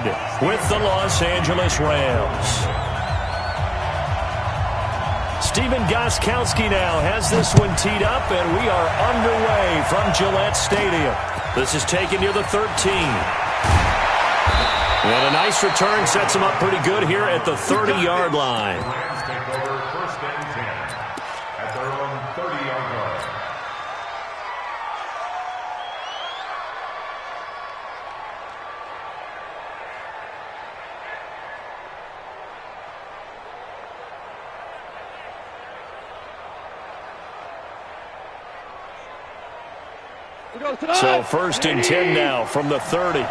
good with the Los Angeles Rams. Steven Gostkowski now has this one teed up, and we are underway from Gillette Stadium. This is taken near the 13. And a nice return sets him up pretty good here at the 30-yard line. Rams take over first and 10 at their own 30-yard line. So first and 10 now from the 30.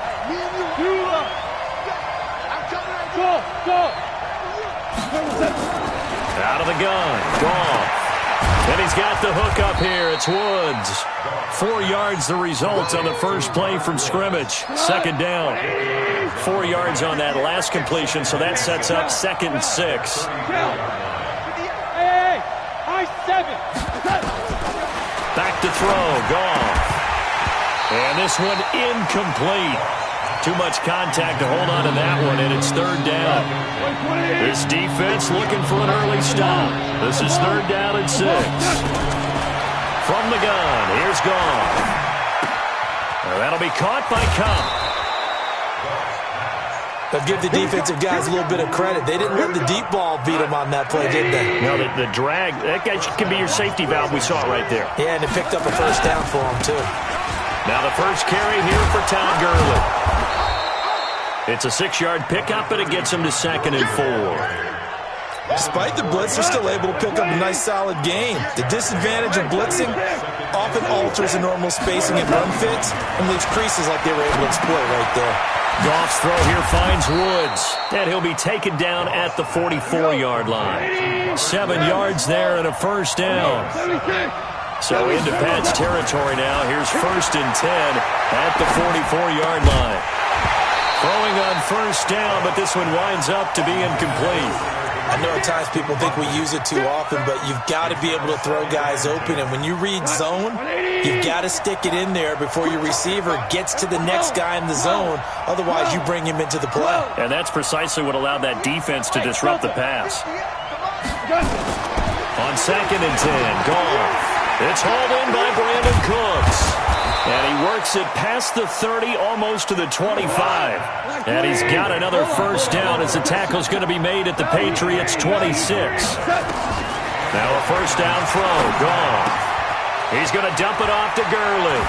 Out of the gun. Gone. And he's got the hook up here. It's Woods. 4 yards the result on the first play from scrimmage. Second down. 4 yards on that last completion, so that sets up 2nd and 6. Back to throw. Gone. And this one incomplete. Too much contact to hold on to that one, and it's 3rd down. This defense looking for an early stop. This is 3rd down and 6. From the gun, here's Goff. That'll be caught by Cup. But give the defensive guys a little bit of credit. They didn't let the deep ball beat them on that play, did they? No, the drag, that guy can be your safety valve. We saw it right there. Yeah, and it picked up a first down for them, too. Now the first carry here for Todd Gurley. It's a 6-yard pickup, and it gets him to 2nd and 4. Despite the blitz, they're still able to pick up a nice, solid gain. The disadvantage of blitzing often alters the normal spacing and run fits and leaves creases like they were able to exploit right there. Goff's throw here finds Woods, and he'll be taken down at the 44-yard line. 7 yards there and a first down. So into Pat's territory now. Here's 1st and 10 at the 44-yard line. Throwing on first down, but this one winds up to be incomplete. I know at times people think we use it too often, but you've got to be able to throw guys open. And when you read zone, you've got to stick it in there before your receiver gets to the next guy in the zone. Otherwise, you bring him into the play. And that's precisely what allowed that defense to disrupt the pass. On 2nd and 10, Goff. It's hauled in by Brandon Cooks. And he works it past the 30, almost to the 25. And he's got another first down as the tackle's going to be made at the Patriots' 26. Now a first down throw. Gone. He's going to dump it off to Gurley.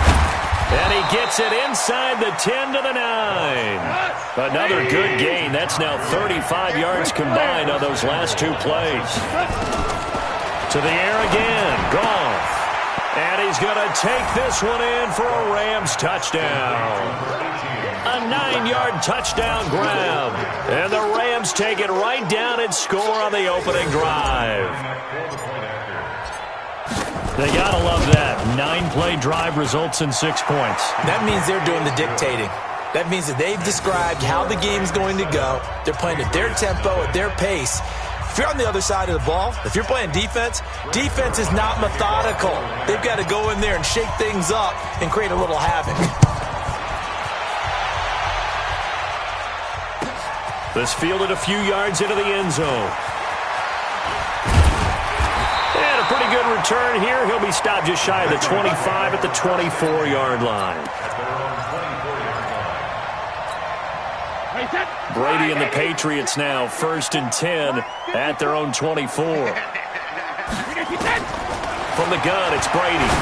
And he gets it inside the 10 to the 9. Another good gain. That's now 35 yards combined on those last 2 plays. To the air again. Gone. And he's going to take this one in for a Rams touchdown. A 9-yard touchdown grab. And the Rams take it right down and score on the opening drive. They got to love that. 9-play drive results in 6 points. That means they're doing the dictating. That means that they've described how the game's going to go. They're playing at their tempo, at their pace. If you're on the other side of the ball, if you're playing defense, defense is not methodical. They've got to go in there and shake things up and create a little havoc. This fielded a few yards into the end zone. And a pretty good return here. He'll be stopped just shy of the 25 at the 24-yard line. Brady and the Patriots now 1st and 10 at their own 24. From the gun, it's Brady.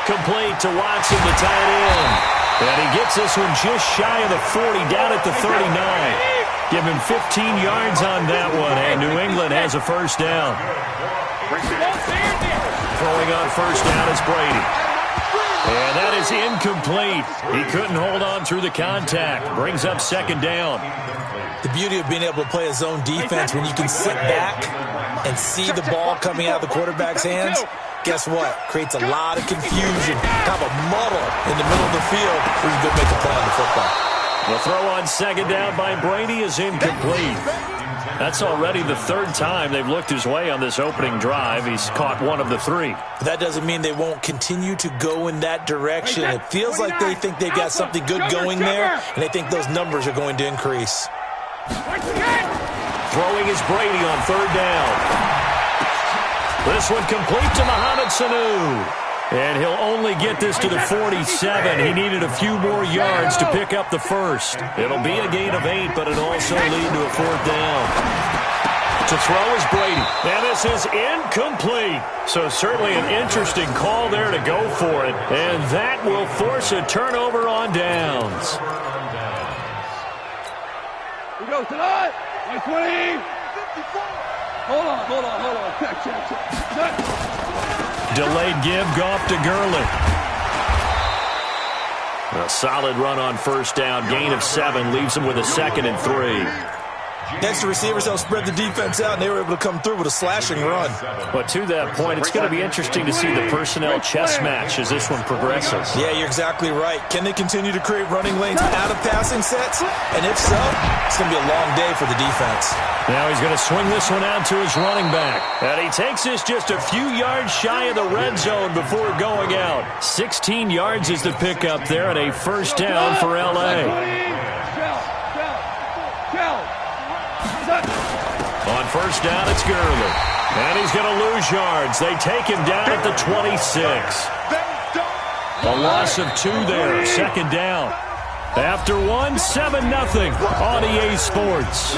Complete to Watson, the tight end. And he gets this one just shy of the 40, down at the 39. Give him 15 yards on that one, and New England has a first down. Throwing on first down is Brady. And that is incomplete. He couldn't hold on through the contact. Brings up 2nd down. The beauty of being able to play a zone defense when you can sit back and see the ball coming out of the quarterback's hands, guess what? Creates a lot of confusion, kind of a muddle in the middle of the field where you can make a play on the football. The throw on 2nd down by Brady is incomplete. That's already the third time they've looked his way on this opening drive. He's caught one of the three. That doesn't mean they won't continue to go in that direction. It feels like they think they've got something good going there, and they think those numbers are going to increase. Throwing is Brady on third down. This one complete to Mohamed Sanu. And he'll only get this to the 47. He needed a few more yards to pick up the first. It'll be a gain of 8, but it'll also lead to a fourth down. To throw is Brady. And this is incomplete. So certainly an interesting call there to go for it. And that will force a turnover on downs. We go tonight. 20. Hold on. Check. Delayed give, Goff to Gurley. A solid run on first down. Gain of 7 leaves him with a 2nd and 3. Next, the receivers help spread the defense out, and they were able to come through with a slashing run. But to that point, it's going to be interesting to see the personnel chess match as this one progresses. Yeah, you're exactly right. Can they continue to create running lanes out of passing sets? And if so, it's going to be a long day for the defense. Now he's going to swing this one out to his running back. And he takes this just a few yards shy of the red zone before going out. 16 yards is the pickup there, and a first down for L.A. On first down, it's Gurley. And he's going to lose yards. They take him down at the 26. A loss of 2 there. 2nd down. After 1, 7-0 on EA Sports.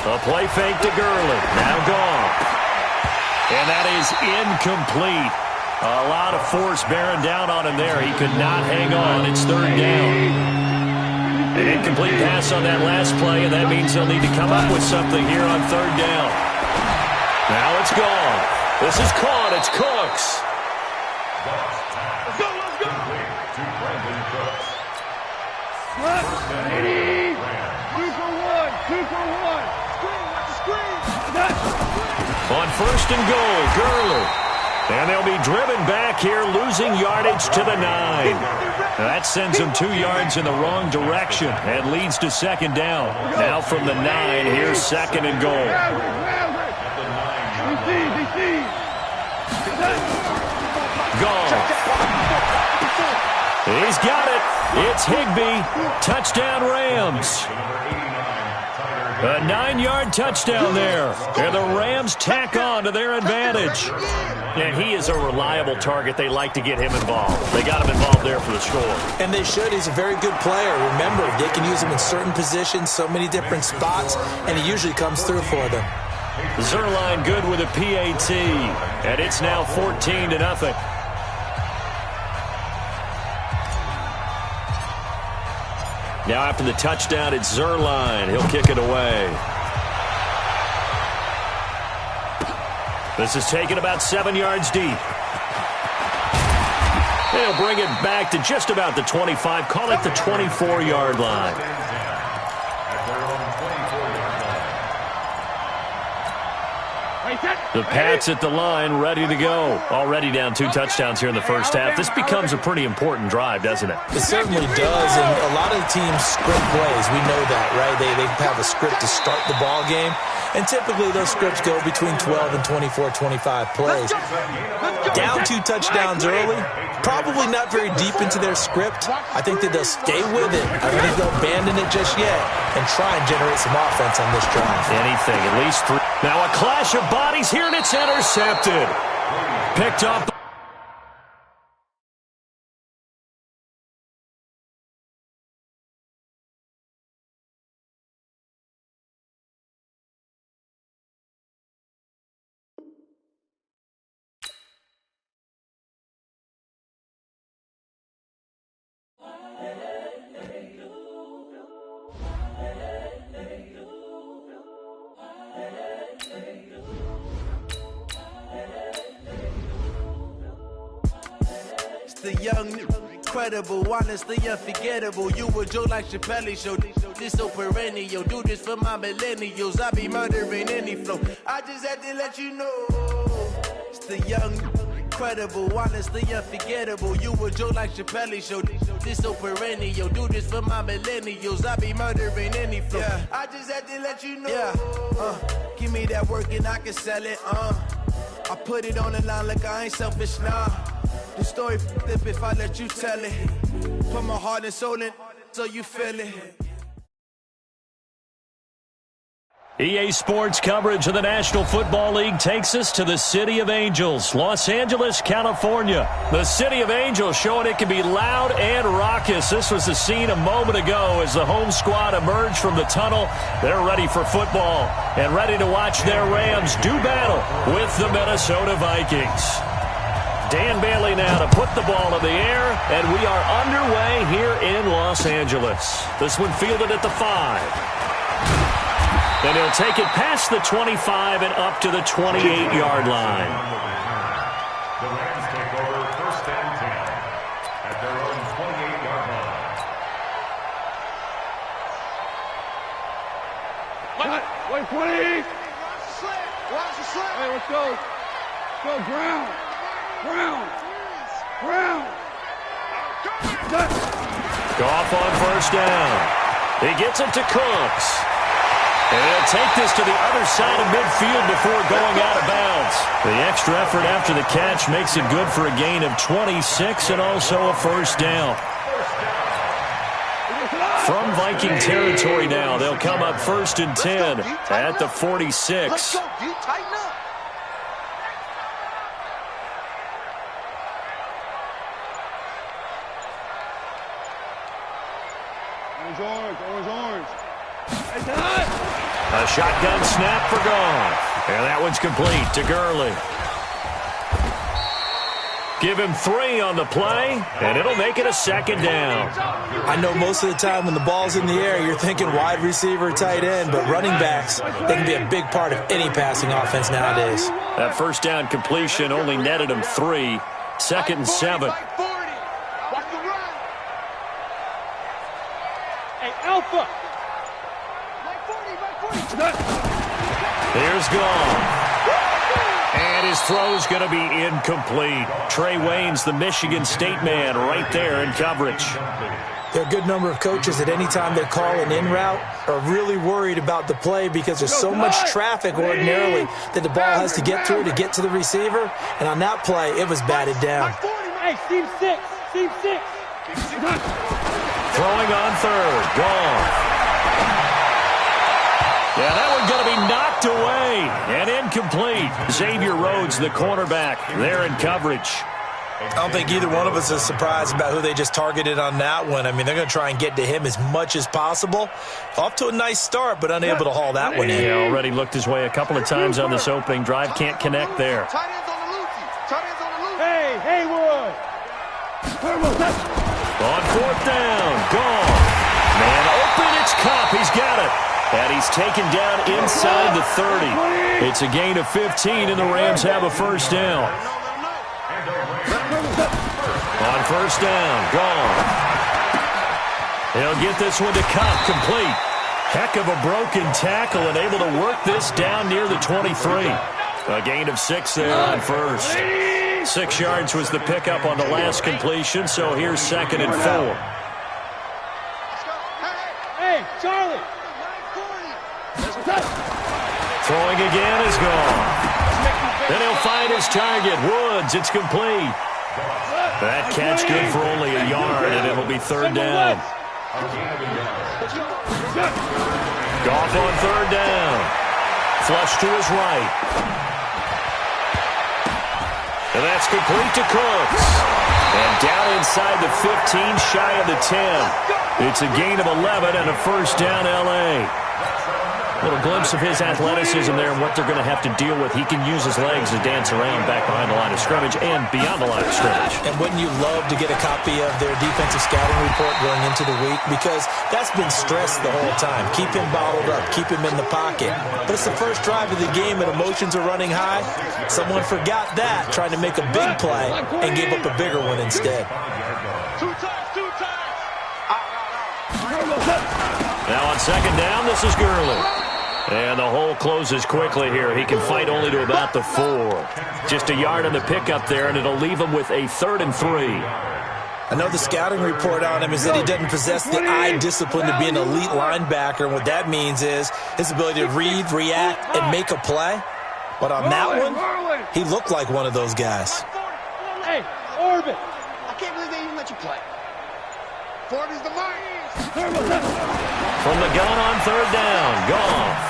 A play fake to Gurley. Now gone. And that is incomplete. A lot of force bearing down on him there. He could not hang on. It's 3rd down. An incomplete pass on that last play, and that means he'll need to come up with something here on 3rd down. Now it's gone. This is caught. It's Cooks. On 1st and goal, Gurley. And they'll be driven back here, losing yardage to the 9. That sends them 2 yards in the wrong direction and leads to 2nd down. Now from the 9, here's 2nd and goal. Gone. He's got it. It's Higbee. Touchdown, Rams. A 9-yard touchdown there. And the Rams tack on to their advantage. And he is a reliable target. They like to get him involved. They got him involved there for the score. And they should. He's a very good player. Remember, they can use him in certain positions, so many different spots, and he usually comes through for them. Zerline good with a PAT. And it's now 14-0. Now after the touchdown, it's Zerline. He'll kick it away. This is taken about 7 yards deep. They'll bring it back to just about the 25. Call it the 24-yard line. The Pats at the line, ready to go. Already down 2 touchdowns here in the first half. This becomes a pretty important drive, doesn't it? It certainly does, and a lot of the teams script plays. We know that, right? They have a script to start the ball game, and typically those scripts go between 12 and 24, 25 plays. Down 2 touchdowns early, probably not very deep into their script. I think that they'll stay with it. I don't think they'll abandon it just yet and try and generate some offense on this drive. Anything, at least 3. Now a clash of bodies here, and it's intercepted. Picked up. The young, incredible, honestly unforgettable. You a Joe like Chappelle show. This so perennial. Do this for my millennials. I be murdering any flow. I just had to let you know. It's the young, Incredible, honestly unforgettable. You a joke like Chappelle show. This so perennial. Do this for my millennials. I be murdering any flow. Yeah. I just had to let you know. Yeah. Give me that work and I can sell it. I put it on the line like I ain't selfish, nah. The story flip if I let you tell it. Put my heart and soul in so you feel it. EA Sports coverage of the National Football League takes us to the City of Angels, Los Angeles, California. The City of Angels showing it can be loud and raucous. This was the scene a moment ago as the home squad emerged from the tunnel. They're ready for football and ready to watch their Rams do battle with the Minnesota Vikings. Dan Bailey now to put the ball in the air, and we are underway here in Los Angeles. This one fielded at the 5. And he'll take it past the 25 and up to the 28-yard line. The Rams take over 1st and 10 at their own 28-yard line. Wait, 20. Watch the slip. Hey, let's go. Go, Brown. Goff on 1st down. He gets it to Cooks. And he'll take this to the other side of midfield before going out of bounds. The extra effort after the catch makes it good for a gain of 26 and also a 1st down. From Viking territory now, they'll come up 1st and 10 at the 46. Let's go, dude. Tighten up. Orange. Hey, a shotgun snap for Goff. And that one's complete to Gurley. Give him 3 on the play, and it'll make it a 2nd down. I know most of the time when the ball's in the air, you're thinking wide receiver, tight end, but running backs, they can be a big part of any passing offense nowadays. That 1st down completion only netted him 3. 2nd and 7. Hey, Alpha. Here's Goff. And his throw's going to be incomplete. Trey Waynes, the Michigan State man, right there in coverage. There are a good number of coaches that any time they call an in route are really worried about the play because there's so much traffic ordinarily that the ball has to get through to get to the receiver. And on that play, it was batted down. Hey, Team 6. Throwing on 3rd. Goff. Yeah, that one's going to be knocked away and incomplete. Xavier Rhodes, the cornerback, there in coverage. I don't think either one of us is surprised about who they just targeted on that one. I mean, they're going to try and get to him as much as possible. Off to a nice start, but unable to haul that one in. Yeah, already looked his way a couple of times on this opening drive. Can't connect there. Hey, Haywood. On 4th down, Goff. Man open, it's Kupp. He's got it. And he's taken down inside the 30. It's a gain of 15, and the Rams have a 1st down. On 1st down, Goff. He'll get this one to Kupp, complete. Heck of a broken tackle and able to work this down near the 23. A gain of 6 there on 1st. 6 yards was the pickup on the last completion, so here's 2nd and 4. Hey, Charlie. Throwing again is Goff. Then he'll find his target. Woods, it's complete. That catch good for only a yard, and it'll be 3rd down. Goff on 3rd down. Flush to his right. And that's complete to Cooks. And down inside the 15, shy of the 10. It's a gain of 11 and a 1st down, L.A. A little glimpse of his athleticism there and what they're going to have to deal with. He can use his legs to dance around back behind the line of scrimmage and beyond the line of scrimmage. And wouldn't you love to get a copy of their defensive scouting report going into the week? Because that's been stressed the whole time. Keep him bottled up. Keep him in the pocket. But it's the first drive of the game and emotions are running high. Someone forgot that, trying to make a big play and gave up a bigger one instead. Two times. Now on 2nd down, this is Gurley. And the hole closes quickly here. He can fight only to about the 4. Just a yard on the pickup there, and it'll leave him with a 3rd and 3. I know the scouting report on him is that he doesn't possess the eye discipline to be an elite linebacker, and what that means is his ability to read, react, and make a play. But on that one, he looked like one of those guys. Hey, Orbit! I can't believe they even let you play. 40's the mark. From the gun on 3rd down, Goff.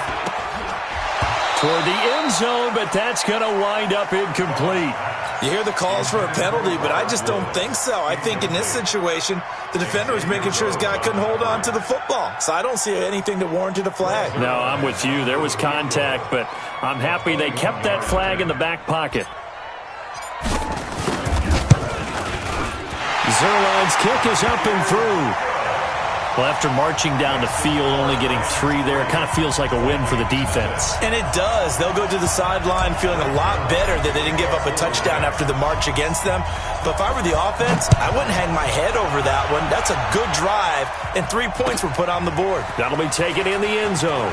Toward the end zone, but that's going to wind up incomplete. You hear the calls for a penalty, but I just don't think so. I think in this situation, the defender was making sure his guy couldn't hold on to the football. So I don't see anything that warranted a flag. No, I'm with you. There was contact, but I'm happy they kept that flag in the back pocket. Zerline's kick is up and through. Well, after marching down the field, only getting 3 there, it kind of feels like a win for the defense. And it does. They'll go to the sideline feeling a lot better that they didn't give up a touchdown after the march against them. But if I were the offense, I wouldn't hang my head over that one. That's a good drive, and 3 points were put on the board. That'll be taken in the end zone.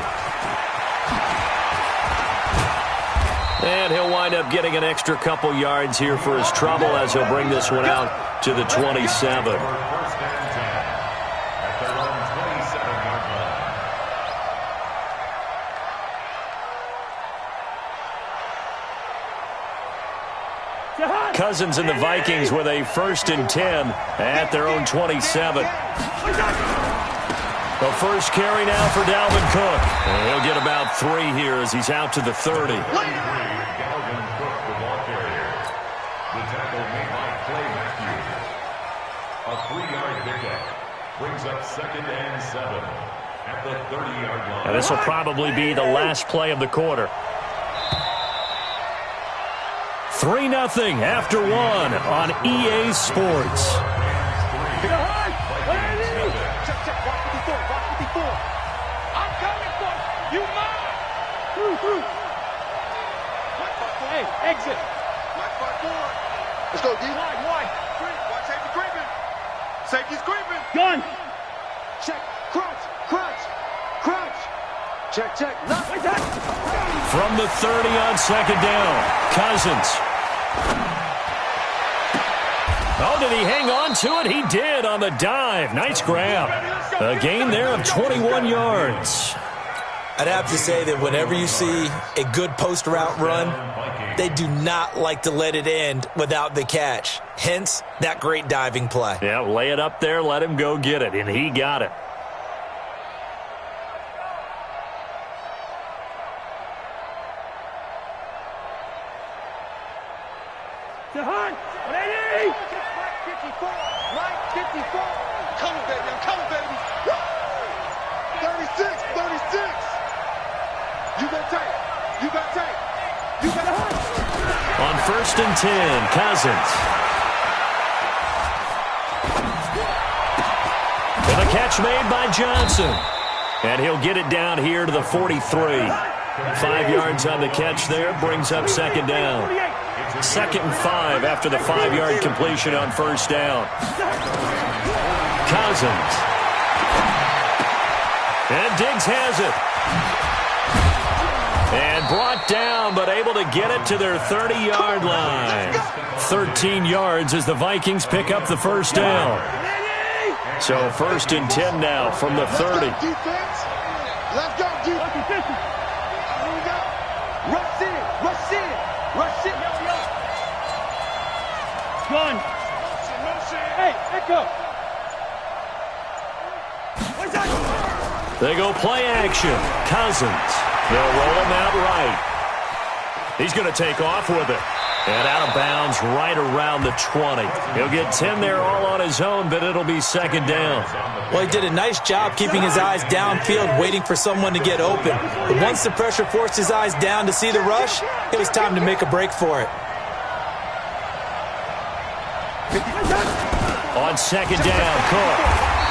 And he'll wind up getting an extra couple yards here for his trouble as he'll bring this one out to the 27. Cousins and the Vikings with a 1st and 10 at their own 27. The first carry now for Dalvin Cook. And he'll get about 3 here as he's out to the 30. Dalvin Cook, the ball carrier. The tackle made by Clay Matthews. A 3-yard pickup brings up 2nd and 7 at the 30-yard line. And this will probably be the last play of the quarter. 3-0 after 1 on EA Sports. I'm coming for you. Mine. Through. Hey, exit. Let's go, D. Wide. Watch safety creeping. Safety's creeping. Gun. Check. Crunch. Check. From the 30 on 2nd down, Cousins. Oh, did he hang on to it? He did on the dive. Nice grab. A gain there of 21 yards. I'd have to say that whenever you see a good post route run, they do not like to let it end without the catch. Hence, that great diving play. Yeah, lay it up there, let him go get it, and he got it. To Hunt. 180. Right 54. Coming, baby. I'm coming, baby. 36. You got tape. You got Hunt. On 1st and 10, Cousins. And a catch made by Johnson. And he'll get it down here to the 43. 5 yards on the catch there, brings up 2nd down. 2nd and 5 after the 5-yard completion on 1st down. Cousins. And Diggs has it. And brought down, but able to get it to their 30-yard line. 13 yards as the Vikings pick up the 1st down. So 1st and 10 now from the 30. Let's go, defense. Rush in. Gun. Hey, Echo. They go play action. Cousins. They'll roll him out right. He's going to take off with it. And out of bounds right around the 20. He'll get 10 there all on his own, but it'll be 2nd down. Well, he did a nice job keeping his eyes downfield, waiting for someone to get open. But once the pressure forced his eyes down to see the rush, it was time to make a break for it. On 2nd down, Cook.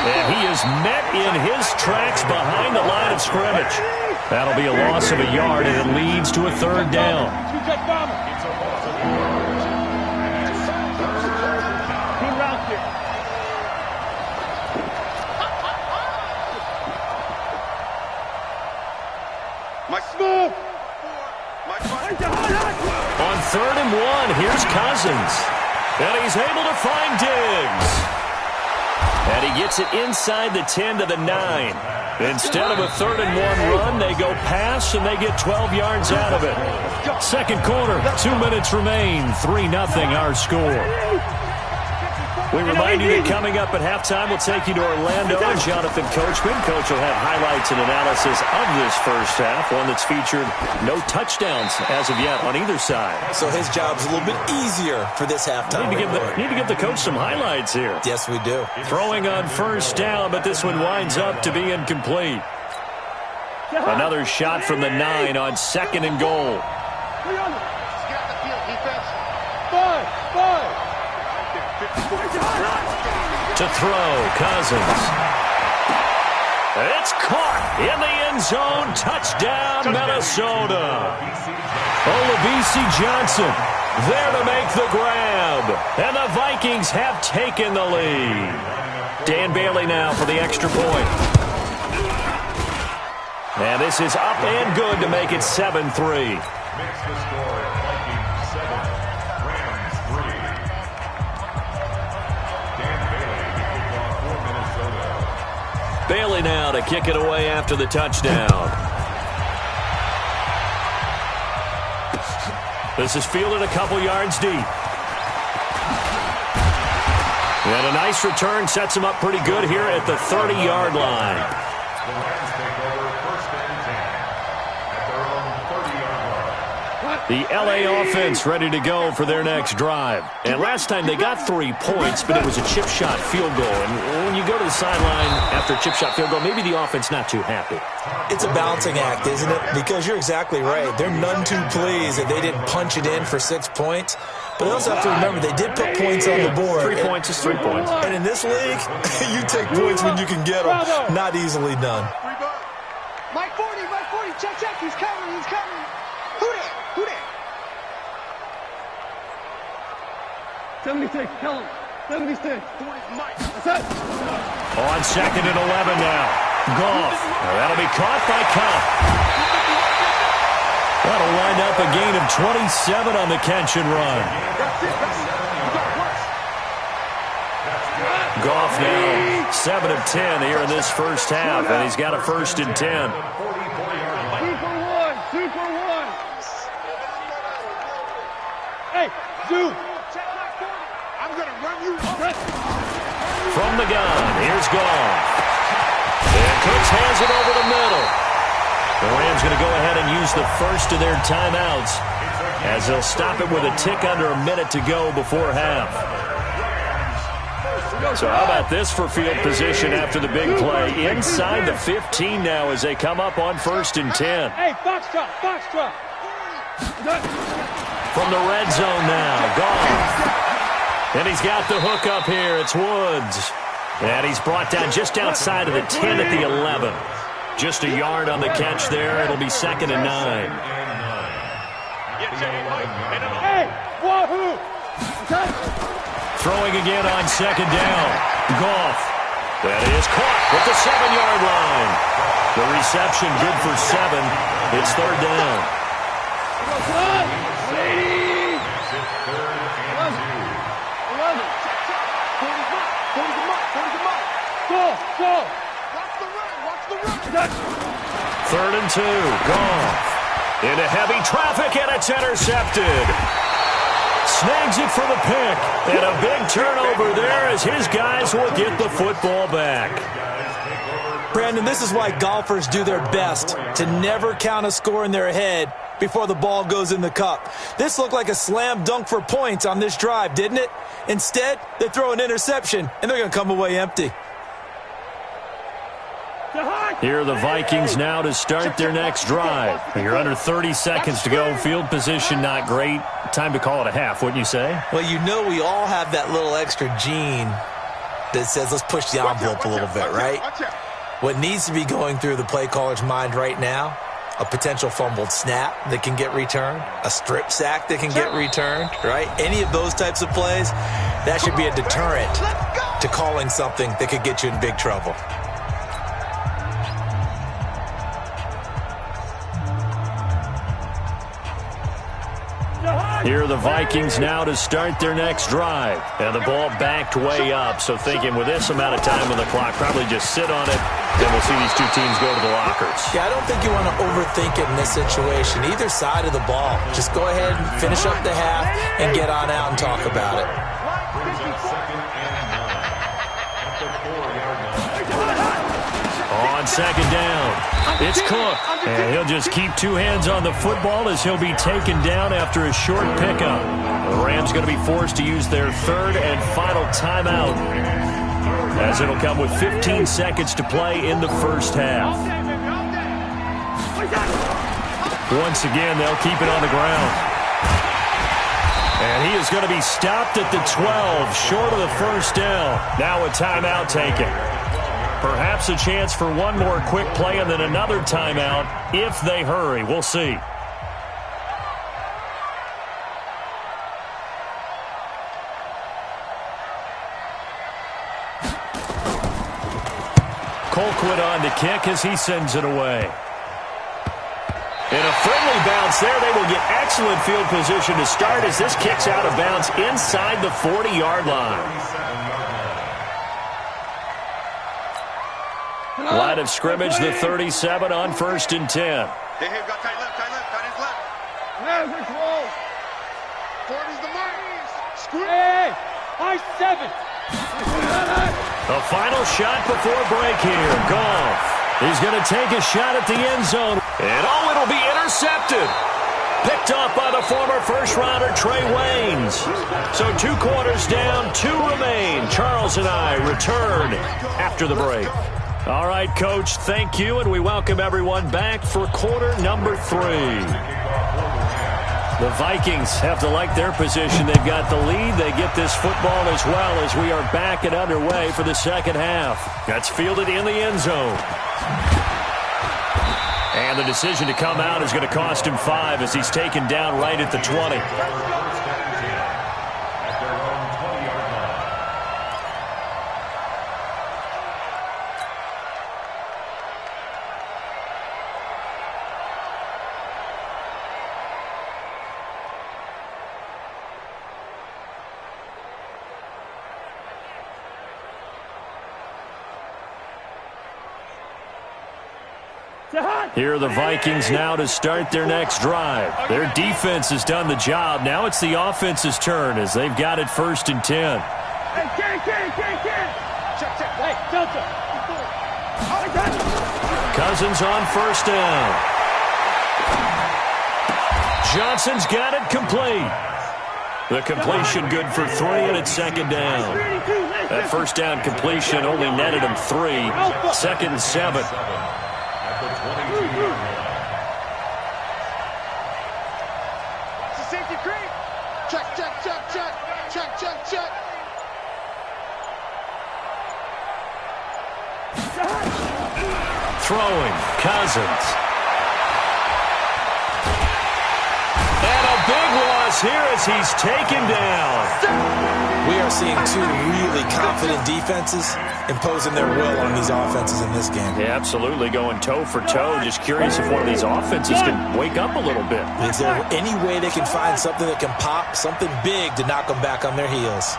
And he is met in his tracks behind the line of scrimmage. That'll be a loss of a yard, and it leads to a 3rd down. Cousins. And he's able to find Diggs. And he gets it inside the 10 to the 9. Instead of a 3rd-and-1 run, they go pass, and they get 12 yards out of it. Second quarter, 2 minutes remain. 3-0 our score. We remind you that coming up at halftime, we'll take you to Orlando and Jonathan Coachman. Coach will have highlights and analysis of this first half, one that's featured no touchdowns as of yet on either side. So his job's a little bit easier for this halftime. Need to give the coach some highlights here. Yes, we do. Throwing on first down, but this one winds up to be incomplete. Another shot from the 9 on 2nd and goal. To throw, Cousins. It's caught in the end zone. Touchdown, Minnesota. Olabisi Johnson there to make the grab. And the Vikings have taken the lead. Dan Bailey now for the extra point. And this is up and good to make it 7-3. Makes the score Vikings 7, Rams 3. Dan Bailey to kick off for Minnesota. Bailey now to kick it away after the touchdown. This is fielded a couple yards deep. And a nice return sets him up pretty good here at the 30-yard line. The Rams take over 1st and 10 at their own 30-yard line. The LA offense ready to go for their next drive. And last time they got 3 points, but it was a chip shot field goal. And when you go to the sideline after a chip shot field goal, maybe the offense not too happy. It's a balancing act, isn't it? Because you're exactly right. They're none too pleased that they didn't punch it in for 6 points. But they also have to remember they did put points on the board. 3 points is 3 points. And in this league, you take points when you can get them. Not easily done. Mike 40, check, he's coming. Who that? 76, tell him. 76. 40, Mike. That's it. On 2nd and 11 now. Goff. That'll be caught by Cup. That'll wind up a gain of 27 on the catch and run. Goff now 7 of 10 here in this first half, and he's got a 1st and 10. Super one. Hey, dude. I'm going to run you. From the gun, here's Goff. And Cooks hands it over the middle. The Rams going to go ahead and use the first of their timeouts as they'll stop it with a tick under a minute to go before half. So how about this for field position after the big play? Inside the 15 now as they come up on 1st and 10. Hey, Foxtrot. From the red zone now, Goff. And he's got the hook up here. It's Woods. And he's brought down just outside of the 10 at the 11. Just a yard on the catch there. It'll be 2nd and 9. Hey, wahoo! Throwing again on 2nd down. Goff. That is caught at the 7-yard line. The reception good for 7. It's 3rd down. Go! Watch the run! 3rd and 2. Goff. Into heavy traffic, and it's intercepted. Snags it for the pick. And a big turnover there as his guys will get the football back. Brandon, this is why golfers do their best to never count a score in their head before the ball goes in the cup. This looked like a slam dunk for points on this drive, didn't it? Instead, they throw an interception, and they're going to come away empty. Here are the Vikings now to start their next drive. You're under 30 seconds to go. Field position not great. Time to call it a half, wouldn't you say? Well, you know we all have that little extra gene that says let's push the envelope a little bit, right? What needs to be going through the play caller's mind right now, a potential fumbled snap that can get returned, a strip sack that can get returned, right? Any of those types of plays, that should be a deterrent to calling something that could get you in big trouble. Here are the Vikings now to start their next drive. And the ball backed way up, so thinking with this amount of time on the clock, probably just sit on it, and we'll see these two teams go to the lockers. Yeah, I don't think you want to overthink it in this situation. Either side of the ball. Just go ahead and finish up the half and get on out and talk about it. Brings up second and 9 at the 4-yard line. On second down, it's Cook. And he'll just keep two hands on the football as he'll be taken down after a short pickup. The Rams going to be forced to use their third and final timeout, as it'll come with 15 seconds to play in the first half. Once again, they'll keep it on the ground. And he is going to be stopped at the 12, short of the first down. Now a timeout taken. Perhaps a chance for one more quick play and then another timeout if they hurry. We'll see. Colquitt on to kick as he sends it away. In a friendly bounce there, they will get excellent field position to start as this kicks out of bounds inside the 40-yard line. Line of scrimmage, the 37 on 1st and 10. Hey, got tight left, tight left. Left control. 40's the mark. Screw. Hey, high 7. The final shot before break here. Goff. He's going to take a shot at the end zone. And it'll be intercepted. Picked off by the former first-rounder Trey Waynes. So 2 quarters down, 2 remain. Charles and I return after the break. All right, Coach, thank you, and we welcome everyone back for quarter number 3. The Vikings have to like their position. They've got the lead. They get this football as well as we are back and underway for the second half. That's fielded in the end zone. And the decision to come out is going to cost him 5 as he's taken down right at the 20. Here are the Vikings now to start their next drive. Their defense has done the job. Now it's the offense's turn as they've got it 1st and 10. Cousins on 1st down. Johnson's got it complete. The completion good for 3, and it's 2nd down. That 1st down completion only netted him 3. 2nd and 7. Safety creep. Check. Throwing, Cousins. And a big loss here as he's taken down. We are seeing 2 really confident defenses imposing their will on these offenses in this game. Yeah, absolutely, going toe for toe. Just curious if one of these offenses can wake up a little bit. Is there any way they can find something that can pop, something big to knock them back on their heels?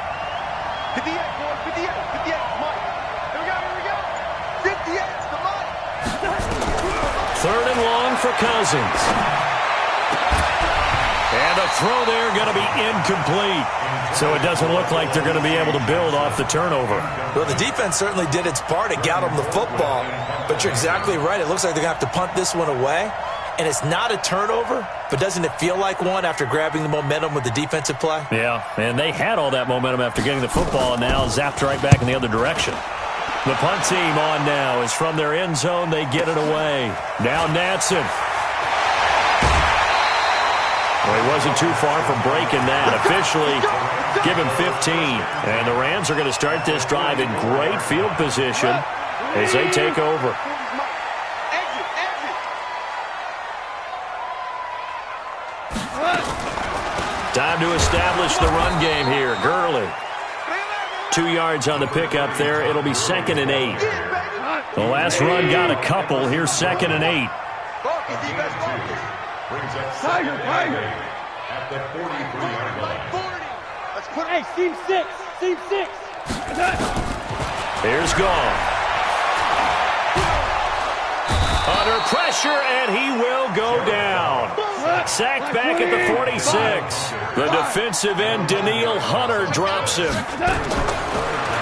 58, boys, 58, Mike. Here we go. 58, the Mike. 3rd and long for Cousins. And the throw there going to be incomplete. So it doesn't look like they're going to be able to build off the turnover. Well, the defense certainly did its part. It got them the football. But you're exactly right. It looks like they're going to have to punt this one away. And it's not a turnover, but doesn't it feel like one after grabbing the momentum with the defensive play? Yeah, and they had all that momentum after getting the football and now zapped right back in the other direction. The punt team on now is from their end zone. They get it away. Now Natson. Well, he wasn't too far from breaking that. Officially, give him 15. And the Rams are going to start this drive in great field position as they take over. Time to establish the run game here. Gurley. 2 yards on the pickup there. It'll be 2nd and 8. The last run got a couple. Here's 2nd and 8. Brings up 2nd and 8 at at the 43-yard line. Let's put Team 6. Team 6. Here's Goff. Under pressure, and he will go down. Sacked back at the 46. The defensive end, Daniil Hunter, drops him.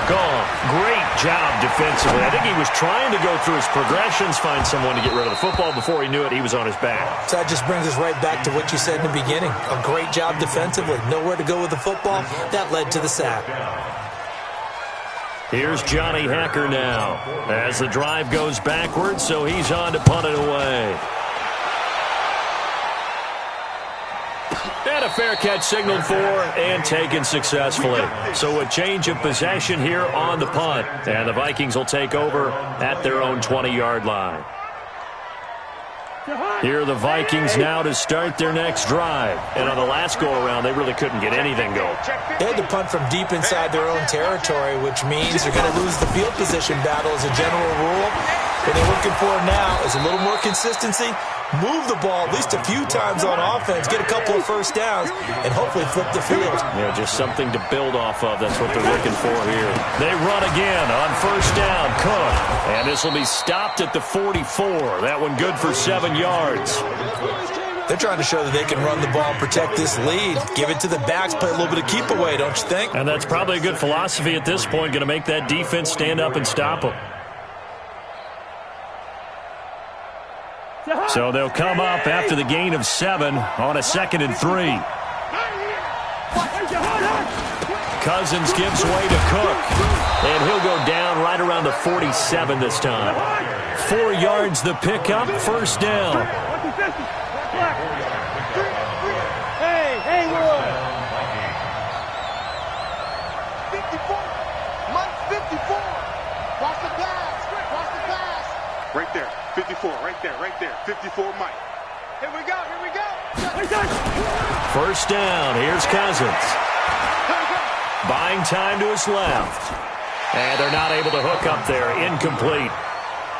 Goff, great job defensively. I think he was trying to go through his progressions, find someone to get rid of the football. Before he knew it, he was on his back. So that just brings us right back to what you said in the beginning. A great job defensively. Nowhere to go with the football. That led to the sack. Here's Johnny Hacker now as the drive goes backwards, so he's on to punt it away. And a fair catch signaled for and taken successfully. So a change of possession here on the punt. And the Vikings will take over at their own 20-yard line. Here are the Vikings now to start their next drive. And on the last go-around, they really couldn't get anything going. They had to punt from deep inside their own territory, which means they're going to lose the field position battle as a general rule. What they're looking for now is a little more consistency, move the ball at least a few times on offense, get a couple of first downs, and hopefully flip the field. Yeah, just something to build off of. That's what they're looking for here. They run again on first down. Cook. And this will be stopped at the 44. That one good for 7 yards. They're trying to show that they can run the ball and protect this lead. Give it to the backs, play a little bit of keep away, don't you think? And that's probably a good philosophy at this point, going to make that defense stand up and stop them. So they'll come up after the gain of 7 on a 2nd and 3. Cousins gives way to Cook. And he'll go down right around the 47 this time. 4 yards the pickup, first down. Hey, Roy. 54. Mike 54. Watch the pass. Watch the pass. Right there. 54. Right there. 54 Mike. Here we go. First down. Here's Cousins. Buying time to his left. And they're not able to hook up there. Incomplete.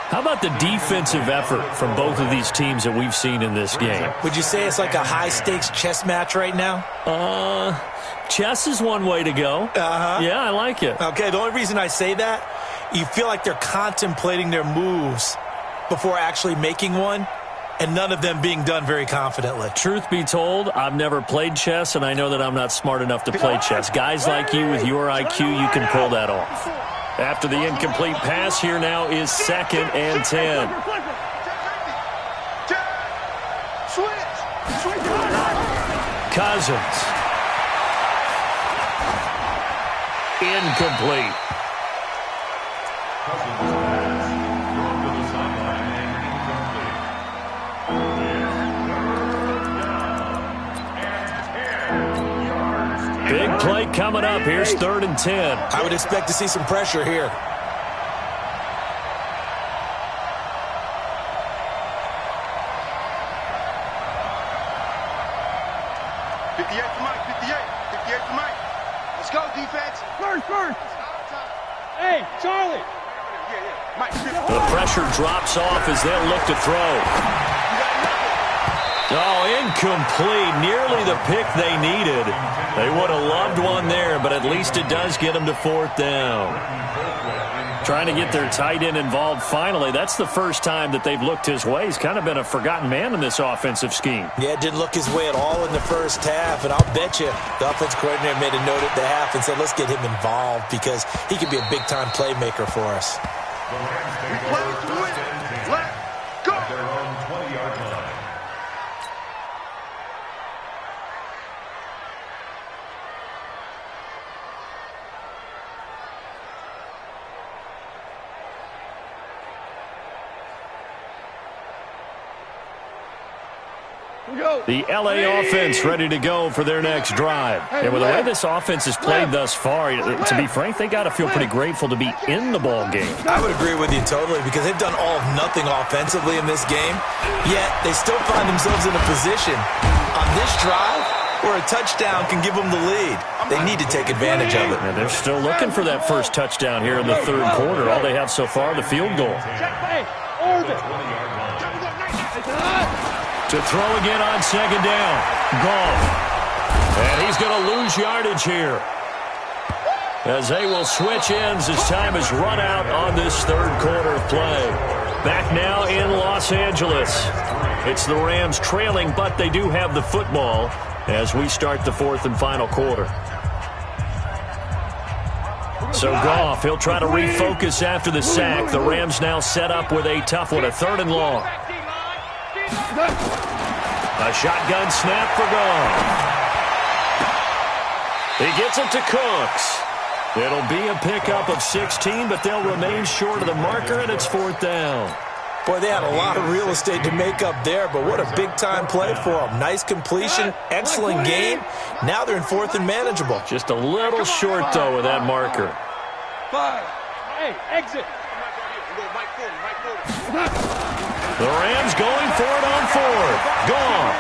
How about the defensive effort from both of these teams that we've seen in this game? Would you say it's like a high-stakes chess match right now? Chess is one way to go. Yeah, I like it. Okay, the only reason I say that, you feel like they're contemplating their moves before actually making one, and none of them being done very confidently. Truth be told, I've never played chess, and I know that I'm not smart enough to play chess. Guys like you with your IQ, you can pull that off. After the incomplete pass, here now is 2nd and 10. Cousins. Incomplete. Big play coming up. Here's 3rd and 10. I would expect to see some pressure here. Let's go, defense. First. Hey, Charlie. Mike, The pressure drops off as they'll look to throw. Oh, incomplete. Nearly the pick they needed. They would have loved one there, but at least it does get them to 4th down. Trying to get their tight end involved finally. That's the first time that they've looked his way. He's kind of been a forgotten man in this offensive scheme. Yeah, it didn't look his way at all in the first half, and I'll bet you the offense coordinator made a note at the half and said, let's get him involved because he could be a big-time playmaker for us. we play to win. Let's go. At their own 20-yard line. The LA offense ready to go for their next drive. And with the way this offense has played thus far, to be frank, they got to feel pretty grateful to be in the ball game. I would agree with you totally because they've done all of nothing offensively in this game, yet they still find themselves in a position on this drive where a touchdown can give them the lead. They need to take advantage of it. And they're still looking for that first touchdown here in the 3rd quarter. All they have so far, the field goal. To throw again on 2nd down. Goff. And he's going to lose yardage here, as they will switch ends as time has run out on this third quarter of play. Back now in Los Angeles. It's the Rams trailing, but they do have the football as we start the fourth and final quarter. So Goff, he'll try to refocus after the sack. The Rams now set up with a tough one, a third and long. A shotgun snap for Goff. He gets it to Cooks. It'll be a pickup of 16, but they'll remain short of the marker, and it's fourth down. Boy, they had a lot of real estate to make up there, but what a big-time play for them. Nice completion, excellent game. Now they're in fourth and manageable. Just a little short, though, with that marker. Hey, exit. The Rams going for it on fourth. Goff.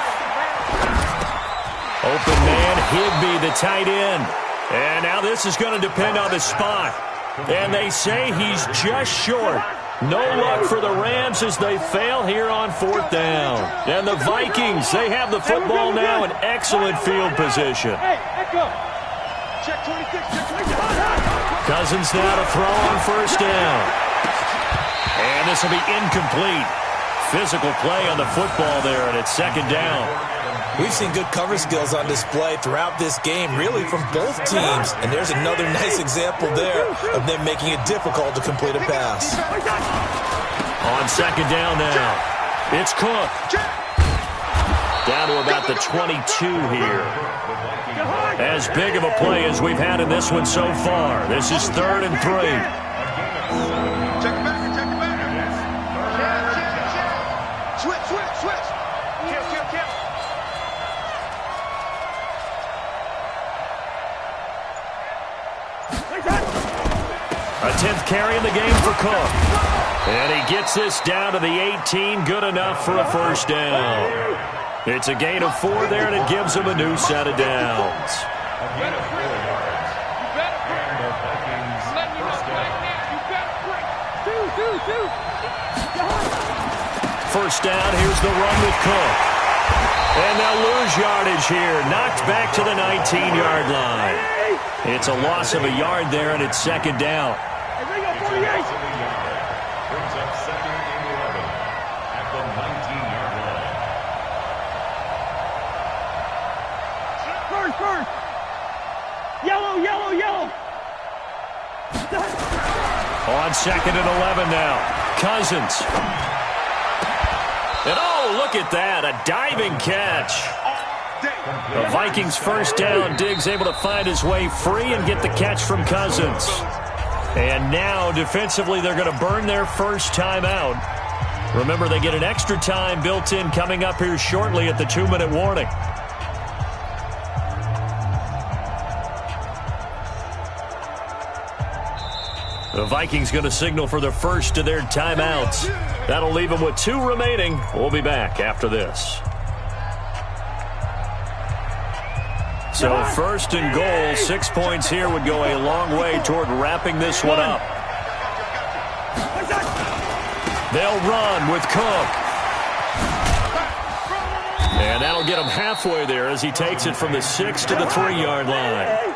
Open man, Higbee, the tight end. And now this is going to depend on the spot. And they say he's just short. No luck for the Rams as they fail here on fourth down. And the Vikings, they have the football now in excellent field position. Hey, echo. Check 26, check 26. Cousins now to throw on first down. And this will be incomplete. Physical play on the football there, and it's second down. We've seen good cover skills on display throughout this game, really from both teams. And there's another nice example there of them making it difficult to complete a pass. On second down now, it's Cook. Down to about the 22 here. As big of a play as we've had in this one so far. This is 3rd and 3. Check it back, check it back. Switch. Kill. A 10th carry in the game for Cook. And he gets this down to the 18. Good enough for a first down. It's a gain of 4 there, and it gives him a new set of downs. First down, here's the run with Cook. And they'll lose yardage here. Knocked back to the 19-yard line. It's a loss of a yard there, and it's second down. Brings up second and 11 at the 19-yard line. First. Yellow. On second and 11 now. Cousins. And oh, look at that. A diving catch. The Vikings first down. Diggs able to find his way free and get the catch from Cousins. And now, defensively, they're going to burn their first timeout. Remember, they get an extra time built in coming up here shortly at the 2-minute warning. The Vikings going to signal for the first of their timeouts. That'll leave them with 2 remaining. We'll be back after this. So first and goal, 6 points here would go a long way toward wrapping this one up. They'll run with Cook. And that'll get him halfway there as he takes it from the 6 to the 3-yard line.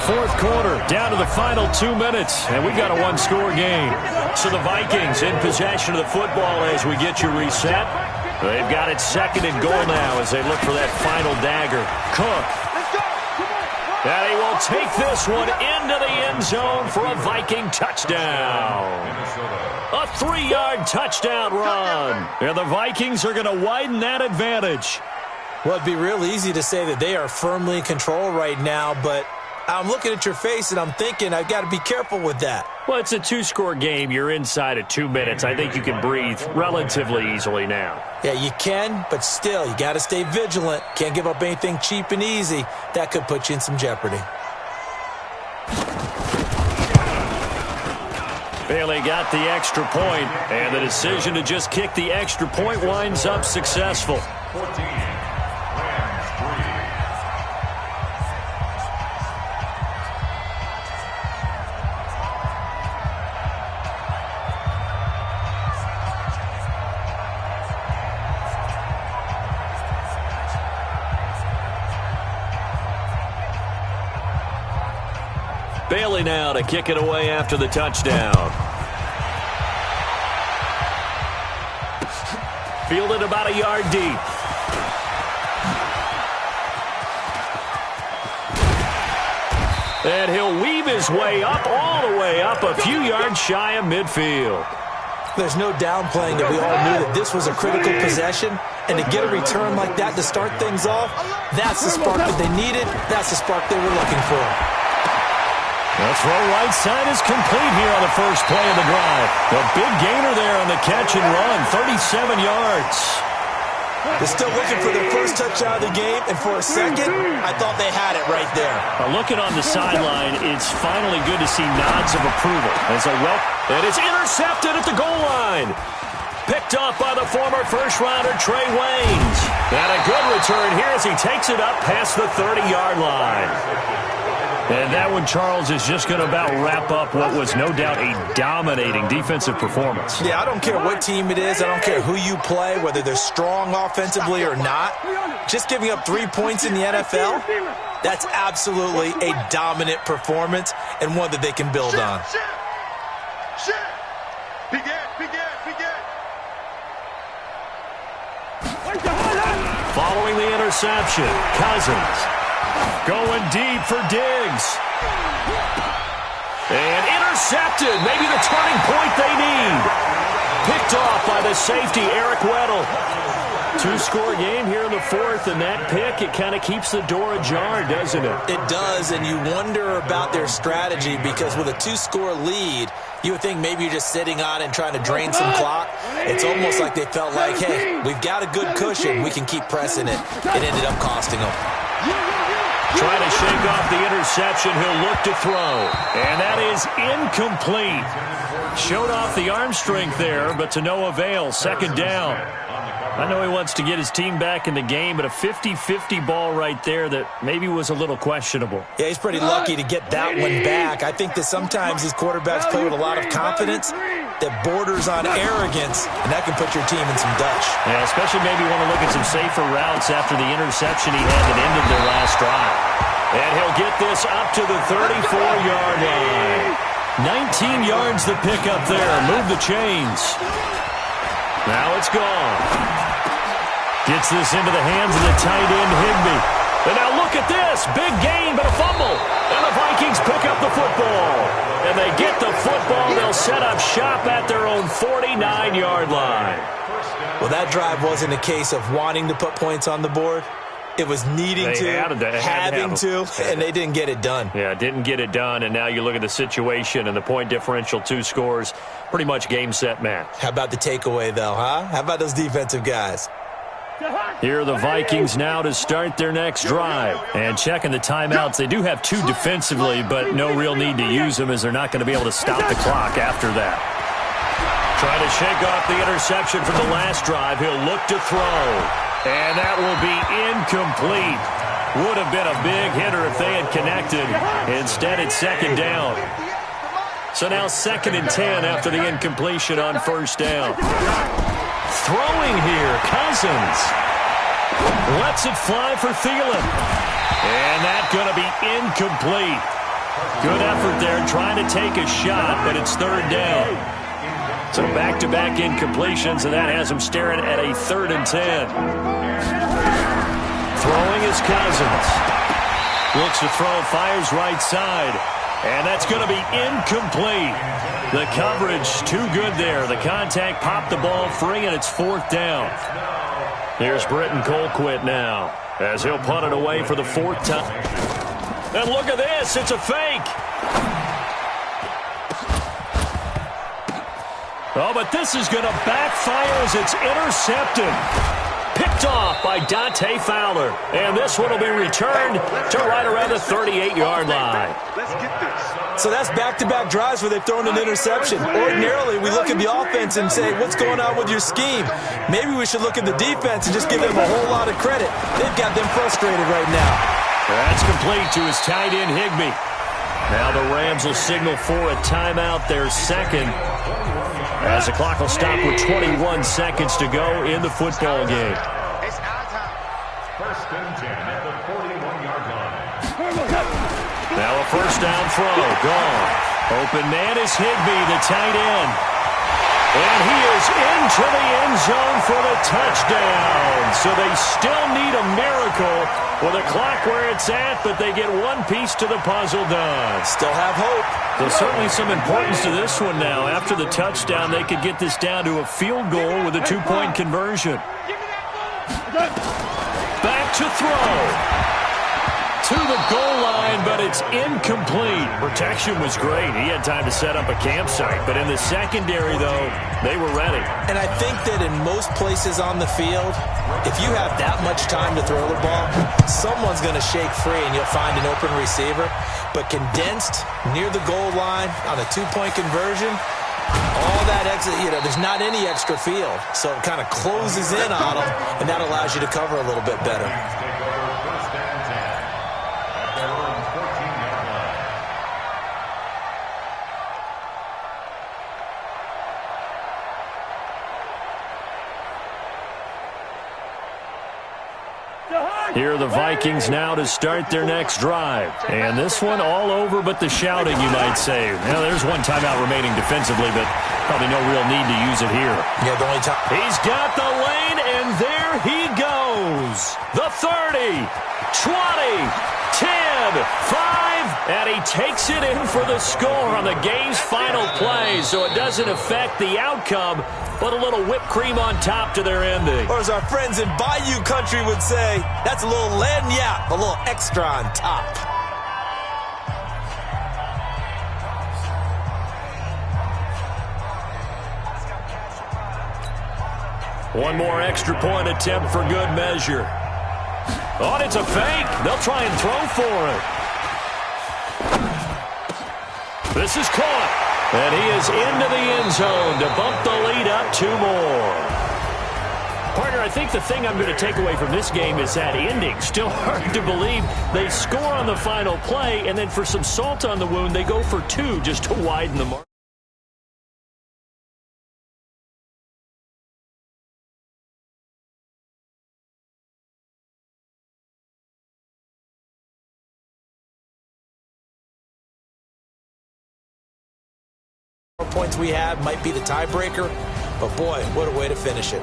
Fourth quarter, down to the final 2 minutes, and we've got a 1-score game. So the Vikings in possession of the football as we get you reset. They've got it second and goal now as they look for that final dagger. Cook. And he will take this one into the end zone for a Viking touchdown. A 3-yard touchdown run. And the Vikings are going to widen that advantage. Well, it'd be real easy to say that they are firmly in control right now, but I'm looking at your face and I'm thinking I've got to be careful with that. Well, it's a 2-score game. You're inside of 2 minutes. I think you can breathe relatively easily now. Yeah, you can, but still, you got to stay vigilant. Can't give up anything cheap and easy. That could put you in some jeopardy. Bailey got the extra point, and the decision to just kick the extra point winds up successful. 14. Bailey now to kick it away after the touchdown. Fielded about a yard deep. And he'll weave his way up, all the way up, a few yards shy of midfield. There's no downplaying that we all knew that this was a critical possession, and to get a return like that to start things off, that's the spark that they needed. That's the spark they were looking for. The throw right side is complete here on the first play of the drive. A big gainer there on the catch and run, 37 yards. They're still looking for their first touchdown of the game, and for a second, I thought they had it right there. Looking on the sideline, it's finally good to see nods of approval. And it's intercepted at the goal line. Picked off by the former first-rounder Trey Waynes. And a good return here as he takes it up past the 30-yard line. And that one, Charles, is just going to about wrap up what was no doubt a dominating defensive performance. Yeah, I don't care what team it is. I don't care who you play, whether they're strong offensively or not. Just giving up 3 points in the NFL, that's absolutely a dominant performance and one that they can build on. Following the interception, Cousins going deep for Diggs. And intercepted, maybe the turning point they need. Picked off by the safety, Eric Weddle. Two-score game here in the fourth, and that pick, it kind of keeps the door ajar, doesn't it? It does, and you wonder about their strategy because with a two-score lead, you would think maybe you're just sitting on it and trying to drain some clock. It's almost like they felt like, hey, we've got a good cushion. We can keep pressing it. It ended up costing them. Trying to shake off the interception. He'll look to throw. And that is incomplete. Showed off the arm strength there, but to no avail. Second down. I know he wants to get his team back in the game, but a 50-50 ball right there that maybe was a little questionable. Yeah, he's pretty lucky to get that one back. I think that sometimes these quarterbacks play with a lot of confidence that borders on arrogance, and that can put your team in some dutch. Yeah, especially maybe want to look at some safer routes after the interception he had that ended their last drive. And he'll get this up to the 34-yard line. 19 yards to pick up there. Move the chains. Now it's gone. Gets this into the hands of the tight end, Higbee. And now look at this. Big gain, but a fumble. And the Vikings pick up the football. And they get the football. They'll set up shop at their own 49-yard line. Well, that drive wasn't a case of wanting to put points on the board. It was needing having to, and they didn't get it done. Yeah, didn't get it done, and now you look at the situation and the point differential, 2 scores, pretty much game, set, match. How about the takeaway, though, huh? How about those defensive guys? Here are the Vikings now to start their next drive. And checking the timeouts, they do have 2 defensively, but no real need to use them as they're not going to be able to stop the clock after that. Trying to shake off the interception from the last drive. He'll look to throw. And that will be incomplete. Would have been a big hitter if they had connected. Instead, it's second down. So now 2nd and 10 after the incompletion on first down. Throwing here, Cousins. Lets it fly for Thielen. And that's going to be incomplete. Good effort there trying to take a shot, but it's 3rd down. So back-to-back incompletions, and that has him staring at a 3rd and 10. Throwing is Cousins. Looks to throw, fires right side. And that's going to be incomplete. The coverage too good there. The contact popped the ball free, and it's 4th down. Here's Britton Colquitt now as he'll punt it away for the 4th time. And look at this. It's a fake. Oh, but this is going to backfire as it's intercepted. Picked off by Dante Fowler. And this one will be returned to right around the 38-yard line. Let's get this. So that's back-to-back drives where they've thrown an interception. Ordinarily, we look at the offense and say, what's going on with your scheme? Maybe we should look at the defense and just give them a whole lot of credit. They've got them frustrated right now. That's complete to his tight end, Higbee. Now the Rams will signal for a timeout, their 2nd. As the clock will stop with 21 seconds to go in the football game. First and 10 at the 41-yard line. Now a first down throw. Gone. Open man is Higbee, the tight end. And he is into the end zone for the touchdown. So they still need a miracle with a clock where it's at, but they get one piece to the puzzle done. Still have hope. There's certainly some importance to this one now. After the touchdown, they could get this down to a field goal with a two-point conversion. Back to throw. To the goal line, but it's incomplete. Protection was great. He had time to set up a campsite. But in the secondary, though, they were ready. And I think that in most places on the field, if you have that much time to throw the ball, someone's going to shake free and you'll find an open receiver. But condensed near the goal line on a two-point conversion, all that exit, there's not any extra field. So it kind of closes in on them, and that allows you to cover a little bit better. Here are the Vikings now to start their next drive. And this one all over but the shouting, you might say. Now, there's one timeout remaining defensively, but probably no real need to use it here. Yeah, the only time. He's got the lane, and there he goes. The 30, 20, 10, 5, and he takes it in for the score on the game's final play, so it doesn't affect the outcome, but a little whipped cream on top to their ending. Or as our friends in Bayou Country would say, that's a little lagniappe, a little extra on top. One more extra point attempt for good measure. Oh, and it's a fake. They'll try and throw for it. This is caught. And he is into the end zone to bump the lead up 2 more. Partner, I think the thing I'm going to take away from this game is that ending. Still hard to believe they score on the final play, and then for some salt on the wound, they go for 2 just to widen the mark. Points we have might be the tiebreaker, but boy, what a way to finish it.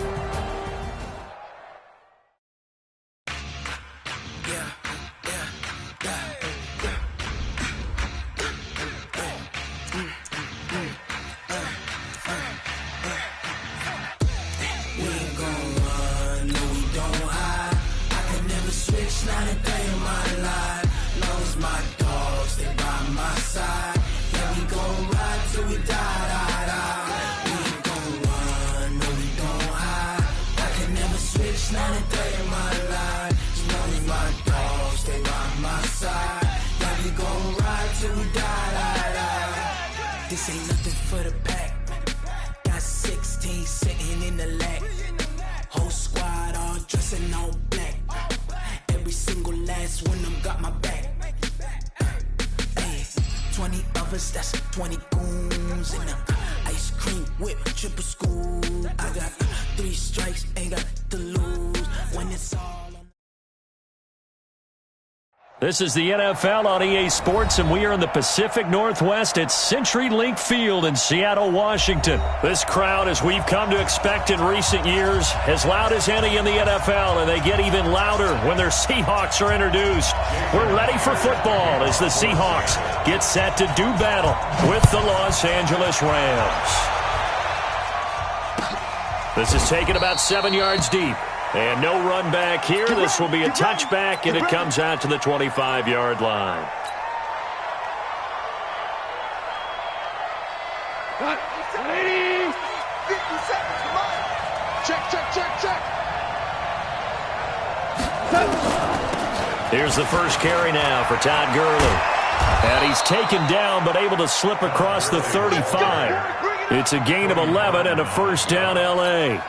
We ain't gon' run, no we don't hide. I can never switch, not a day in my life. Long as my dogs, they by my side. Yeah, we gon' ride till we die. Not a day in my life. As long as my dogs stay by my side. Yeah, we gon' ride till we die. This ain't nothing for the pack. Got 16 sitting in the lap. Whole squad all dressing all black. Every single last one of them got my back. Hey, 20 of us, that's 20 goons in the ice cream whip, triple scoop. I got 3 strikes, ain't got to lose when it's all on. This is the NFL on EA Sports, and we are in the Pacific Northwest at CenturyLink Field in Seattle, Washington. This crowd, as we've come to expect in recent years, as loud as any in the NFL, and they get even louder when their Seahawks are introduced. We're ready for football as the Seahawks get set to do battle with the Los Angeles Rams. This is taken about 7 yards deep. And no run back here. This will be a touchback, and it comes out to the 25-yard line. Got 80, 50 seconds, come on. Check. Here's the first carry now for Todd Gurley. And he's taken down, but able to slip across the 35. It's a gain of 11 and a first down, L.A.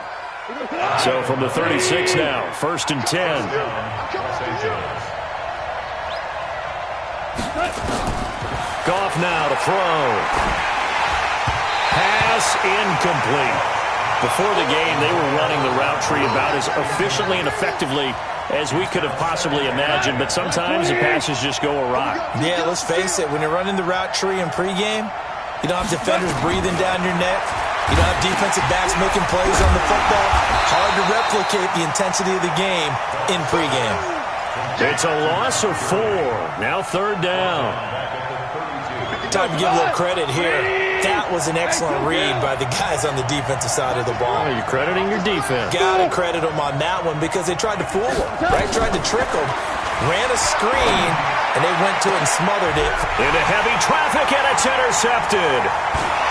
So from the 36 now, 1st and 10. Goff now to throw. Pass incomplete. Before the game, they were running the route tree about as efficiently and effectively as we could have possibly imagined, but sometimes the passes just go awry. Yeah, let's face it, when you're running the route tree in pregame, you don't have defenders breathing down your neck. You don't have defensive backs making plays on the football. Hard to replicate the intensity of the game in pregame. It's a loss of 4. Now 3rd down. Time to give a little credit here. That was an excellent read by the guys on the defensive side of the ball. You're crediting your defense. Got to credit them on that one because they tried to fool them, right? Tried to trick them. Ran a screen, and they went to it and smothered it. Into heavy traffic, and it's intercepted.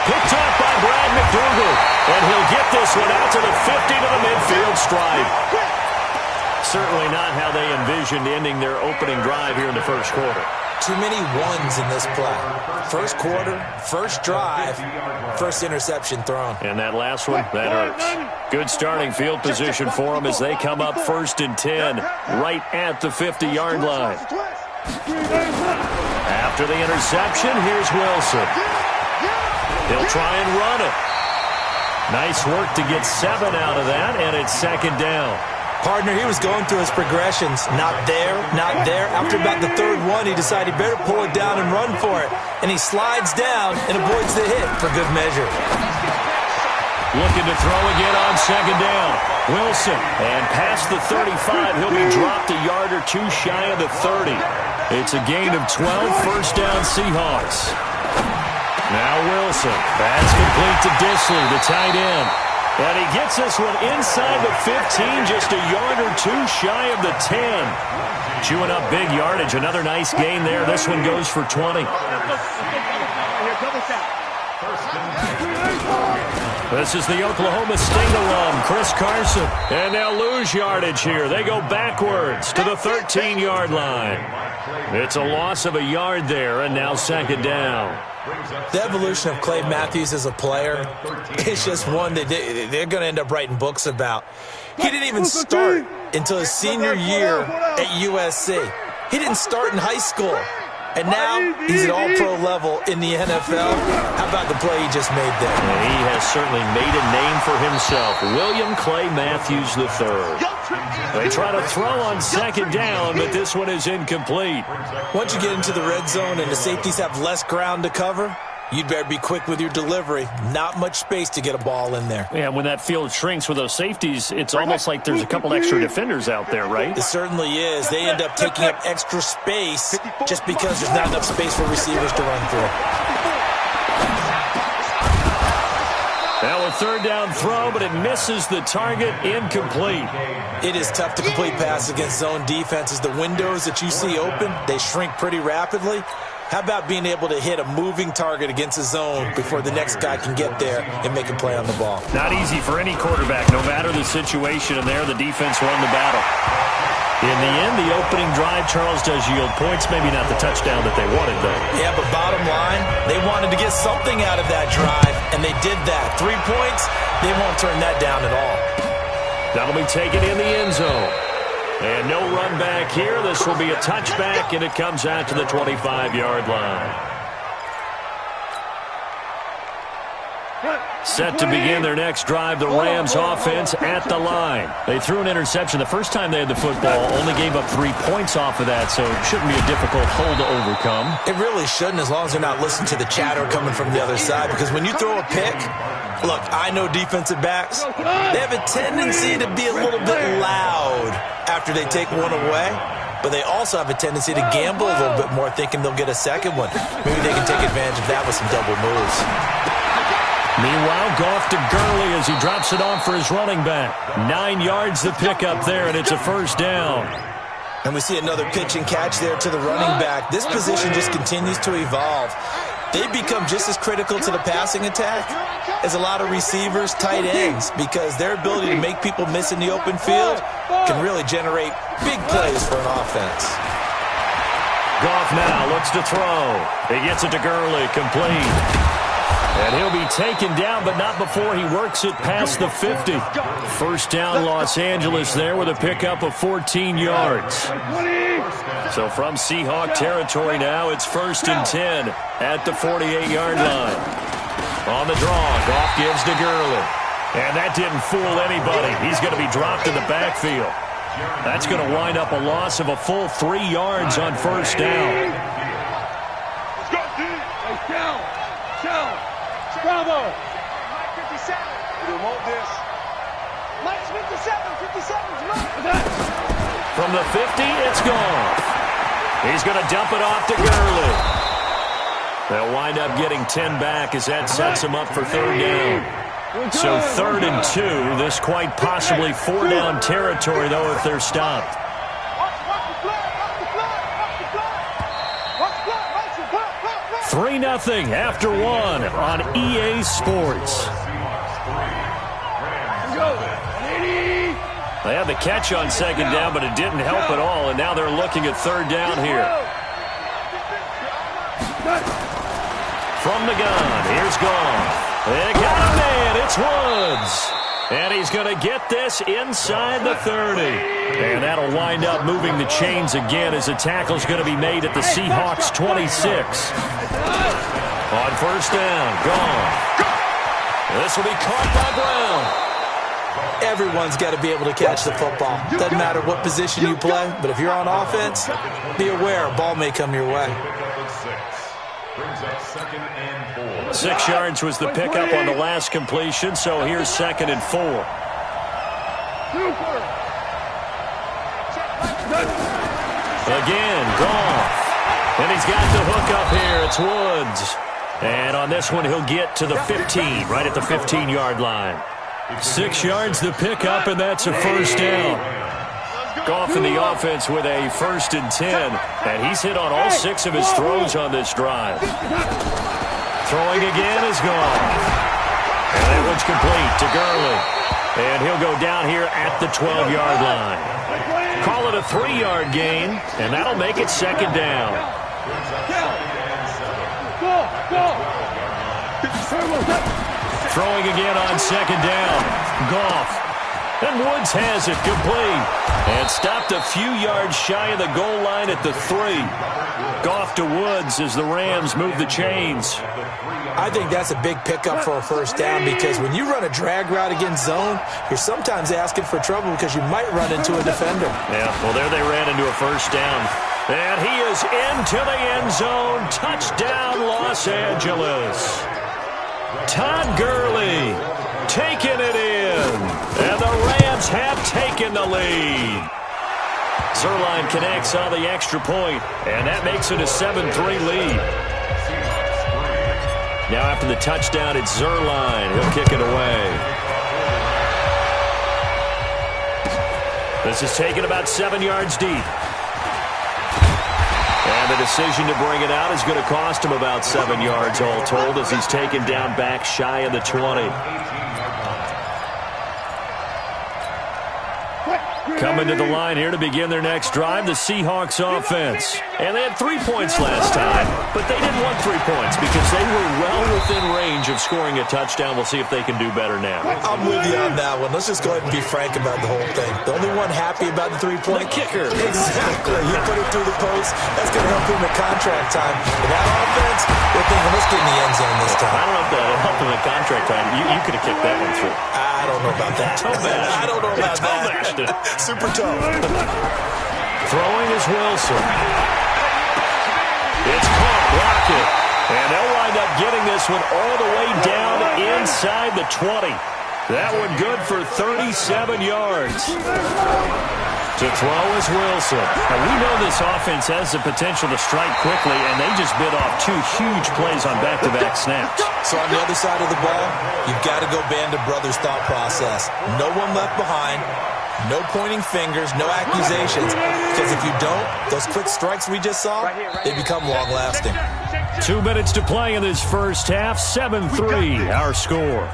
Picked up by Brad McDougal, and he'll get this one out to the 50 to the midfield stripe. Certainly not how they envisioned ending their opening drive here in the first quarter. Too many ones in this play. First quarter, first drive, first interception thrown. And that last one, that hurts. Good starting field position for them as they come up 1st and 10, right at the 50-yard line. After the interception, here's Wilson. He'll try and run it. Nice work to get 7 out of that, and it's 2nd down. Partner, he was going through his progressions. Not there, not there. After about the 3rd one, he decided he better pull it down and run for it. And he slides down and avoids the hit for good measure. Looking to throw again on 2nd down. Wilson, and past the 35, he'll be dropped a yard or 2 shy of the 30. It's a gain of 12, 1st down Seahawks. Now Wilson, pass complete to Disley, the tight end. And he gets this one inside the 15, just a yard or 2 shy of the 10. Chewing up big yardage, another nice gain there. This one goes for 20. This is the Oklahoma State alum, Chris Carson. And they'll lose yardage here. They go backwards to the 13-yard line. It's a loss of a yard there, and now 2nd down. The evolution of Clay Matthews as a player is just one that they're going to end up writing books about. He didn't even start until his senior year at USC. He didn't start in high school. And now he's at all-pro level in the NFL. How about the play he just made there? And he has certainly made a name for himself. William Clay Matthews III. They try to throw on 2nd down, but this one is incomplete. Once you get into the red zone and the safeties have less ground to cover, you'd better be quick with your delivery. Not much space to get a ball in there. Yeah, when that field shrinks with those safeties, it's almost like there's a couple extra defenders out there, right? It certainly is. They end up taking up extra space just because there's not enough space for receivers to run through. Now a 3rd down throw, but it misses the target, incomplete. It is tough to complete passes against zone defenses. The windows that you see open, they shrink pretty rapidly. How about being able to hit a moving target against a zone before the next guy can get there and make a play on the ball? Not easy for any quarterback, no matter the situation, and there the defense won the battle. In the end, the opening drive, Charles, does yield points. Maybe not the touchdown that they wanted, though. Yeah, but bottom line, they wanted to get something out of that drive, and they did that. 3 points, they won't turn that down at all. That'll be taken in the end zone. And no run back here. This will be a touchback, and it comes out to the 25-yard line. Set to begin their next drive, the Rams offense at the line. They threw an interception the first time they had the football, only gave up 3 points off of that, so it shouldn't be a difficult hole to overcome. It really shouldn't, as long as they're not listening to the chatter coming from the other side, because when you throw a pick, look, I know defensive backs, they have a tendency to be a little bit loud after they take one away, but they also have a tendency to gamble a little bit more, thinking they'll get a second one. Maybe they can take advantage of that with some double moves. Meanwhile, Goff to Gurley as he drops it off for his running back. 9 yards the pickup there, and it's a 1st down. And we see another pitch and catch there to the running back. This position just continues to evolve. They become just as critical to the passing attack as a lot of receivers, tight ends, because their ability to make people miss in the open field can really generate big plays for an offense. Goff now looks to throw. He gets it to Gurley, complete. And he'll be taken down, but not before he works it past the 50. 1st down Los Angeles there with a pickup of 14 yards. So from Seahawk territory now, it's 1st and 10 at the 48-yard line. On the draw, Goff gives to Gurley. And that didn't fool anybody. He's going to be dropped in the backfield. That's going to wind up a loss of a full 3 yards on first down. Let's go, D. Hey, down. Bravo. Mike 57. We remote this. Mike's 57. 57's Mike. From the 50, it's gone. He's going to dump it off to Gurley. They'll wind up getting 10 back as that sets him up for third down. So 3rd and 2. This quite possibly 4-down territory, though, if they're stopped. 3-0 after 1 on EA Sports. They had the catch on second down, but it didn't help at all, and now they're looking at third down here. From the gun, here's Goff. They got a man, it's Woods. And he's going to get this inside the 30. And that'll wind up moving the chains again as the tackle's going to be made at the Seahawks 26. On first down, Goff. This will be caught by Brown. Everyone's got to be able to catch the football. Doesn't matter what position you play, but if you're on offense, be aware a ball may come your way. 6 yards was the pickup on the last completion, so here's 2nd and 4. Again, Goff. And he's got the hook up here. It's Woods. And on this one, he'll get to the 15, right at the 15-yard line. 6 yards the pickup, and that's a first down. Goff in the offense with a 1st and 10. And he's hit on all 6 of his throws on this drive. Throwing again is Goff. And that one's complete to Gurley. And he'll go down here at the 12-yard line. Call it a 3-yard gain, and that'll make it 2nd down. Throwing again on 2nd down. Goff. And Woods has it complete. And stopped a few yards shy of the goal line at the 3. Goff to Woods as the Rams move the chains. I think that's a big pickup for a first down because when you run a drag route against zone, you're sometimes asking for trouble because you might run into a defender. Yeah, well, there they ran into a first down. And he is into the end zone. Touchdown, Los Angeles. Todd Gurley taking it in. And the Rams have taken the lead. Zerline connects on the extra point, and that makes it a 7-3 lead. Now after the touchdown, it's Zerline. He'll kick it away. This is taken about 7 yards deep. And the decision to bring it out is going to cost him about 7 yards all told as he's taken down back shy of the 20. Coming to the line here to begin their next drive, the Seahawks offense. And they had 3 points last time, but they didn't want 3 points because they were well within range of scoring a touchdown. We'll see if they can do better now. I'm with you on that one. Let's just go ahead and be frank about the whole thing. The only one happy about the 3-point kicker. Exactly. He put it through the post. That's going to help him at contract time. And that offense, they're thinking, let's get in the end zone this time. I don't know if that'll help him at contract time. You could have kicked that one through. I don't know about that. I don't know about that. Super tough. Throwing is Wilson. It's caught, blocked it. And they'll wind up getting this one all the way down inside the 20. That one good for 37 yards. To throw is Wilson. Now, we know this offense has the potential to strike quickly, and they just bit off 2 huge plays on back-to-back snaps. So on the other side of the ball, you've got to go band of brothers thought process. No one left behind. No pointing fingers, no accusations. Because if you don't, those quick strikes we just saw, they become long-lasting. 2 minutes to play in this first half. 7-3, our score.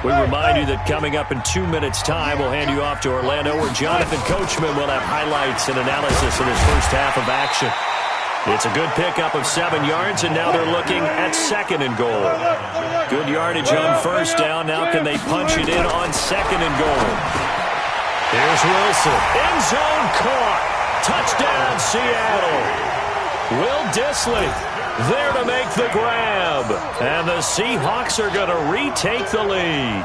We remind you that coming up in 2 minutes' time, we'll hand you off to Orlando, where Jonathan Coachman will have highlights and analysis of this first half of action. It's a good pickup of 7 yards, and now they're looking at 2nd and goal. Good yardage on first down. Now can they punch it in on 2nd and goal? Here's Wilson. End zone caught. Touchdown, Seattle. Will Dissly there to make the grab. And the Seahawks are going to retake the lead.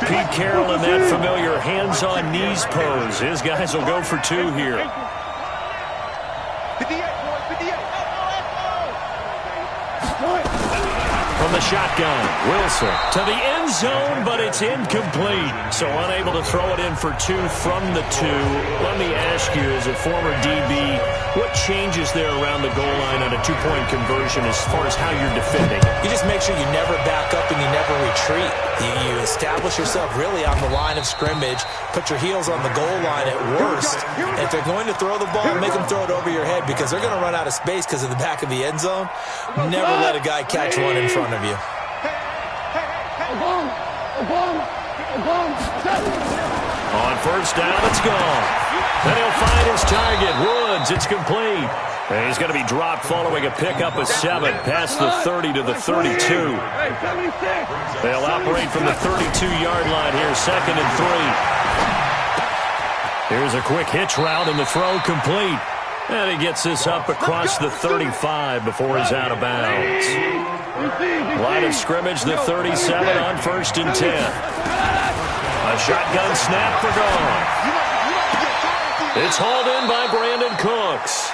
Pete Carroll in that familiar hands-on knees pose. His guys will go for 2 here. 58, boys, 58. From the shotgun, Wilson to the end zone, but it's incomplete. So unable to throw it in for 2 from the 2. Let me ask you, as a former DB, what changes there around the goal line on a 2-point conversion as far as how you're defending? You just make sure you never back up and you never retreat. You establish yourself really on the line of scrimmage, put your heels on the goal line at worst. And if they're going to throw the ball, make them throw it over your head because they're going to run out of space because of the back of the end zone. Never let a guy catch one in front of you. On first down, it's gone. Then he'll find his target, Woods. It's complete. And he's going to be dropped following a pickup of 7 past the 30 to the 32. They'll operate from the 32-yard line here, 2nd and 3. Here's a quick hitch route, and the throw complete. And he gets this up across the 35 before he's out of bounds. Line of scrimmage, the 37 on 1st and 10. A shotgun snap for gone. It's hauled in by Brandon Cooks.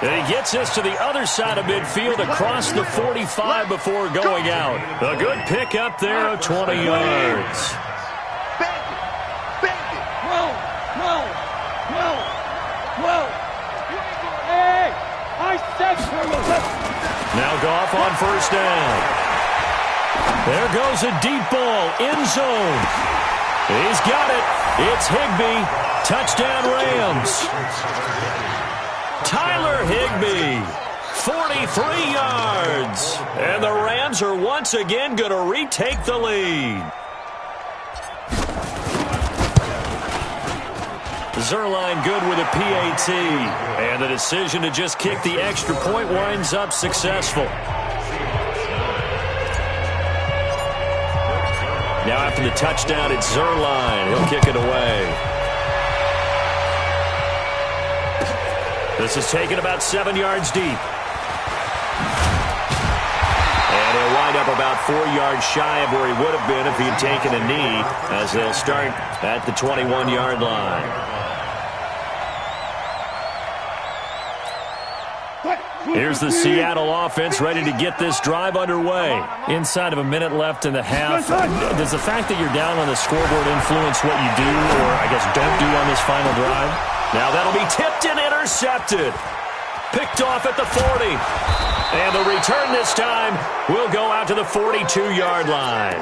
And he gets this to the other side of midfield across the 45 before going out. A good pickup there of 20 yards. Now Goff on first down. There goes a deep ball, end zone. He's got it. It's Higbee. Touchdown Rams. Tyler Higbee, 43 yards. And the Rams are once again going to retake the lead. Zerline good with a PAT. And the decision to just kick the extra point winds up successful. Now after the touchdown, it's Zerline. He'll kick it away. This is taken about 7 yards deep. And he'll wind up about 4 yards shy of where he would have been if he had taken a knee, as they'll start at the 21-yard line. Here's the Seattle offense ready to get this drive underway. Inside of a minute left in the half. Does the fact that you're down on the scoreboard influence what you do, or I guess don't do on this final drive? Now that'll be tipped and intercepted. Picked off at the 40. And the return this time will go out to the 42-yard line.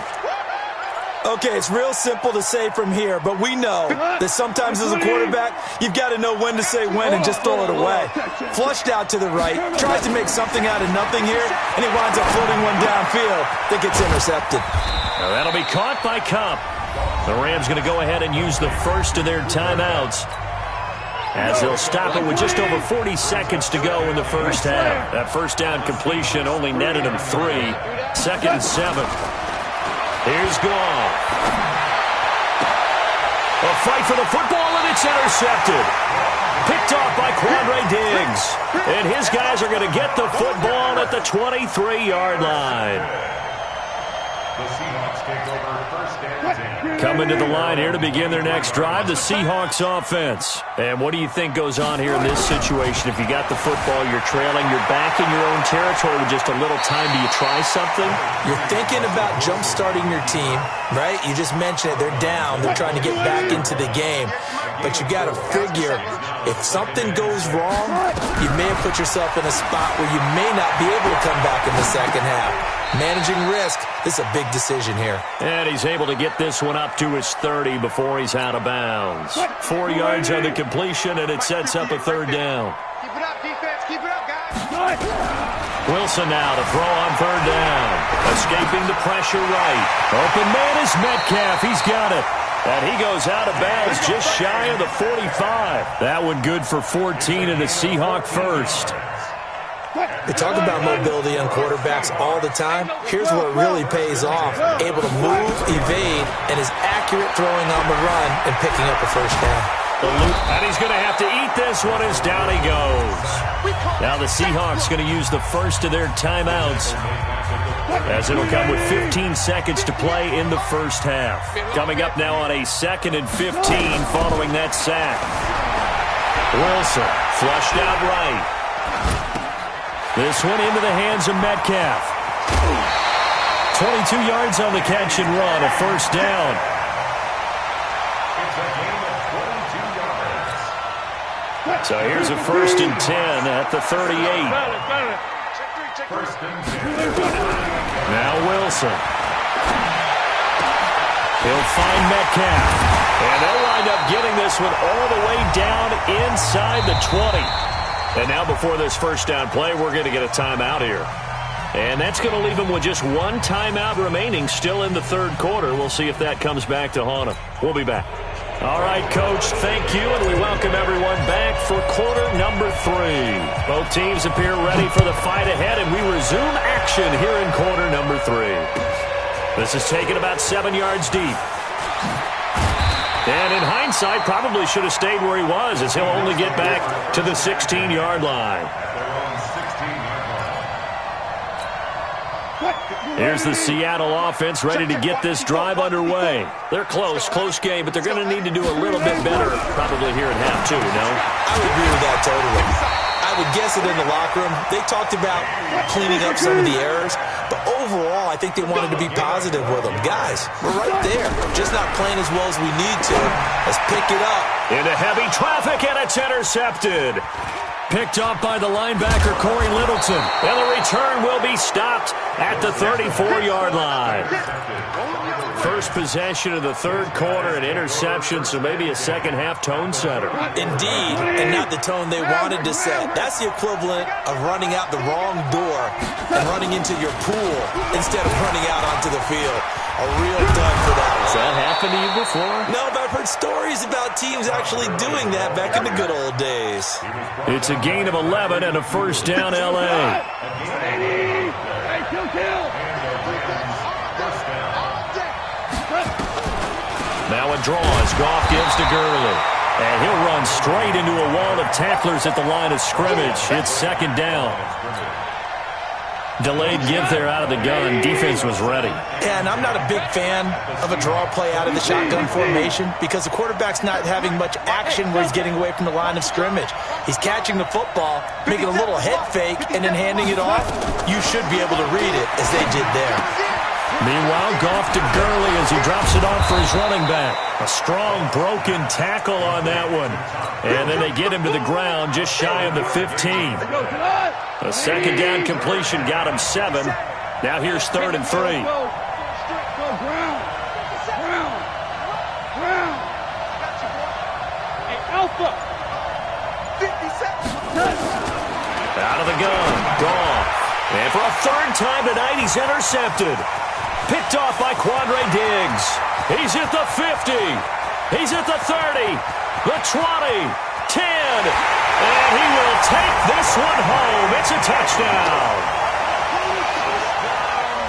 Okay, it's real simple to say from here, but we know that sometimes as a quarterback, you've got to know when to say when and just throw it away. Flushed out to the right, tries to make something out of nothing here, and he winds up floating one downfield that gets intercepted. Now that'll be caught by Kupp. The Rams going to go ahead and use the first of their timeouts, as they'll stop it with just over 40 seconds to go in the first half. That first down completion only netted him 3. 2nd and 7. Here's Goff. A fight for the football, and it's intercepted. Picked off by Quandre Diggs. And his guys are going to get the football at the 23-yard line. The Seahawks take over 1st and 10. Coming to the line here to begin their next drive, the Seahawks offense. And what do you think goes on here in this situation? If you got the football, you're trailing, you're back in your own territory with just a little time. Do you try something? You're thinking about jump-starting your team, right? You just mentioned it. They're down. They're trying to get back into the game. But you got to figure, if something goes wrong, you may have put yourself in a spot where you may not be able to come back in the second half. Managing risk, this is a big decision here. And he's able to get this one up to his 30 before he's out of bounds. 4 yards on the completion, and it sets up a 3rd down. Keep it up, defense. Keep it up, guys. Wilson now to throw on 3rd down. Escaping the pressure right. Open man is Metcalf. He's got it. And he goes out of bounds just shy of the 45. That one good for 14 and a Seahawk first. They talk about mobility on quarterbacks all the time. Here's where it really pays off. Able to move, evade, and is accurate throwing on the run and picking up a first down. And he's going to have to eat this one as down he goes. Now the Seahawks going to use the first of their timeouts as it'll come with 15 seconds to play in the first half. Coming up now on a 2nd and 15 following that sack. Wilson flushed out right. This one into the hands of Metcalf. 22 yards on the catch and run, a first down. It's a gain of 22 yards. So here's a 1st and 10 at the 38. First and 10. Now Wilson. He'll find Metcalf. And they'll wind up getting this one all the way down inside the 20. And now before this first down play, we're going to get a timeout here. And that's going to leave them with just one timeout remaining still in the third quarter. We'll see if that comes back to haunt them. We'll be back. All right, Coach, thank you, and we welcome everyone back for quarter number 3. Both teams appear ready for the fight ahead, and we resume action here in quarter number 3. This is taken about 7 yards deep. And in hindsight, probably should have stayed where he was, as he'll only get back to the 16-yard line. Here's the Seattle offense ready to get this drive underway. They're close game, but they're going to need to do a little bit better probably here at half, too, you know? I would agree with that totally. I would guess it in the locker room. They talked about cleaning up some of the errors, but overall, I think they wanted to be positive with them. Guys, we're right there. Just not playing as well as we need to. Let's pick it up. Into heavy traffic, and it's intercepted. Picked up by the linebacker, Corey Littleton. And the return will be stopped at the 34-yard line. First possession of the third quarter, an interception, so maybe a second-half tone setter. Indeed, and not the tone they wanted to set. That's the equivalent of running out the wrong door and running into your pool instead of running out onto the field. A real dud for that one. Has that happened to you before? No, but I've heard stories about teams actually doing that back in the good old days. It's a gain of 11 and a first down, L.A. Now a draw as Goff gives to Gurley. And he'll run straight into a wall of tacklers at the line of scrimmage. It's second down. Delayed give there out of the gun. Defense was ready. Yeah, and I'm not a big fan of a draw play out of the shotgun formation because the quarterback's not having much action where he's getting away from the line of scrimmage. He's catching the football, making a little head fake, and then handing it off. You should be able to read it as they did there. Meanwhile, Goff to Gurley as he drops it off for his running back. A strong broken tackle on that one. And then they get him to the ground just shy of the 15. A second down completion got him 7. Now here's 3rd and 3. Out of the gun. Goff. And for a 3rd time tonight, he's intercepted. Picked off by Quandre Diggs. He's at the 50. He's at the 30. The 20. 10. And he will take this one home. It's a touchdown.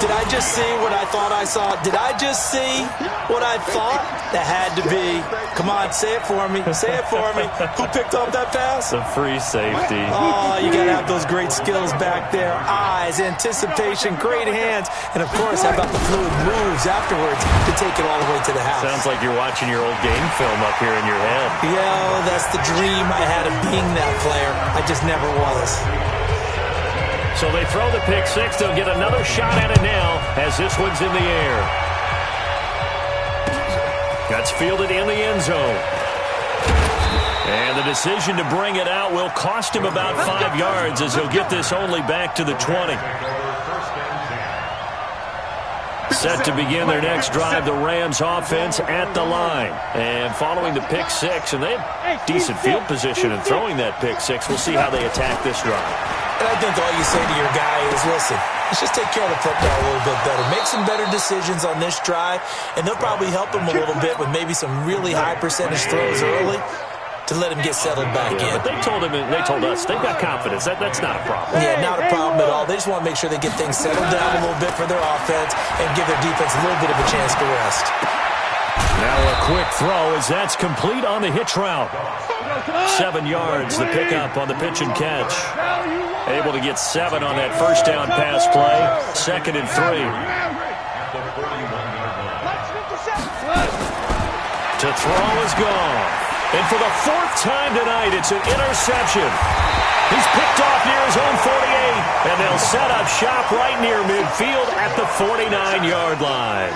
Did I just see what I thought I saw? Did I just see what I thought? That had to be. Come on, say it for me. Say it for me. Who picked up that pass? The free safety. Oh, you got to have those great skills back there. Eyes, anticipation, great hands. And, of course, how about the fluid moves afterwards to take it all the way to the house? Sounds like you're watching your old game film up here in your head. Yeah, that's the dream I had of being that player. I just never was. So they throw the pick six. They'll get another shot at it now as this one's in the air. That's fielded in the end zone. And the decision to bring it out will cost him about 5 yards as he'll get this only back to the 20. Set to begin their next drive, the Rams offense at the line. And following the pick six, and they have decent field position in throwing that pick six. We'll see how they attack this drive. And I think all you say to your guy is, listen, let's just take care of the football a little bit better. Make some better decisions on this drive, and they'll probably help him a little bit with maybe some really high percentage throws early to let him get settled back in. But they told us they've got confidence. That's not a problem. Yeah, not a problem at all. They just want to make sure they get things settled down a little bit for their offense and give their defense a little bit of a chance to rest. Now a quick throw as that's complete on the hitch route. 7 yards, the pickup on the pitch and catch. Able to get 7 on that first down pass play. 2nd and 3. To throw is gone. And for the 4th time tonight, it's an interception. He's picked off near his own 48, and they'll set up shop right near midfield at the 49-yard line.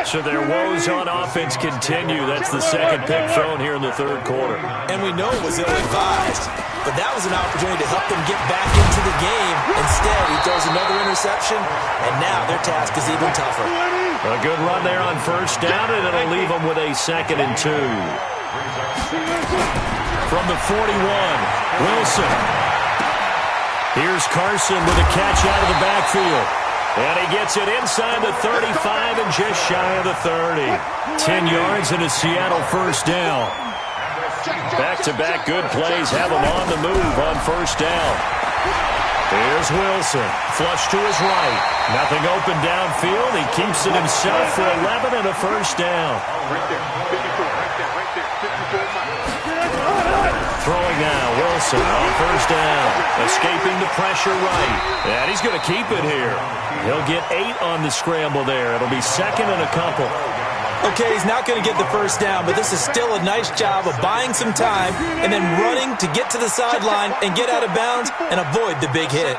So their woes on offense continue. That's the 2nd pick thrown here in the 3rd quarter. And we know it was ill-advised, but that was an opportunity to help them get back into the game. Instead, he throws another interception, and now their task is even tougher. A good run there on first down, and it'll leave them with a 2nd and 2. From the 41, Wilson. Here's Carson with a catch out of the backfield. And he gets it inside the 35 and just shy of the 30. 10 yards and a Seattle first down. Back-to-back good plays have him on the move on first down. Here's Wilson. Flush to his right. Nothing open downfield. He keeps it himself for 11 and a first down. Right there. 54. Right there. Right there. 54 miles. Throwing now. Wilson on first down. Escaping the pressure right. And he's going to keep it here. He'll get 8 on the scramble there. It'll be 2nd and a couple. Okay, he's not going to get the first down, but this is still a nice job of buying some time and then running to get to the sideline and get out of bounds and avoid the big hit.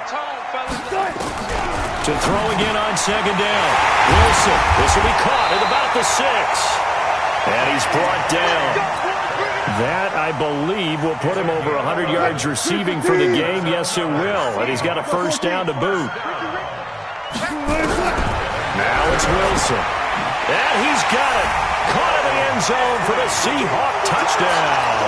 To throw again on 2nd down. Wilson, this will be caught at about the 6. And he's brought down. That, I believe, will put him over 100 yards receiving for the game. Yes, it will. And he's got a first down to boot. Now it's Wilson. And he's got it. Caught in the end zone for the Seahawk touchdown.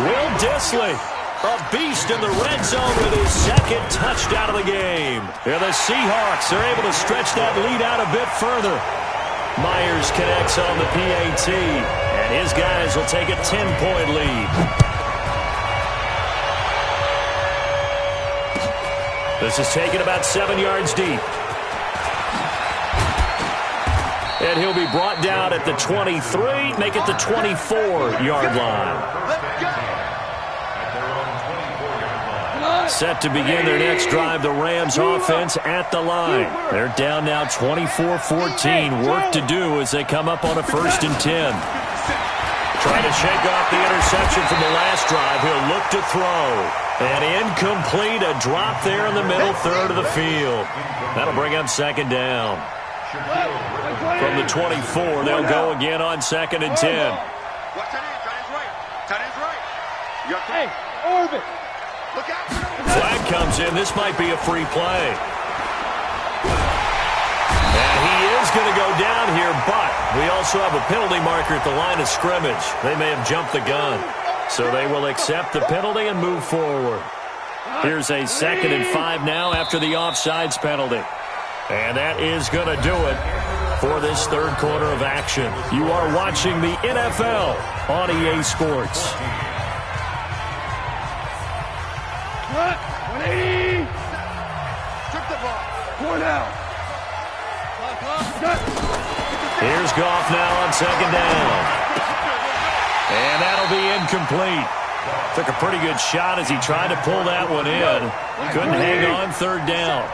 Will Dissly, a beast in the red zone with his 2nd touchdown of the game. And the Seahawks are able to stretch that lead out a bit further. Myers connects on the PAT, and his guys will take a 10-point lead. This is taken about 7 yards deep. And he'll be brought down at the 23, make it the 24-yard line. Set to begin their next drive, the Rams offense at the line. They're down now 24-14. Work to do as they come up on a 1st and 10. Trying to shake off the interception from the last drive. He'll look to throw. And incomplete, a drop there in the middle third of the field. That'll bring up 2nd down. From the 24, they'll go again on 2nd and 10. Watch tight end, tight end's right. Tight end's right. You got Hey, orbit. Look out. Flag comes in. This might be a free play. And he is going to go down here, but we also have a penalty marker at the line of scrimmage. They may have jumped the gun. So they will accept the penalty and move forward. Here's a 2nd and 5 now after the offsides penalty. And that is going to do it for this 3rd quarter of action. You are watching the NFL on EA Sports. 180. Took the ball. 4 down. Here's Goff now on 2nd down. And that'll be incomplete. Took a pretty good shot as he tried to pull that one in. Couldn't hang on 3rd down.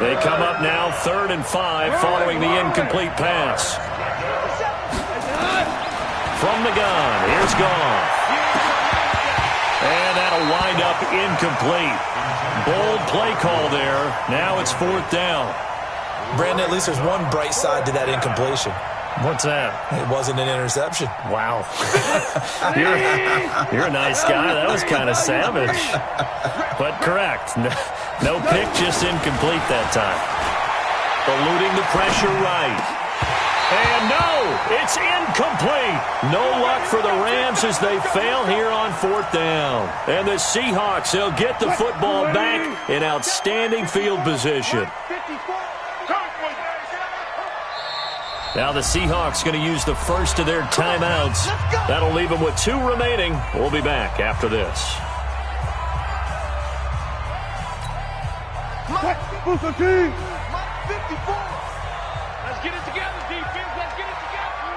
They come up now 3rd and 5 following the incomplete pass. From the gun, here's Goff. And that'll wind up incomplete. Bold play call there. Now it's 4th down. Brandon, at least there's one bright side to that incompletion. What's that? It wasn't an interception. Wow. You're a nice guy. That was kind of savage. But correct. No pick, just incomplete that time. Eluding the pressure right. And no, it's incomplete. No luck for the Rams as they fail here on 4th down. And the Seahawks, they'll get the football back in outstanding field position. Now the Seahawks going to use the first of their timeouts. That'll leave them with 2 remaining. We'll be back after this. Booster team. 54. Let's get it together, defense. Let's get it together.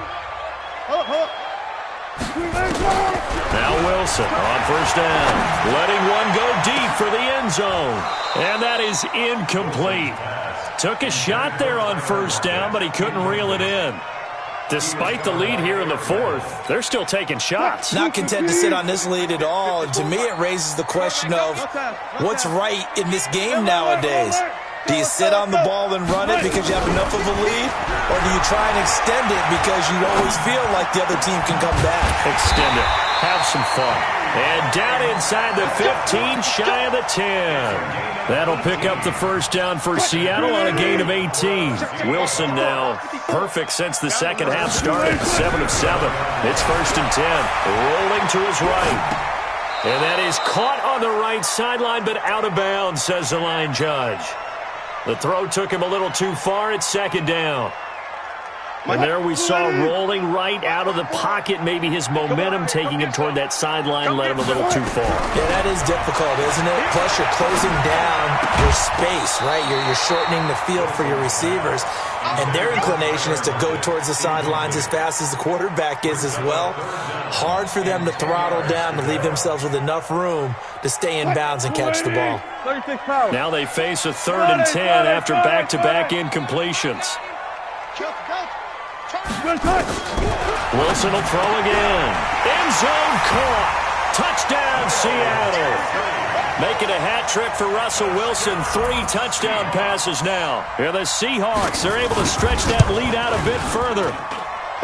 Now Wilson on first down. Letting one go deep for the end zone. And that is incomplete. Took a shot there on first down, but he couldn't reel it in. Despite the lead here in the fourth, they're still taking shots. Not content to sit on this lead at all. And to me, it raises the question of what's right in this game nowadays. Do you sit on the ball and run it because you have enough of a lead? Or do you try and extend it because you always feel like the other team can come back? Extend it. Have some fun. And down inside the 15, shy of the 10. That'll pick up the first down for Seattle on a gain of 18. Wilson now perfect since the second half started. 7 of 7. It's first and 10. Rolling to his right. And that is caught on the right sideline, but out of bounds, says the line judge. The throw took him a little too far. It's second down. And there we saw rolling right out of the pocket. Maybe his momentum taking him toward that sideline led him a little too far. Yeah, that is difficult, isn't it? Plus, you're closing down your space, right? You're shortening the field for your receivers. And their inclination is to go towards the sidelines as fast as the quarterback is as well. Hard for them to throttle down to leave themselves with enough room to stay in bounds and catch the ball. Now they face a 3rd and 10 after back-to-back incompletions. Wilson will throw again. End zone caught. Touchdown, Seattle. Making a hat trick for Russell Wilson. 3 touchdown passes now. Here the Seahawks are able to stretch that lead out a bit further.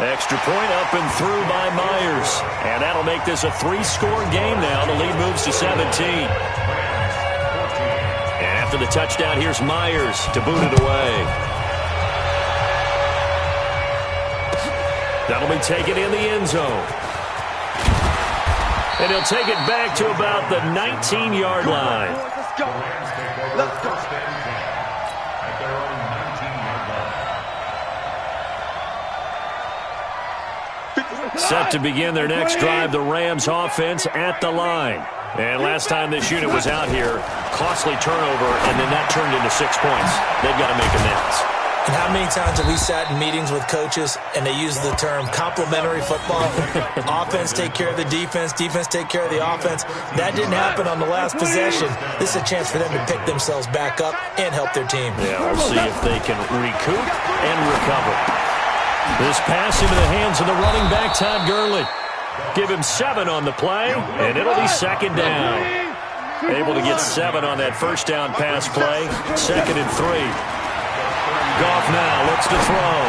Extra point up and through by Myers. And that'll make this a 3-score game now. The lead moves to 17. And after the touchdown, here's Myers to boot it away. That'll be taken in the end zone. And he'll take it back to about the 19-yard line. Let's go. Let's go. Set to begin their next drive, the Rams offense at the line. And last time this unit was out here, costly turnover, and then that turned into 6 points. They've got to make amends. And how many times have we sat in meetings with coaches and they use the term complementary football? Offense take care of the defense, defense take care of the offense. That didn't happen on the last possession. This is a chance for them to pick themselves back up and help their team. Yeah, we'll see if they can recoup and recover. This pass into the hands of the running back, Todd Gurley. Give him 7 on the play, and it'll be second down. Able to get 7 on that first down pass play. 2nd and 3. Goff now looks to throw.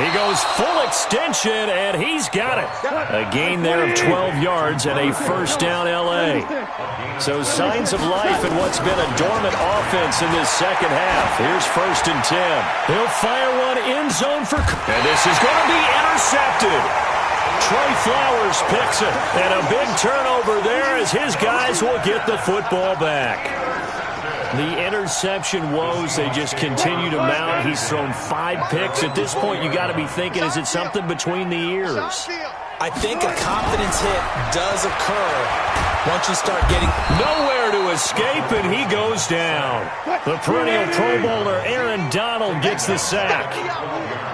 He goes full extension, and he's got it. A gain there of 12 yards and a first down L.A. So signs of life in what's been a dormant offense in this second half. Here's 1st and 10. He'll fire one end zone for... And this is going to be intercepted. Trey Flowers picks it. And a big turnover there as his guys will get the football back. The interception woes, they just continue to mount. He's thrown 5 picks. At this point, you got to be thinking, is it something between the ears? I think a confidence hit does occur once you start getting... Nowhere to escape, and he goes down. The perennial Pro Bowler Aaron Donald gets the sack.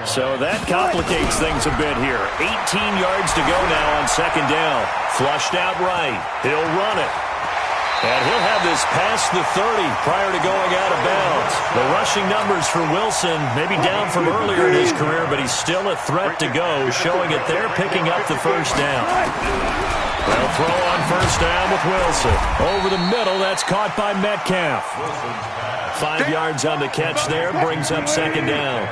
So that complicates things a bit here. 18 yards to go now on second down. Flushed out right. He'll run it. And he'll have this past the 30 prior to going out of bounds. The rushing numbers for Wilson maybe down from earlier in his career, but he's still a threat to go, showing it they're picking up the first down. They'll throw on first down with Wilson. Over the middle, that's caught by Metcalf. 5 yards on the catch there, brings up second down.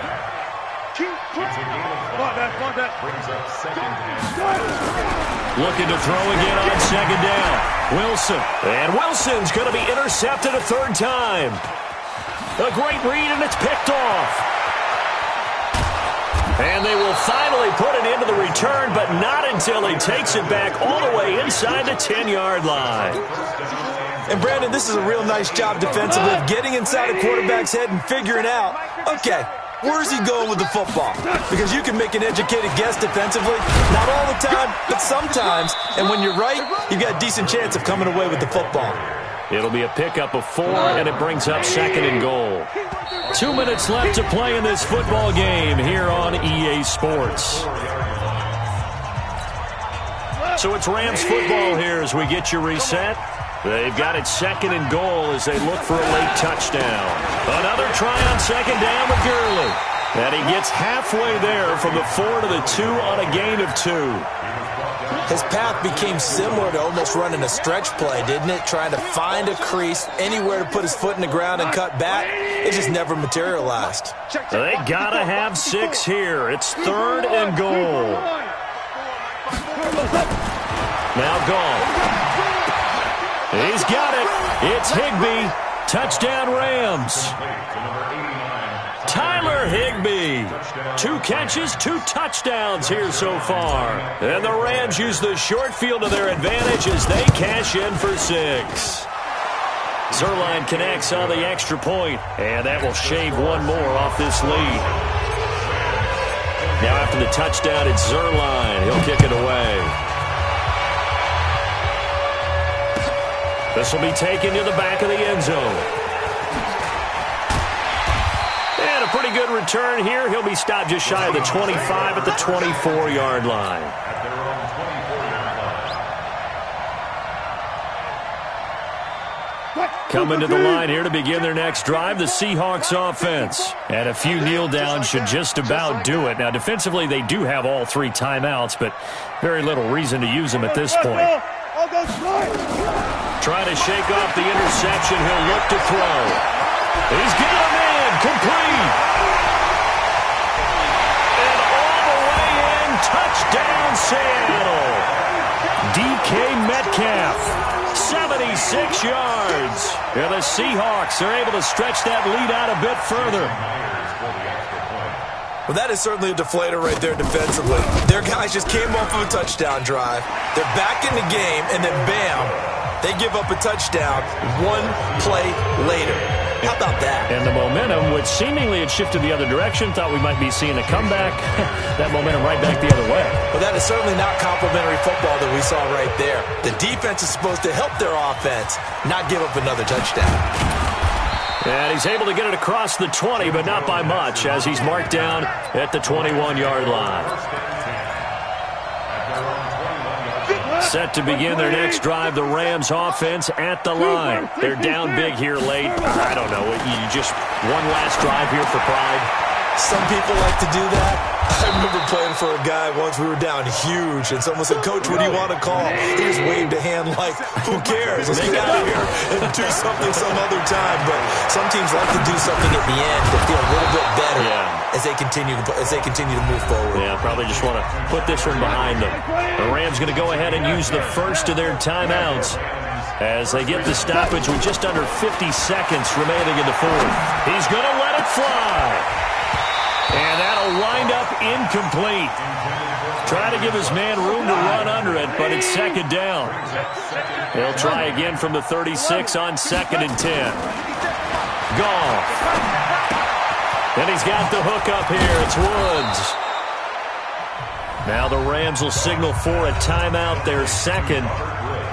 Looking to throw again on second down. Wilson. And Wilson's going to be intercepted a 3rd time. A great read, and it's picked off. And they will finally put it into the return, but not until he takes it back all the way inside the 10-yard line. And, Brandon, this is a real nice job defensively of getting inside a quarterback's head and figuring out, okay, where's he going with the football? Because you can make an educated guess defensively. Not all the time, but sometimes. And when you're right, you've got a decent chance of coming away with the football. It'll be a pickup of 4, and it brings up 2nd and goal. 2 minutes left to play in this football game here on EA Sports. So it's Rams football here as we get you reset. They've got it 2nd and goal as they look for a late touchdown. Another try on 2nd down with Gurley. And he gets halfway there from the 4 to the 2 on a gain of 2. His path became similar to almost running a stretch play, didn't it? Trying to find a crease, anywhere to put his foot in the ground and cut back. It just never materialized. They got to have 6 here. It's 3rd and goal. Now Gall. He's got it. It's Higbee. Touchdown Rams. Tyler Higbee. 2 catches, 2 touchdowns here so far. And the Rams use the short field to their advantage as they cash in for 6. Zerline connects on the extra point, and that will shave 1 more off this lead. Now after the touchdown, it's Zerline. He'll kick it away. This will be taken to the back of the end zone. And a pretty good return here. He'll be stopped just shy of the 25 at the 24-yard line. Coming to the line here to begin their next drive, the Seahawks offense. And a few kneel downs should just about do it. Now, defensively, they do have all 3 timeouts, but very little reason to use them at this point. Trying to shake off the interception. He'll look to throw. He's got a man. Complete. And all the way in. Touchdown, Seattle. DK Metcalf. 76 yards. And the Seahawks are able to stretch that lead out a bit further. Well, that is certainly a deflator right there defensively. Their guys just came off of a touchdown drive. They're back in the game, and then bam, they give up a touchdown 1 play later. How about that? And the momentum, which seemingly had shifted the other direction, thought we might be seeing a comeback. That momentum right back the other way. Well, that is certainly not complimentary football that we saw right there. The defense is supposed to help their offense, not give up another touchdown. And he's able to get it across the 20, but not by much, as he's marked down at the 21-yard line. Set to begin their next drive, the Rams offense at the line. They're down big here late. I don't know. You just one last drive here for pride. Some people like to do that. I remember playing for a guy once. We were down huge, and someone said, "Coach, what do you want to call?" He just waved a hand like, "Who cares? Let's get out of here and do something some other time." But some teams like to do something at the end to feel a little bit better as they continue to move forward. Yeah, probably just want to put this one behind them. The Rams going to go ahead and use the first of their timeouts as they get the stoppage with just under 50 seconds remaining in the 4th. He's going to let it fly. And that'll wind up incomplete. Try to give his man room to run under it, but it's 2nd down. He'll try again from the 36 on 2nd and 10. Goff. And he's got the hook up here. It's Woods. Now the Rams will signal for a timeout, their 2nd,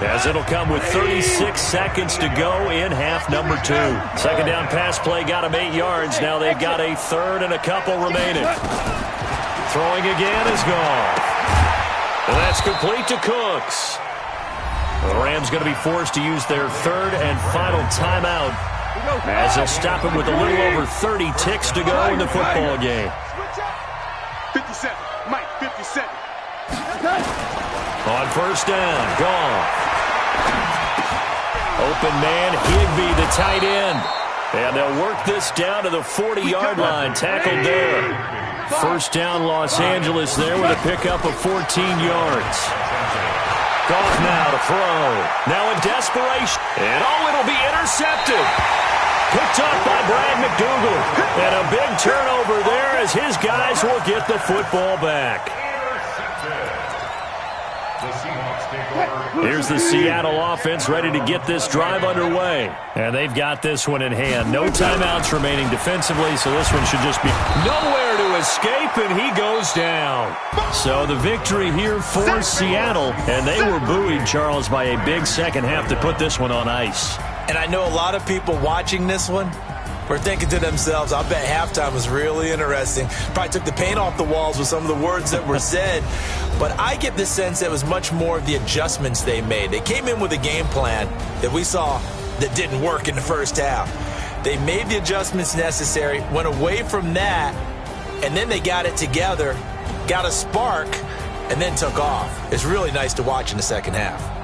as it'll come with 36 seconds to go in half number 2. 2nd down pass play got him 8 yards. Now they've got a 3rd and a couple remaining. Throwing again is Goff. And that's complete to Cooks. The Rams going to be forced to use their 3rd and final timeout as they'll stop him with a little over 30 ticks to go in the football game. 57. Mike, 57. On 1st down, Goff. Open man, Higbee, the tight end. And they'll work this down to the 40-yard line, tackled there. 1st down, Los Angeles there with a pickup of 14 yards. Goff now to throw. Now in desperation. And it'll be intercepted. Picked up by Brad McDougal. And a big turnover there as his guys will get the football back. Here's the Seattle offense ready to get this drive underway. And they've got this one in hand. No timeouts remaining defensively, so this one should just be nowhere to escape, and he goes down. So the victory here for Seattle, and they were buoyed, Charles, by a big second half to put this one on ice. And I know a lot of people watching this one, were thinking to themselves, I bet halftime was really interesting. Probably took the paint off the walls with some of the words that were said. But I get the sense that it was much more of the adjustments they made. They came in with a game plan that we saw that didn't work in the first half. They made the adjustments necessary, went away from that, and then they got it together, got a spark, and then took off. It's really nice to watch in the second half.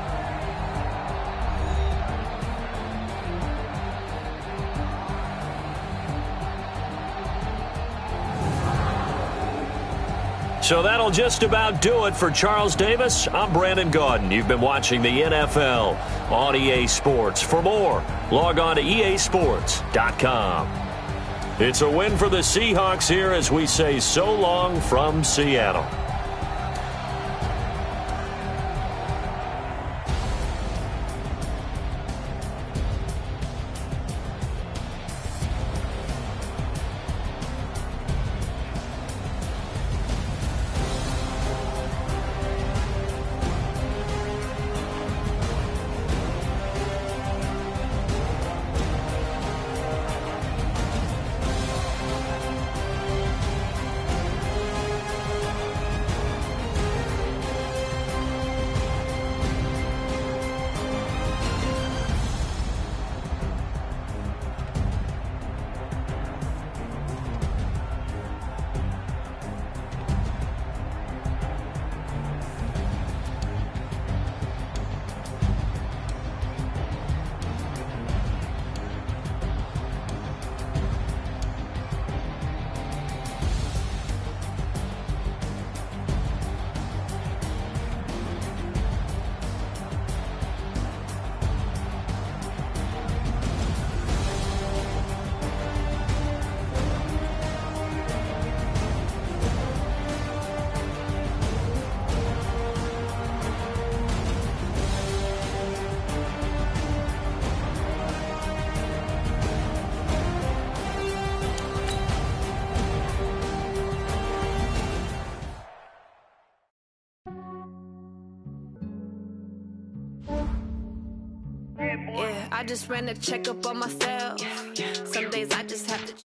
So that'll just about do it for Charles Davis. I'm Brandon Gaudin. You've been watching the NFL on EA Sports. For more, log on to easports.com. It's a win for the Seahawks here as we say so long from Seattle. Yeah, I just ran a checkup on myself. Some days I just have to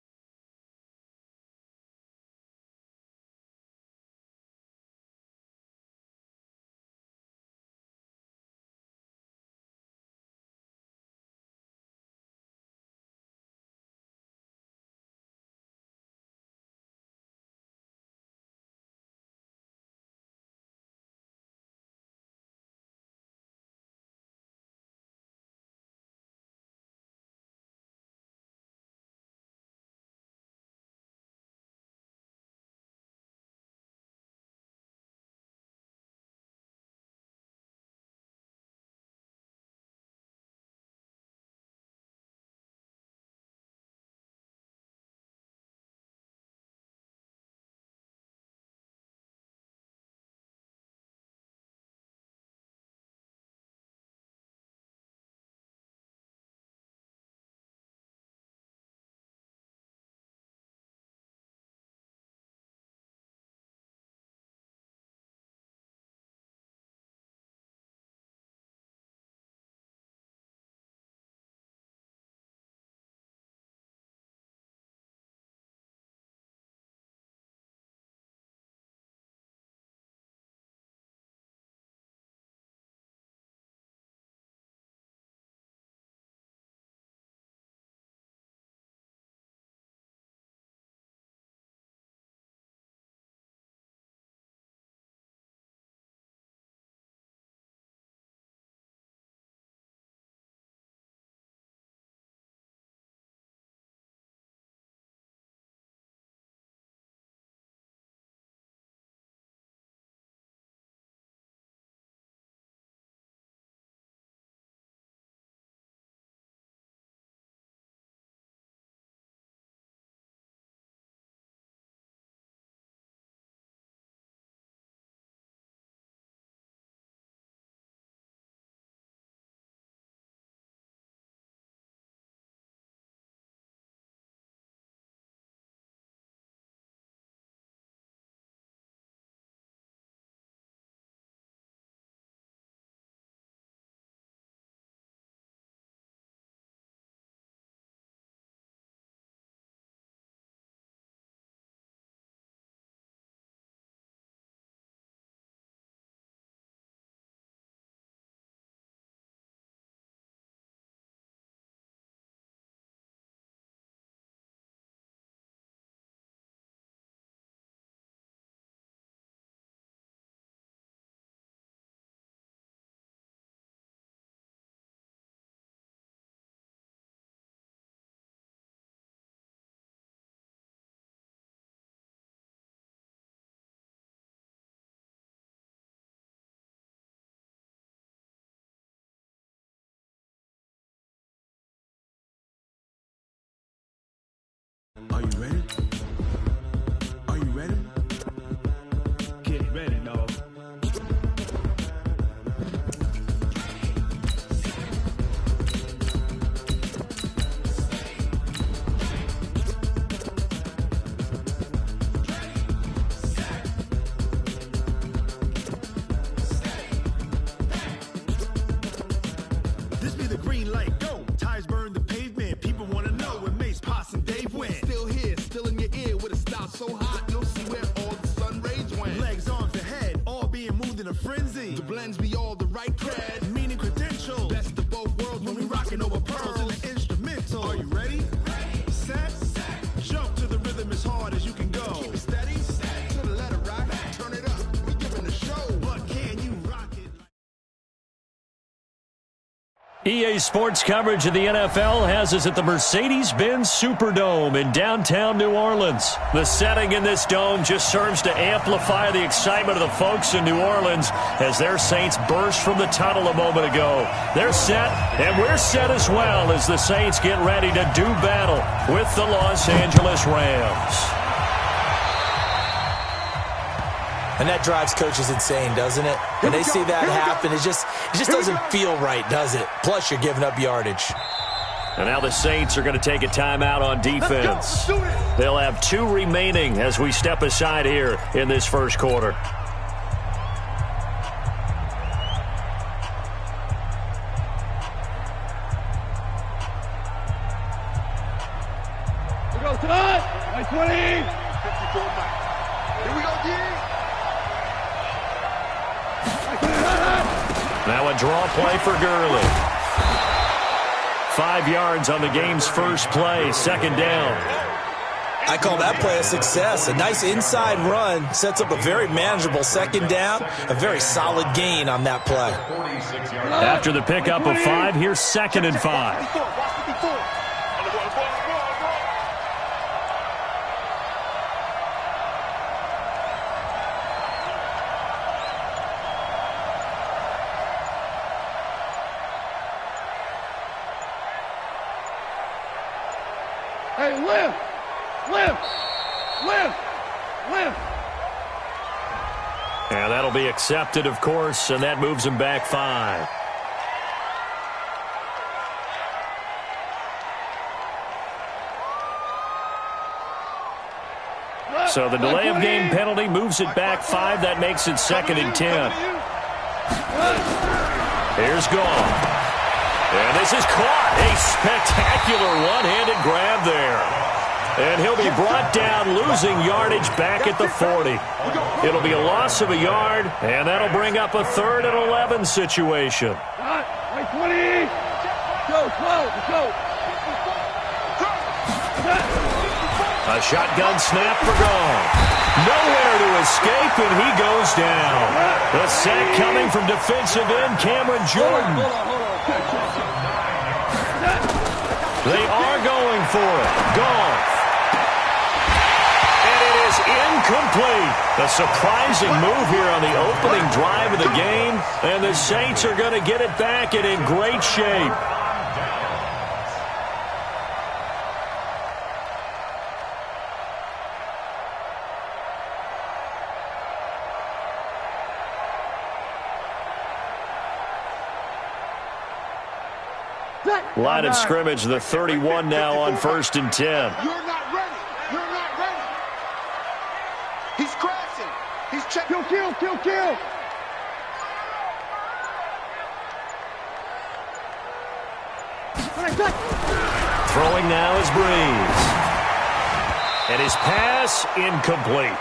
Are you ready? Are you ready? Get ready, dog. This be the green light, go. Tires burn the pavement. People want to know where Mace, Poss, and Dave went. Still here, still in your ear with a style so hot, you'll see where all the sun rays went. Legs, arms, and head, all being moved in a frenzy. The blends be all the right cred. Meaning credentials. Best of both worlds When we rocking over pearls in the instrumental. Are you ready? Set. Jump to the rhythm as hard as you can go. Keep it steady, to the letter right. Turn it up, we giving the show. But can you rock it? EA Sports coverage of the NFL has us at the Mercedes-Benz Superdome in downtown New Orleans. The setting in this dome just serves to amplify the excitement of the folks in New Orleans as their Saints burst from the tunnel a moment ago. They're set, and we're set as well as the Saints get ready to do battle with the Los Angeles Rams. And that drives coaches insane, doesn't it? When they see that happen, it just doesn't feel right, does it? Plus, you're giving up yardage. And now the Saints are going to take a timeout on defense. They'll have 2 remaining as we step aside here in this first quarter. Here we go, tonight. Like 20. 54 Mike. Here we go, D. Now a draw play for Gurley. 5 yards on the game's first play, second down. I call that play a success. A nice inside run sets up a very manageable second down, a very solid gain on that play. After the pickup of 5, here's 2nd and 5. 54, watch 54. Hey, lift. And that'll be accepted, of course, and that moves him back 5. So the delay of game penalty moves it back 5. That makes it 2nd and 10. Here's Goff. And this is caught. A spectacular one-handed grab there. And he'll be brought down, losing yardage back at the 40. It'll be a loss of a yard, and that'll bring up a 3rd and 11 situation. Like 20. Go, let's go. A shotgun snap for Goff. Nowhere to escape, and he goes down. The sack coming from defensive end Cameron Jordan. They are going for it. Goff. And it is incomplete. A surprising move here on the opening drive of the game, and the Saints are going to get it back and in great shape. Line of scrimmage, the 31 now on 1st and 10. You're not ready. You're not ready. He's crashing. He's checking. Kill. Throwing now is Breeze. And his pass incomplete.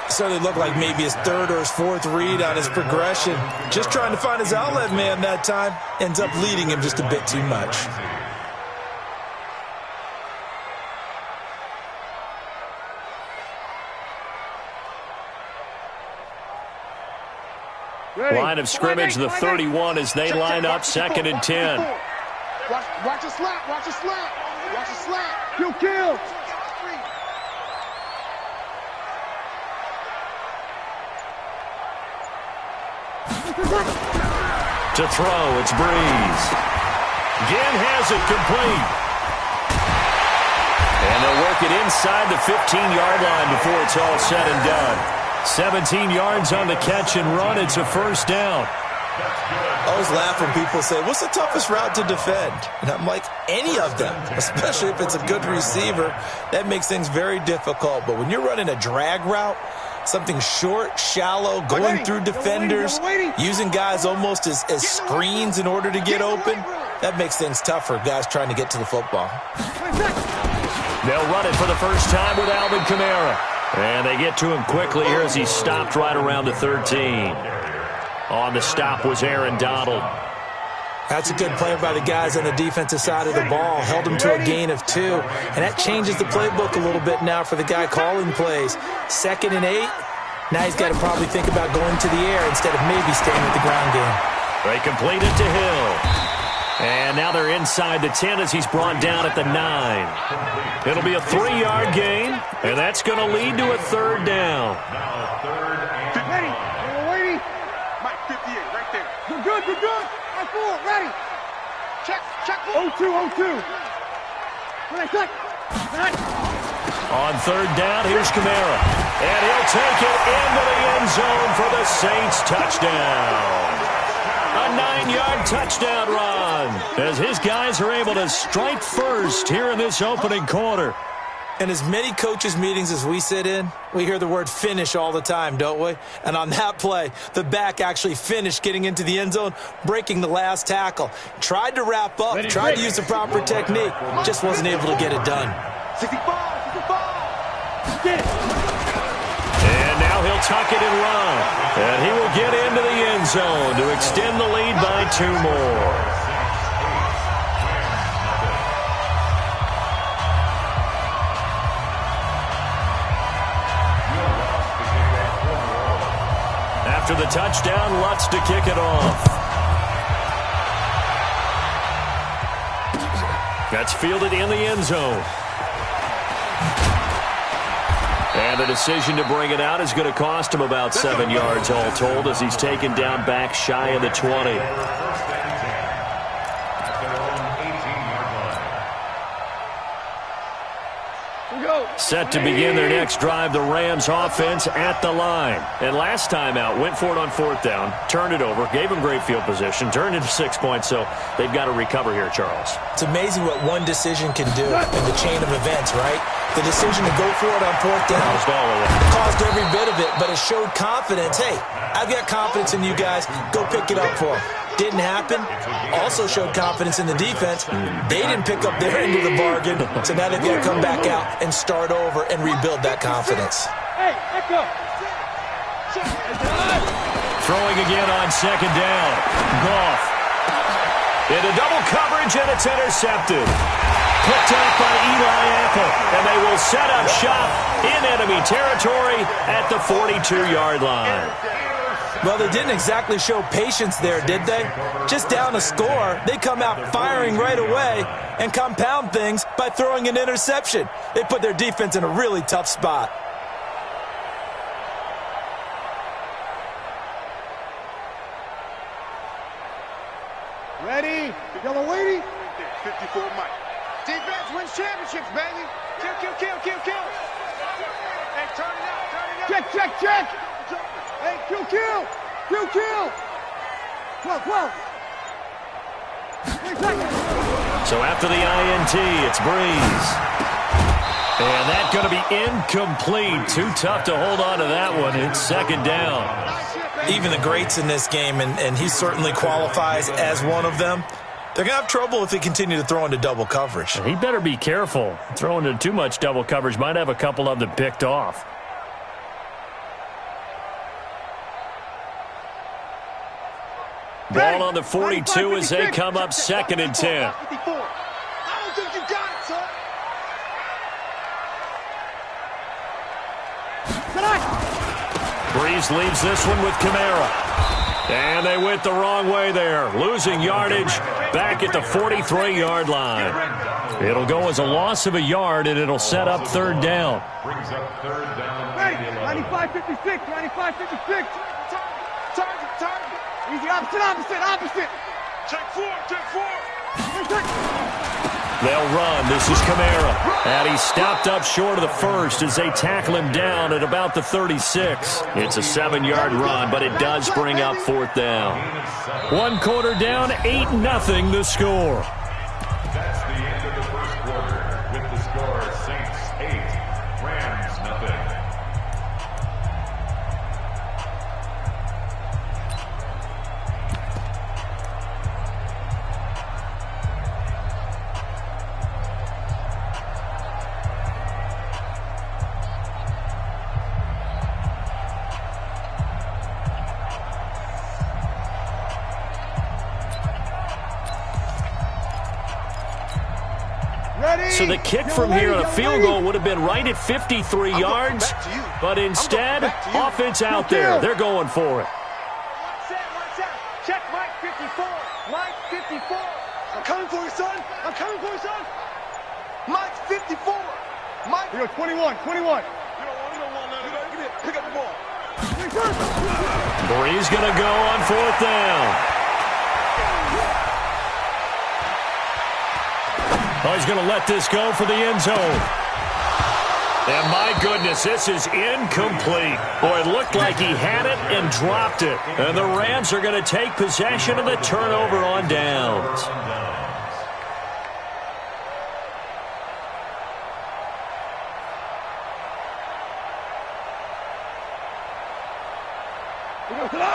So they look like maybe his 3rd or his 4th read on his progression. Just trying to find his outlet man that time. Ends up leading him just a bit too much. Line of scrimmage, the 31 as they line up 2nd and 10. Watch a slap. Watch a slap. Watch a slap. Kill. To throw, it's Breeze. Again has it complete. And they'll work it inside the 15-yard line before it's all said and done. 17 yards on the catch and run. It's a first down. I always laugh when people say, what's the toughest route to defend? And I'm like, any of them, especially if it's a good receiver. That makes things very difficult. But when you're running a drag route, something short, shallow, going through defenders, using guys almost as screens in order to get open, that makes things tough for guys trying to get to the football. They'll run it for the first time with Alvin Kamara. And they get to him quickly here as he stopped right around the 13. On the stop was Aaron Donald. That's a good play by the guys on the defensive side of the ball. Held him to a gain of 2. And that changes the playbook a little bit now for the guy calling plays. 2nd and 8. Now he's got to probably think about going to the air instead of maybe staying with the ground game. They complete it to Hill. And now they're inside the 10 as he's brought down at the 9. It'll be a 3-yard gain, and that's going to lead to a third down. Now third and Ready. Waiting. Mike, 58, right there. You're good, you're good. I'm full, ready. Check. 0-2. Check. On third down, here's Kamara. And he'll take it into the end zone for the Saints touchdown. A 9-yard touchdown run as his guys are able to strike first here in this opening quarter. In as many coaches' meetings as we sit in, we hear the word finish all the time, don't we? And on that play, the back actually finished getting into the end zone, breaking the last tackle. Tried to wrap up, tried to use the proper technique, just wasn't able to get it done. 65. Get it. And now he'll tuck it and run. And he will get into the end zone to extend the lead by 2 more. After the touchdown, Lutz to kick it off. That's fielded in the end zone. And the decision to bring it out is going to cost him about 7 yards all told as he's taken down back shy of the 20. Set to begin their next drive, the Rams offense at the line. And last time out, went for it on 4th down, turned it over, gave them great field position, turned into 6 points, so they've got to recover here, Charles. It's amazing what one decision can do in the chain of events, right? The decision to go for it on 4th down Caused all of it. Caused every bit of it, but it showed confidence. Hey, I've got confidence in you guys. Go pick it up for them. Didn't happen. Also showed confidence in the defense. They didn't pick up their end of the bargain, so now they've got to come back out and start over and rebuild that confidence. Hey, let's go. Throwing again on 2nd down. Goff. Into double coverage, and it's intercepted. Picked up by Eli Apple, and they will set up shop in enemy territory at the 42-yard line. Well, they didn't exactly show patience there, did they? Just down a score, they come out firing right away and compound things by throwing an interception. They put their defense in a really tough spot. Ready. Yellow waiting. 54 Mike. Defense wins championships, baby. Kill. Hey, turn it out. Check. Hey, kill. 12. So after the INT, it's Breeze. And that's going to be incomplete. Too tough to hold on to that one. It's 2nd down. Even the greats in this game, and he certainly qualifies as one of them, they're going to have trouble if they continue to throw into double coverage. He better be careful. Throwing into too much double coverage might have a couple of them picked off. Ball on the 42 as they come up 2nd and 10. I don't think you got it, son. Breeze leaves this one with Kamara. And they went the wrong way there. Losing yardage back at the 43-yard line. It'll go as a loss of a yard, and it'll set up 3rd down. Brings up 3rd down. 95-56. Target. Easy, opposite. Check 4. They'll run. This is Kamara. And he's stopped up short of the first as they tackle him down at about the 36. It's a 7-yard run, but it does bring up 4th down. 1 quarter down, 8-0 the score. That's the end of the first quarter with the score Saints 8, Rams 0. So the kick from here on a field goal would have been right at 53 yards, but instead, offense out there. They're going for it. Check Mike 54. Mike 54. I'm coming for you, son. I'm coming for you, son. Mike 54. Mike. Yo, 21. 21. Pick up the ball. Bree's going to go on 4th down. Oh, he's going to let this go for the end zone. And my goodness, this is incomplete. Boy, it looked like he had it and dropped it. And the Rams are going to take possession of the turnover on downs.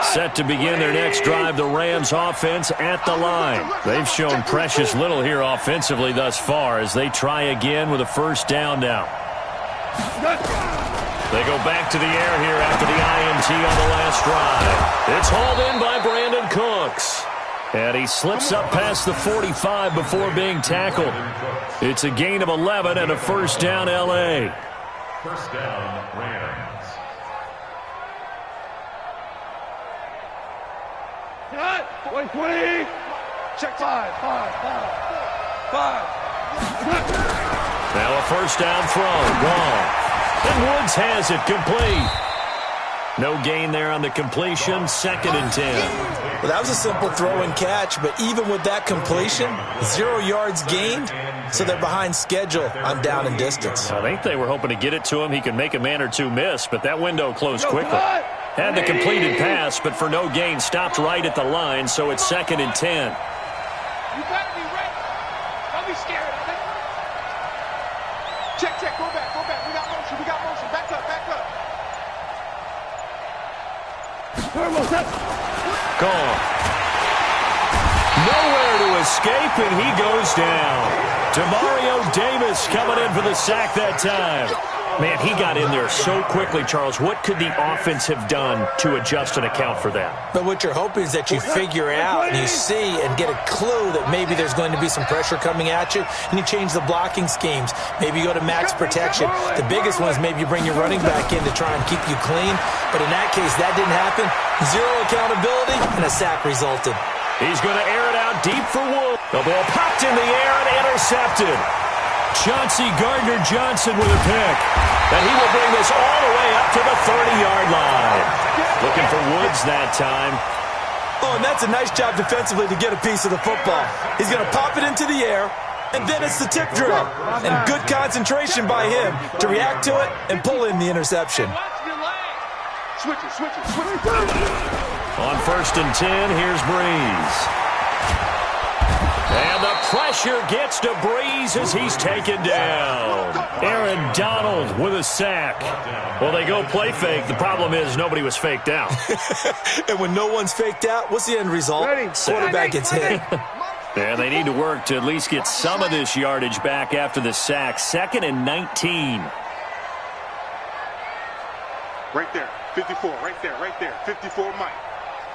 Set to begin their next drive, the Rams offense at the line. They've shown precious little here offensively thus far as they try again with a 1st down now. They go back to the air here after the INT on the last drive. It's hauled in by Brandon Cooks. And he slips up past the 45 before being tackled. It's a gain of 11 and a 1st down LA. 1st down, Rams. Cut. 20. Check 5. Now a 1st down throw. Gone. And Woods has it complete. No gain there on the completion. 2nd and 10. Well, that was a simple throw and catch, but even with that completion, 0 yards gained, so they're behind schedule on down and distance. I think they were hoping to get it to him. He could make a man or two miss, but that window closed quickly. Had the completed pass, but for no gain, stopped right at the line, so it's 2nd and 10. You better be ready. Don't be scared of it. Check. Go back. We got motion. Back up. Gone. Nowhere to escape, and he goes down. Demario Davis coming in for the sack that time. Man, he got in there so quickly, Charles. What could the offense have done to adjust and account for that? But what you're hoping is that you figure out and you see and get a clue that maybe there's going to be some pressure coming at you, and you change the blocking schemes. Maybe you go to max protection. The biggest one is maybe you bring your running back in to try and keep you clean. But in that case, that didn't happen. 0 accountability, and a sack resulted. He's going to air it out deep for Wood. The ball popped in the air and intercepted. Chauncey Gardner-Johnson with a pick. And he will bring this all the way up to the 30-yard line. Looking for Woods that time. Oh, and that's a nice job defensively to get a piece of the football. He's going to pop it into the air, and then it's the tip drill. And good concentration by him to react to it and pull in the interception. Switch it. On 1st and 10, here's Breeze. And the pressure gets to Breeze as he's taken down. Aaron Donald with a sack. Well, they go play fake. The problem is nobody was faked out. And when no one's faked out, what's the end result? Quarterback gets hit. And they need to work to at least get some of this yardage back after the sack. 2nd and 19. Right there. 54. Right there. 54, Mike.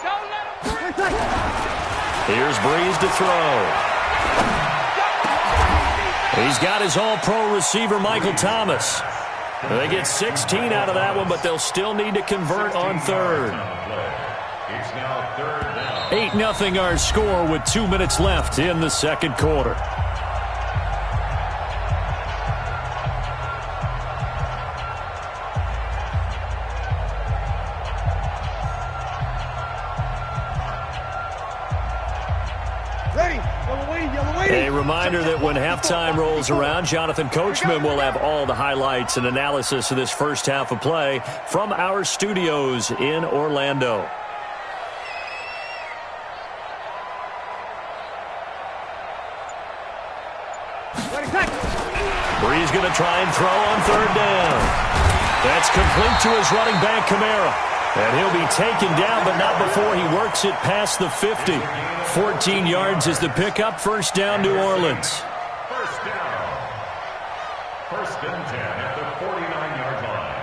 Don't let him. Here's Breeze to throw. He's got his all-pro receiver, Michael Thomas. They get 16 out of that one, but they'll still need to convert on 3rd. It's now 3rd down. 8-0 our score with 2 minutes left in the 2nd quarter. A reminder that when halftime rolls around, Jonathan Coachman will have all the highlights and analysis of this first half of play from our studios in Orlando. Bree's going to try and throw on third down. That's complete to his running back, Kamara. And he'll be taken down, but not before he works it past the 50. 14 yards is the pickup. First down, New Orleans. First down. First and 10 at the 49-yard line.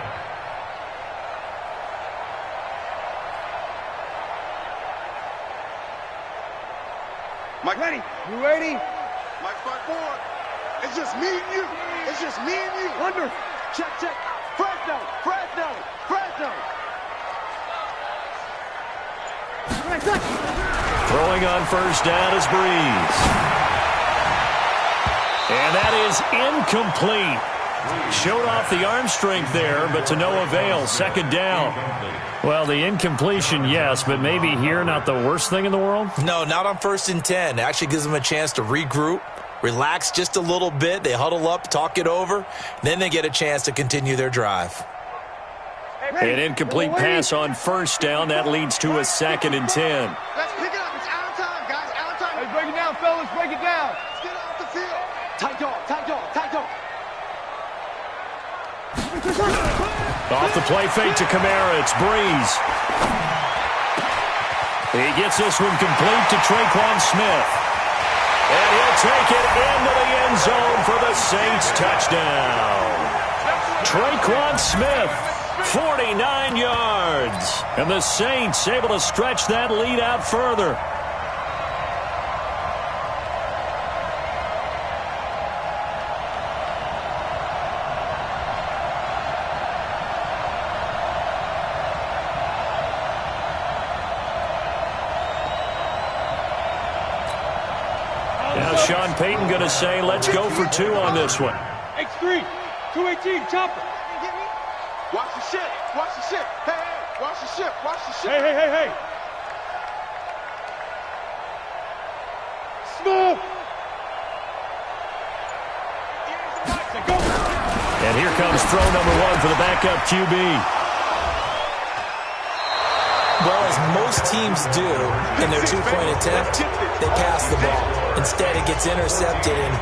Mike, ready? You ready? Mike, 5-4. It's just me and you. It's just me and you. Under. Check, check. Fresno. Fresno. Fresno. Throwing on first down is Breeze. And that is incomplete. Showed off the arm strength there, but to no avail. Second down. Well, the incompletion, yes, but maybe here not the worst thing in the world? No, not on 1st and 10. It actually gives them a chance to regroup, relax just a little bit. They huddle up, talk it over. Then they get a chance to continue their drive. An incomplete pass on first down. That leads to a 2nd and 10. Let's pick it up. It's out of time, guys. Out of time. Hey, break it down, fellas. Break it down. Let's get off the field. Tight dog. Tight dog. Tight dog. Off the play fake to Kamara. It's Breeze. He gets this one complete to Traquan Smith. And he'll take it into the end zone for the Saints touchdown. Traquan Smith, 49 yards. And the Saints able to stretch that lead out further. Now Sean Payton going to say, let's go for 2 on this one. X3, 218, chopper. Watch the ship. Watch the ship. Hey, hey. Watch the ship. Watch the ship. Hey, hey, hey, hey. Smoke. And here comes throw number 1 for the backup QB. Well, as most teams do in their 2-point attempt, they pass the ball. Instead, it gets intercepted. And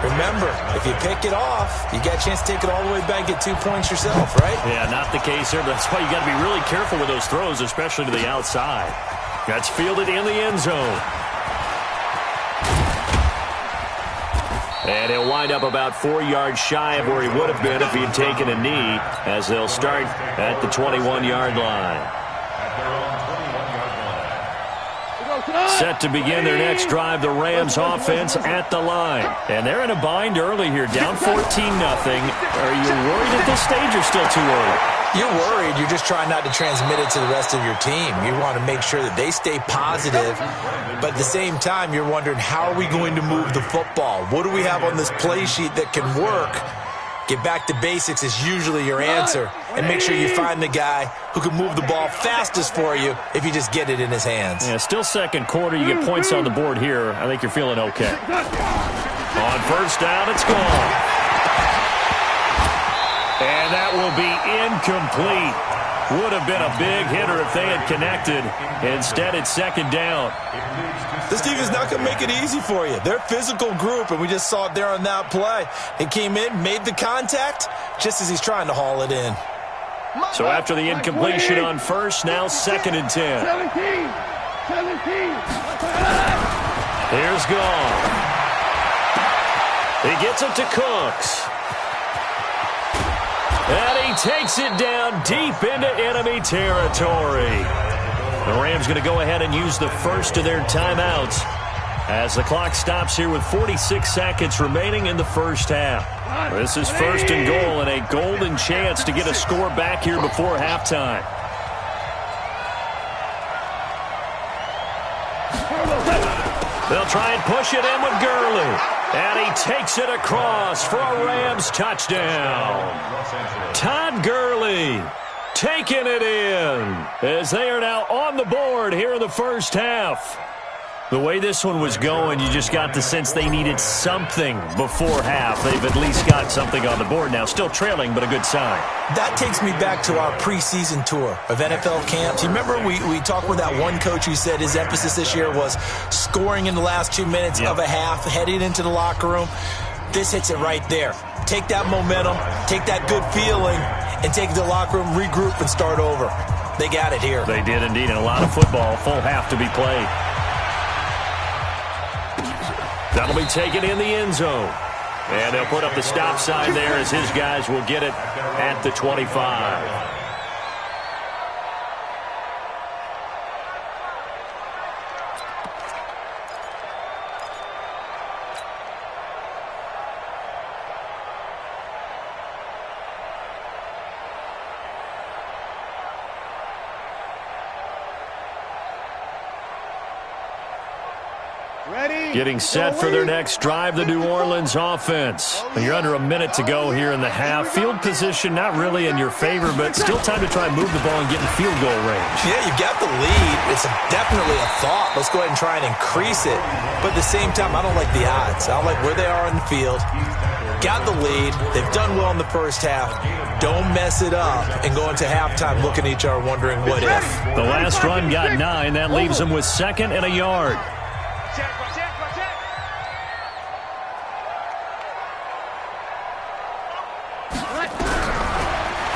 remember, if you pick it off, you got a chance to take it all the way back, get 2 points yourself, right? Yeah, not the case here, but that's why you got to be really careful with those throws, especially to the outside. That's fielded in the end zone. And he'll wind up about 4 yards shy of where he would have been if he had taken a knee, as they'll start at the 21-yard line. Set to begin their next drive, the Rams offense at the line. And they're in a bind early here, down 14-0. Are you worried at this stage or still too early? You're worried. You're just trying not to transmit it to the rest of your team. You want to make sure that they stay positive. But at the same time, you're wondering, how are we going to move the football? What do we have on this play sheet that can work? Get back to basics is usually your answer. And make sure you find the guy who can move the ball fastest for you if you just get it in his hands. Yeah, still second quarter. You get points on the board here. I think you're feeling okay. On first down, it's gone. And that will be incomplete. Would have been a big hitter if they had connected. Instead, it's second down. This defense is not going to make it easy for you. They're a physical group, and we just saw it there on that play. He came in, made the contact, just as he's trying to haul it in. So after the incompletion on first, now 2nd and 10. 17. Here's Gone. He gets it to Cooks. And he takes it down deep into enemy territory. The Rams going to go ahead and use the first of their timeouts as the clock stops here with 46 seconds remaining in the first half. This is 1st and goal and a golden chance to get a score back here before halftime. They'll try and push it in with Gurley. And he takes it across for a Rams touchdown. Todd Gurley taking it in as they are now on the board here in the first half. The way this one was going, you just got the sense they needed something before half. They've at least got something on the board now. Still trailing, but a good sign. That takes me back to our preseason tour of NFL camps. You remember we talked with that one coach who said his emphasis this year was scoring in the last 2 minutes of a half, heading into the locker room. This hits it right there. Take that momentum, take that good feeling, and take it to the locker room, regroup, and start over. They got it here. They did indeed, and a lot of football, full half to be played. That'll be taken in the end zone. And they'll put up the stop sign there as his guys will get it at the 25. Getting set for their next drive, the New Orleans offense. And you're under a minute to go here in the half. Field position not really in your favor, but still time to try and move the ball and get in field goal range. Yeah, you've got the lead. It's definitely a thought. Let's go ahead and try and increase it. But at the same time, I don't like the odds. I don't like where they are on the field. Got the lead. They've done well in the first half. Don't mess it up and go into halftime looking at each other wondering what if. The last run got 9. That leaves them with 2nd and a yard.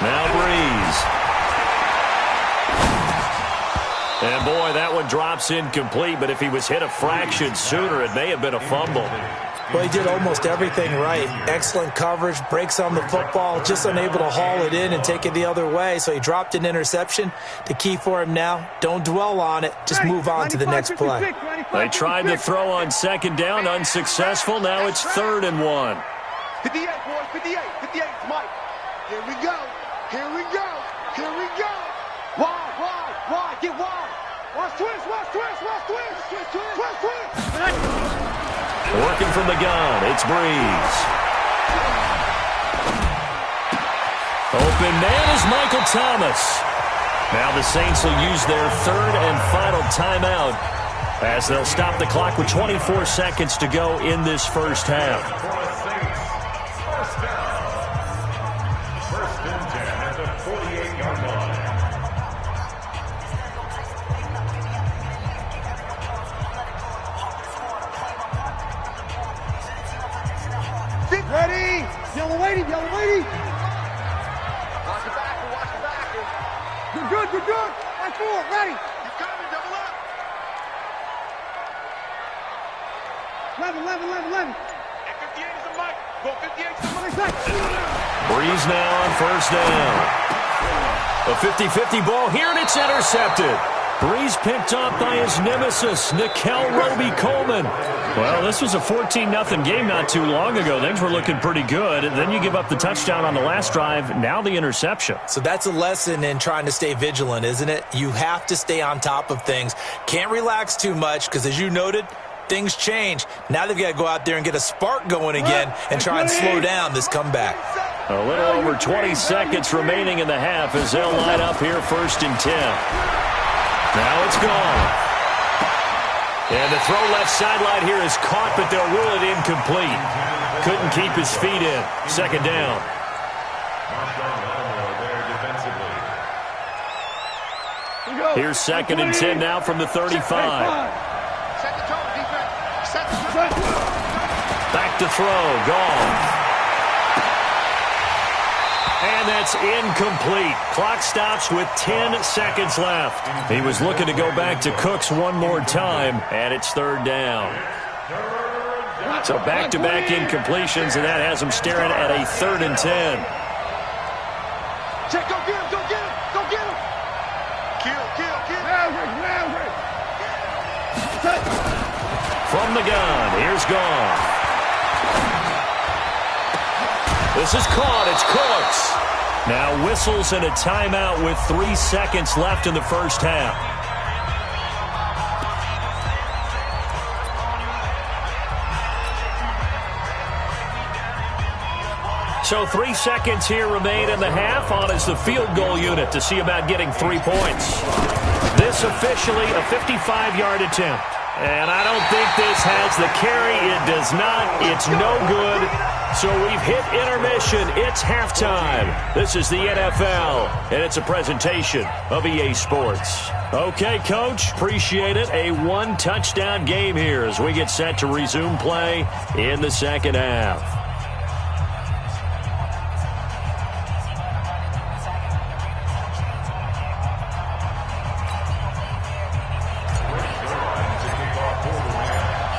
Now Breeze. And boy, that one drops incomplete, but if he was hit a fraction sooner, it may have been a fumble. Well, he did almost everything right. Excellent coverage, breaks on the football, just unable to haul it in and take it the other way, so he dropped an interception. The key for him now, don't dwell on it, just move on to the next play. They tried to throw on 2nd down, unsuccessful. Now it's 3rd and 1. 58, boys, 58, 58, Mike. Here we go. Here we go. Here we go. Wide, get wide. Watch twist. Working from the gun, it's Breeze. Open man is Michael Thomas. Now the Saints will use their 3rd and final timeout as they'll stop the clock with 24 seconds to go in this first half. Ready? Yellow lady. Watch the backer. You're good. Watch forward, ready. You got me, double up. 11. And 58 is the mic. Go 58 is the mic. Breeze now on 1st down. A 50-50 ball here, and it's intercepted. Breeze picked off by his nemesis, Nickel Roby-Coleman. Well, this was a 14-0 game not too long ago. Things were looking pretty good. And then you give up the touchdown on the last drive. Now the interception. So that's a lesson in trying to stay vigilant, isn't it? You have to stay on top of things. Can't relax too much because, as you noted, things change. Now they've got to go out there and get a spark going again and try and slow down this comeback. A little over 20 seconds remaining in the half as they'll line up here 1st and 10. Now it's gone. And the throw left sideline here is caught, but they'll rule it incomplete. Couldn't keep his feet in. 2nd down. Here's 2nd and 10 now from the 35. Back to throw. Gone. And that's incomplete. Clock stops with 10 seconds left. He was looking to go back to Cooks one more time, and it's 3rd down. So back-to-back incompletions, and that has him staring at a 3rd and 10. Check, go get him. Kill. From the gun, here's Gone. This is caught. It's Cooks. Now whistles and a timeout with 3 seconds left in the first half. So 3 seconds here remain in the half. On is the field goal unit to see about getting 3 points. This officially a 55-yard attempt. And I don't think this has the carry. It does not. It's no good. So we've hit intermission. It's halftime. This is the NFL, and it's a presentation of EA Sports. Okay, Coach, appreciate it. A one-touchdown game here as we get set to resume play in the second half.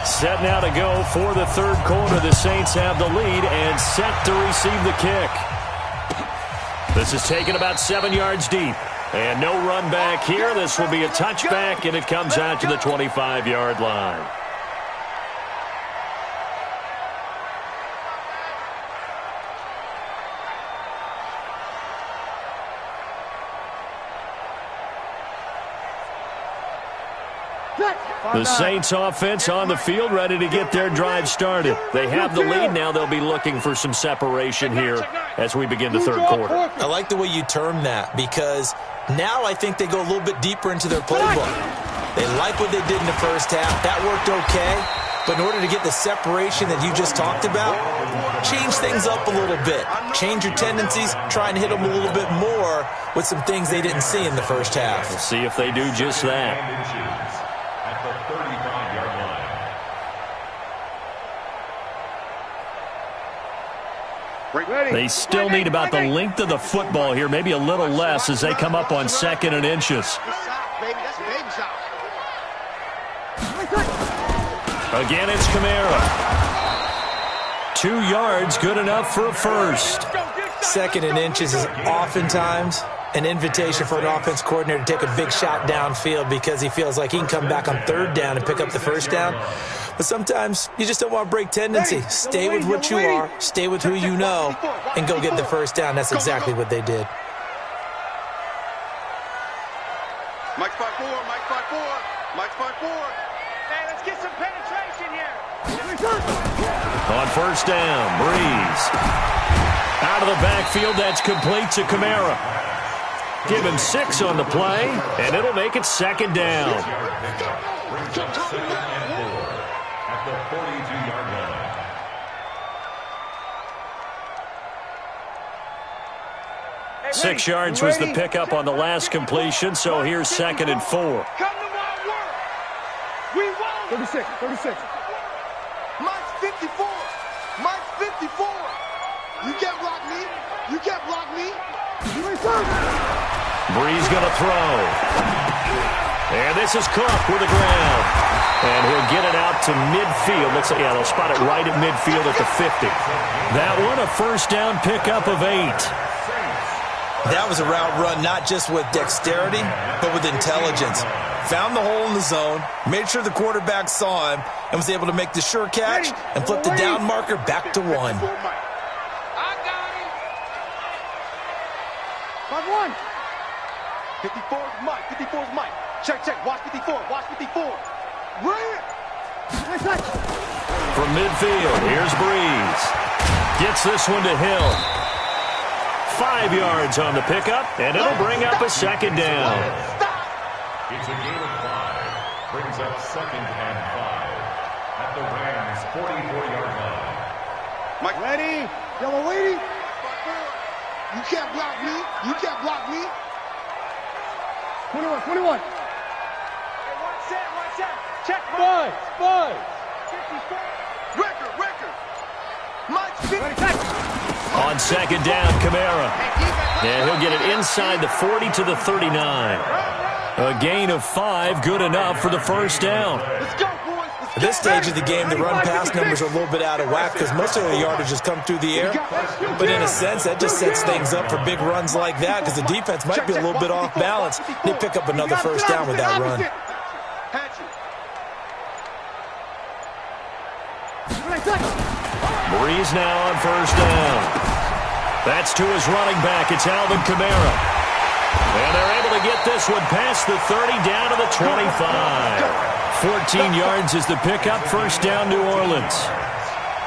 Set now to go for the third quarter. The Saints have the lead and set to receive the kick. This is taken about 7 yards deep. And no run back here. This will be a touchback, and it comes out to the 25-yard line. The Saints offense on the field, ready to get their drive started. They have the lead now. They'll be looking for some separation here as we begin the third quarter. I like the way you term that, because now I think they go a little bit deeper into their playbook. They like what they did in the first half. That worked okay. But in order to get the separation that you just talked about, change things up a little bit. Change your tendencies. Try and hit them a little bit more with some things they didn't see in the first half. We'll see if they do just that. At the 35-yard line. They still need about the length of the football here, maybe a little less as they come up on 2nd and inches. Again, it's Kamara. 2 yards, good enough for a first. 2nd and inches is oftentimes an invitation for an offense coordinator to take a big shot downfield because he feels like he can come back on 3rd down and pick up the first down. But sometimes you just don't want to break tendency. Stay with what you are, stay with who you know, and go get the first down. That's exactly what they did. Mike's 5-4, Mike's 5-4, Mike's 5-4. Hey, let's get some penetration here. On first down, Breeze. Out of the backfield, that's complete to Kamara. Give him 6 on the play, and it'll make it 2nd down. Brings up 2nd and 4 at the 42-yard line. 6 yards was the pickup on the last completion, so here's 2nd and 4. 36. Mike's 54. Mike's 54. You can't block me. You can't block me. Breeze going to throw. And this is Cook with the ground. And he'll get it out to midfield. Looks like, yeah, they'll spot it right at midfield at the 50. That one, a first down pickup of 8. That was a route run not just with dexterity, but with intelligence. Found the hole in the zone, made sure the quarterback saw him, and was able to make the sure catch and flip the down marker back to 1. I got it. 5-1. 54's Mike. 54's Mike. Check. Watch 54. Watch 54. Brilliant. From midfield, here's Breeze. Gets this one to Hill. 5 yards on the pickup, and it'll bring up a 2nd down. It's a gain of 5. Brings up 2nd and 5 at the Rams' 44-yard line. Mike, ready? Yellow lady. You can't block me. You can't block me. 21. Hey, one set. Check. Five. 54. Record. Mike's 50. On 2nd down, Kamara. And he'll get it inside the 40 to the 39. A gain of 5, good enough for the first down. Let's go, boys. At this stage of the game, the run-pass numbers are a little bit out of whack because most of the yardage has come through the air. But in a sense, that just sets things up for big runs like that because the defense might be a little bit off balance. They pick up another first down with that run. Breeze now on first down. That's to his running back. It's Alvin Kamara. And they're able to get this one past the 30 down to the 25. 14 yards is the pickup. First down, New Orleans.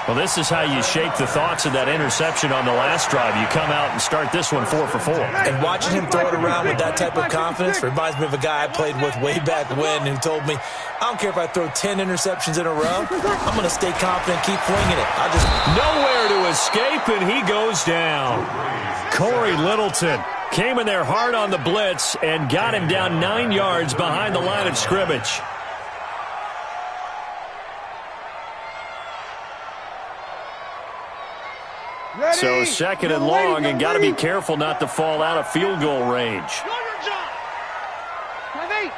Well, this is how you shake the thoughts of that interception on the last drive. You come out and start this one 4 for 4. And watching him throw it around with that type of confidence reminds me of a guy I played with way back when who told me, I don't care if I throw 10 interceptions in a row, I'm going to stay confident, keep flinging it. I'll just... Nowhere to escape, and he goes down. Corey Littleton came in there hard on the blitz and got him down 9 yards behind the line of scrimmage. Ready? So second and long, and got to be careful not to fall out of field goal range. Know your job. 5-8.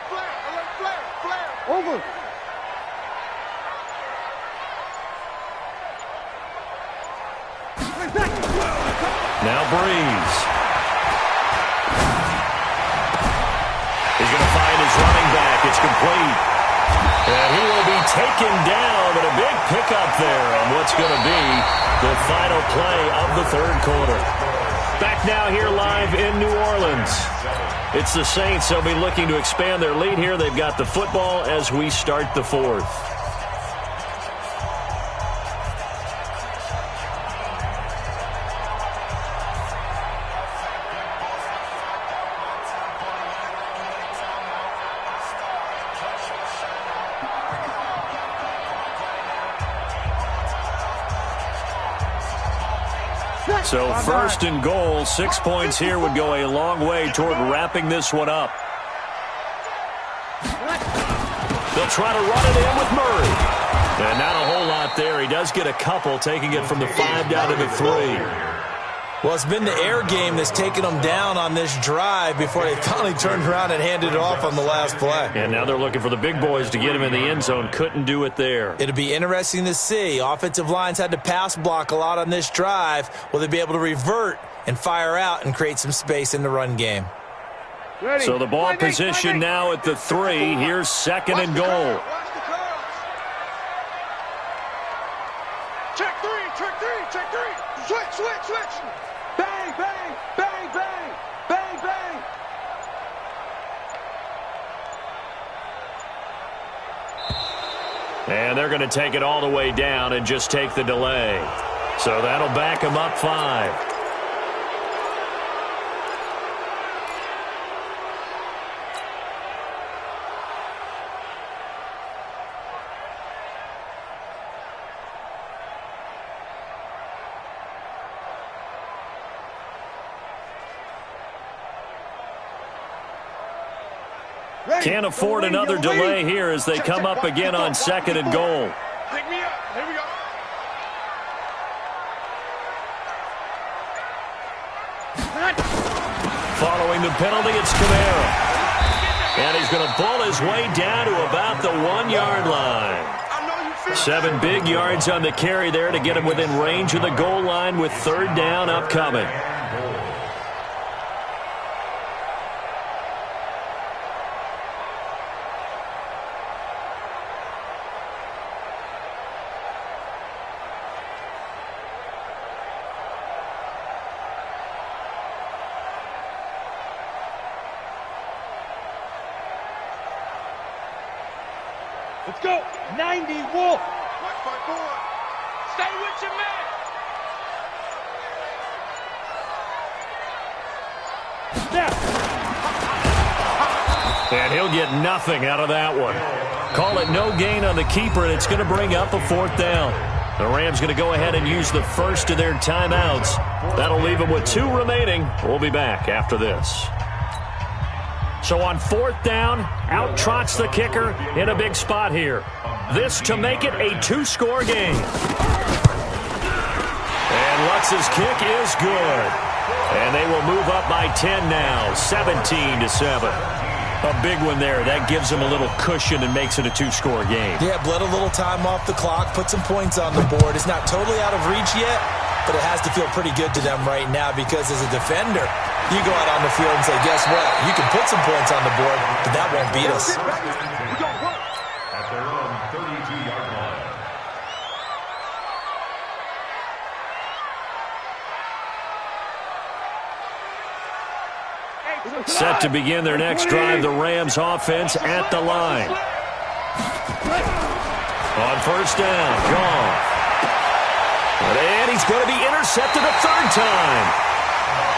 Flare. Over. Now Breeze. He's going to find his running back. It's complete. And he will be taken down, but a big pickup there on what's going to be the final play of the third quarter. Back now here live in New Orleans. It's the Saints. They'll be looking to expand their lead here. They've got the football as we start the fourth. So first and goal, 6 points here would go a long way toward wrapping this one up. They'll try to run it in with Murray. And not a whole lot there. He does get a couple, taking it from the 5 down to the 3. Well, it's been the air game that's taken them down on this drive before they finally turned around and handed it off on the last play. And now they're looking for the big boys to get him in the end zone. Couldn't do it there. It'll be interesting to see. Offensive lines had to pass block a lot on this drive. Will they be able to revert and fire out and create some space in the run game? Ready. So the ball position now at the 3. Here's second and goal. Check three. Switch. Bang. And they're going to take it all the way down and just take the delay. So that'll back them up 5. Can't afford another delay here as they come up again on second and goal. Pick me up. Here we go. Following the penalty, it's Kamara. And he's going to pull his way down to about the 1 yard line. 7 big yards on the carry there to get him within range of the goal line with third down upcoming. Let's go. 90, Wolf. Watch my board. Stay with your man. Snap. And he'll get nothing out of that one. Call it no gain on the keeper, and it's going to bring up a fourth down. The Rams going to go ahead and use the first of their timeouts. That'll leave them with 2 remaining. We'll be back after this. So on fourth down, out trots the kicker in a big spot here. This to make it a 2-score game. And Lutz's kick is good. And they will move up by 10 now, 17-7. A big one there. That gives them a little cushion and makes it a 2-score game. Yeah, bled a little time off the clock, put some points on the board. It's not totally out of reach yet, but it has to feel pretty good to them right now because as a defender, you go out on the field and say, guess what? You can put some points on the board, but that won't beat us. At their own 32-yard line. Set to begin their next drive, the Rams offense at the line. On first down, Goff. And he's going to be intercepted a third time.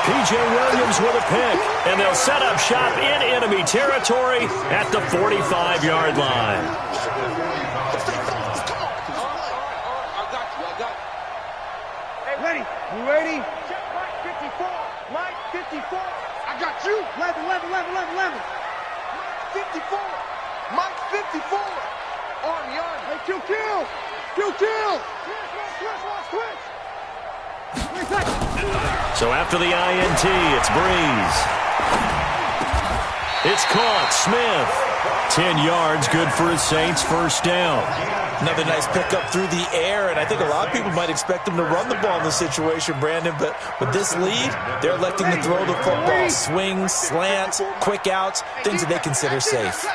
P.J. Williams with a pick, and they'll set up shop in enemy territory at the 45-yard line. Hey, ready? You ready? Check Mike 54. Mike 54. I got you. 11. Mike 54. Mike 54. Army. Hey, kill. Twitch. So after the INT, it's Breeze. It's caught. Smith. 10 yards, good for his Saints. First down. Another nice pickup through the air, and I think a lot of people might expect them to run the ball in this situation, Brandon, but with this lead, they're electing to throw the football. Swings, slants, quick outs, things that they consider safe.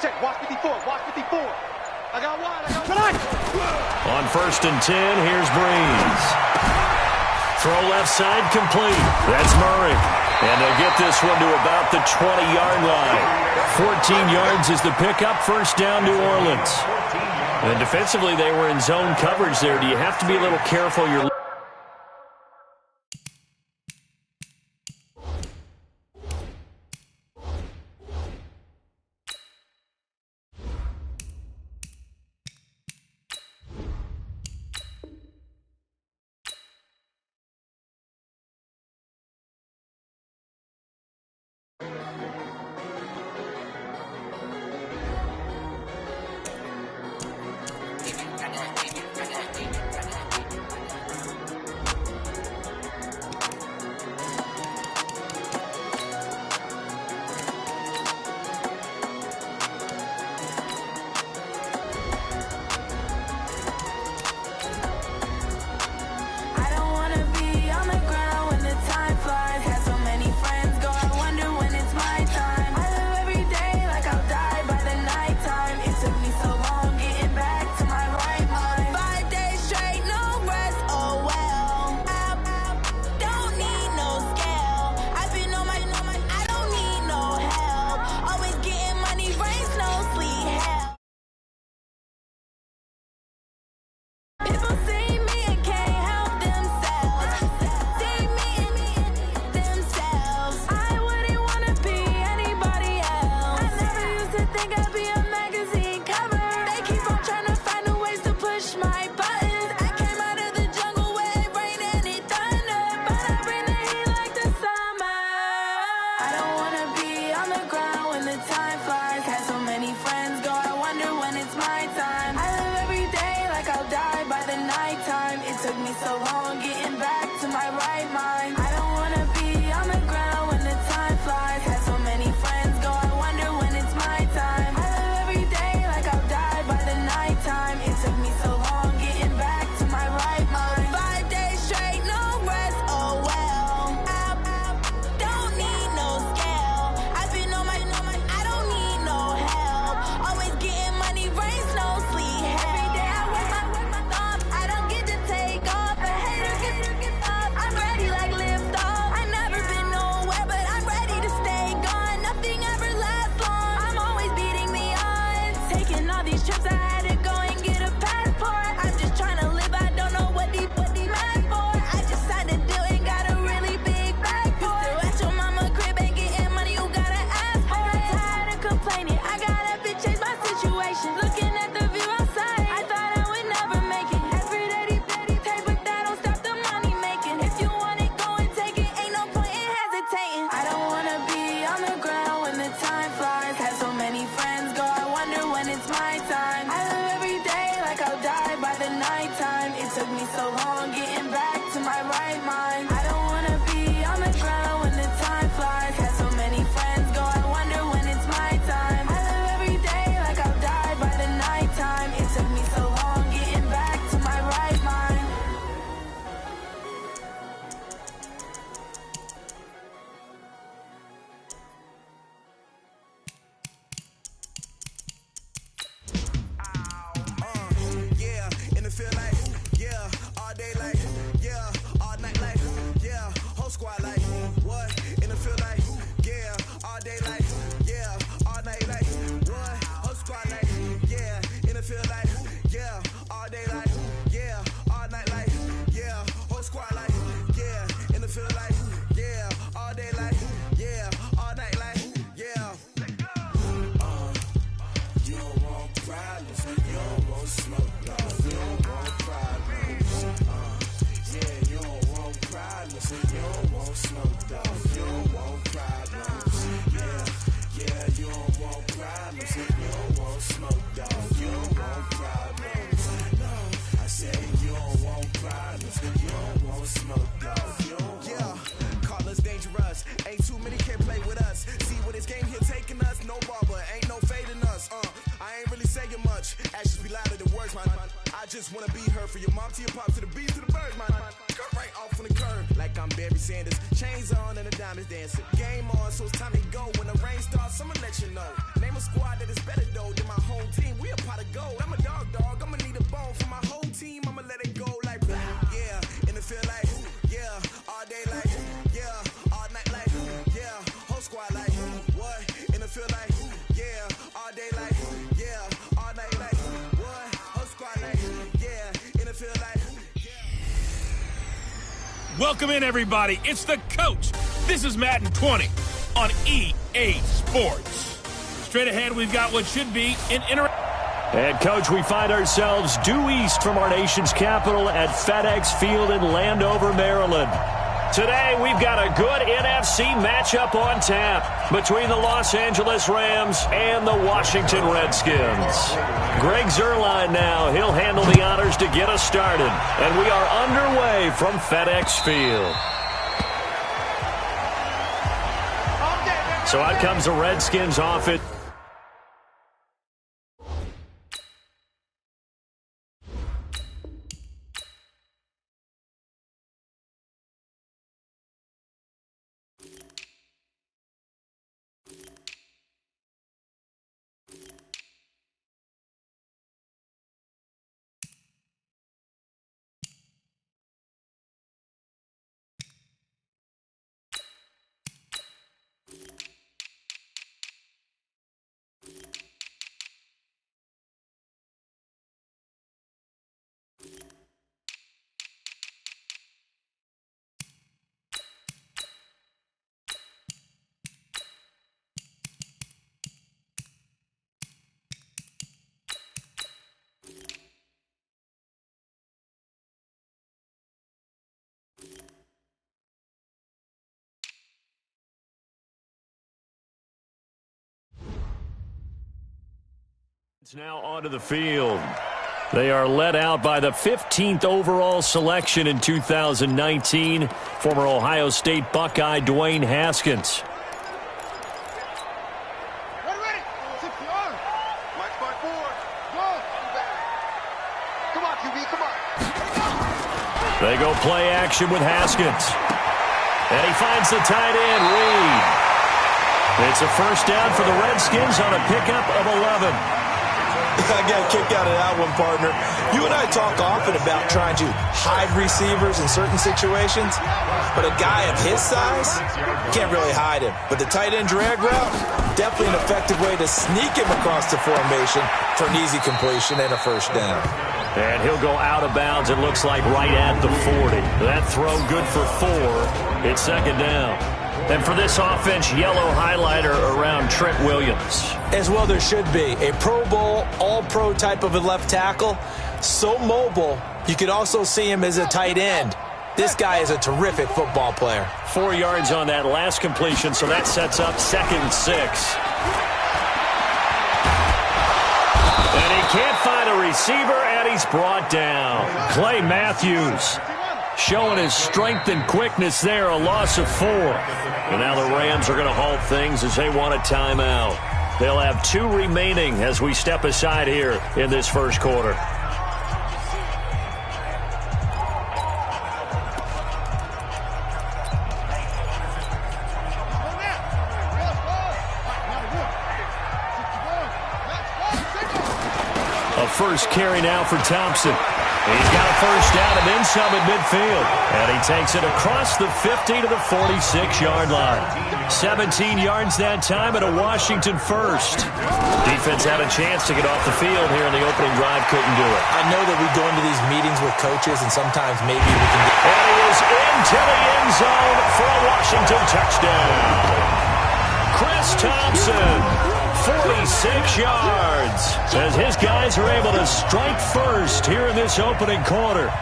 Check. Watch 54. I got one. On first and 10, here's Breeze. Throw left side complete. That's Murray. And they'll get this one to about the 20-yard line. 14 yards is the pickup. First down, New Orleans. And defensively, they were in zone coverage there. Do you have to be a little careful? You're Ready like lift off. don't want smoke, though. You don't want problems. Yeah, you don't want problems. You don't want smoke, though. You don't want problems. No, I said you don't want problems. You don't want smoke, though. Yeah, call us dangerous. Ain't too many can play with us. See where this game here taking us. No barber, ain't no fading us. I ain't really saying much. Actions be louder than words, man. I just wanna be heard from your mom to your pop to the beat to the birds, man. Cut right off on the curb, like I'm Barry Sanders. Chains on and the diamonds dancing. Game on, so it's time to go. When the rain starts, I'ma let you know. Name a squad that is better though than my home team. We a pot of gold. I'm a dog. I'ma need a bone for my whole team. I'ma let it go like yeah. In the field like yeah. All day like yeah. All night like yeah. Whole squad like what? In the field like yeah. All day like yeah. All night like what? Whole squad like yeah. In the field like Welcome in, everybody. It's the coach. This is Madden 20 on EA Sports. Straight ahead, we've got what should be an And, Coach, we find ourselves due east from our nation's capital at FedEx Field in Landover, Maryland. Today, we've got a good NFC matchup on tap between the Los Angeles Rams and the Washington Redskins. Greg Zuerlein now. He'll handle the honors to get us started. And we are underway from FedEx Field. So out comes the Redskins offense. Now onto the field. They are led out by the 15th overall selection in 2019, former Ohio State Buckeye Dwayne Haskins. Ready. 60 on. March by 4. Go. Come on, QB, come on. They go play action with Haskins. And he finds the tight end, Reed. It's a first down for the Redskins on a pickup of 11. I got a kick out of that one, partner. You and I talk often about trying to hide receivers in certain situations, but a guy of his size, can't really hide him. But the tight end drag route, definitely an effective way to sneak him across the formation for an easy completion and a first down. And he'll go out of bounds, it looks like, right at the 40. That throw good for 4. It's second down. And for this offense, yellow highlighter around Trent Williams. As well there should be. A Pro Bowl, all-pro type of a left tackle. So mobile, you could also see him as a tight end. This guy is a terrific football player. 4 yards on that last completion, so that sets up 2nd and 6. And he can't find a receiver, and he's brought down. Clay Matthews showing his strength and quickness there, a loss of 4. And now the Rams are going to halt things as they want a timeout. They'll have 2 remaining as we step aside here in this first quarter. A first carry now for Thompson. He's got a first down and then some at midfield. And he takes it across the 50 to the 46-yard line. 17 yards that time and a Washington first. Defense had a chance to get off the field here in the opening drive, couldn't do it. I know that we go into these meetings with coaches and sometimes maybe we can get... And he is into the end zone for a Washington touchdown. Chris Thompson, 46 yards, as his guys are able to strike first here in this opening quarter.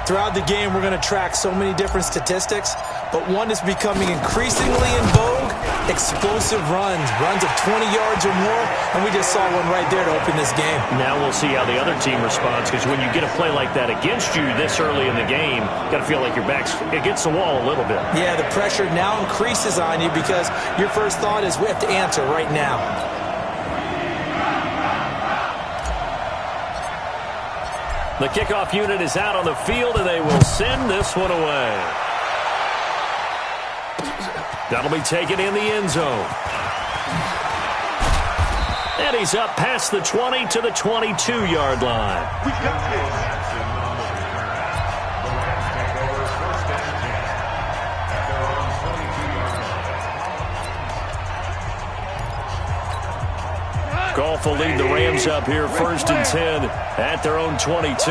Throughout the game, we're going to track so many different statistics, but one is becoming increasingly in vogue. Explosive runs of 20 yards or more, and we just saw one right there to open this game. Now we'll see how the other team responds, because when you get a play like that against you this early in the game, you got to feel like your back's against the wall a little bit. Yeah, the pressure now increases on you because your first thought is we have to answer right now. The kickoff unit is out on the field, and they will send this one away. That'll be taken in the end zone. And he's up past the 20 to the 22-yard line. We got this. The Rams take over first and 10 at their own 22-yard line. Goff will lead the Rams up here first and 10 at their own 22.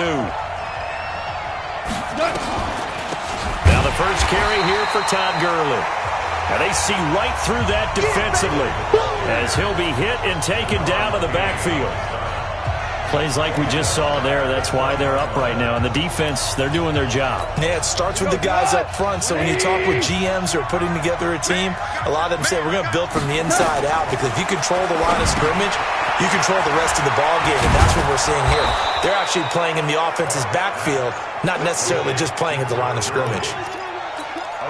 Now the first carry here for Todd Gurley. And they see right through that defensively as he'll be hit and taken down to the backfield. Plays like we just saw there, that's why they're up right now. And the defense, they're doing their job. Yeah, it starts with the guys up front. So when you talk with GMs who are putting together a team, a lot of them say we're going to build from the inside out, because if you control the line of scrimmage, you control the rest of the ball game, and that's what we're seeing here. They're actually playing in the offense's backfield, not necessarily just playing at the line of scrimmage.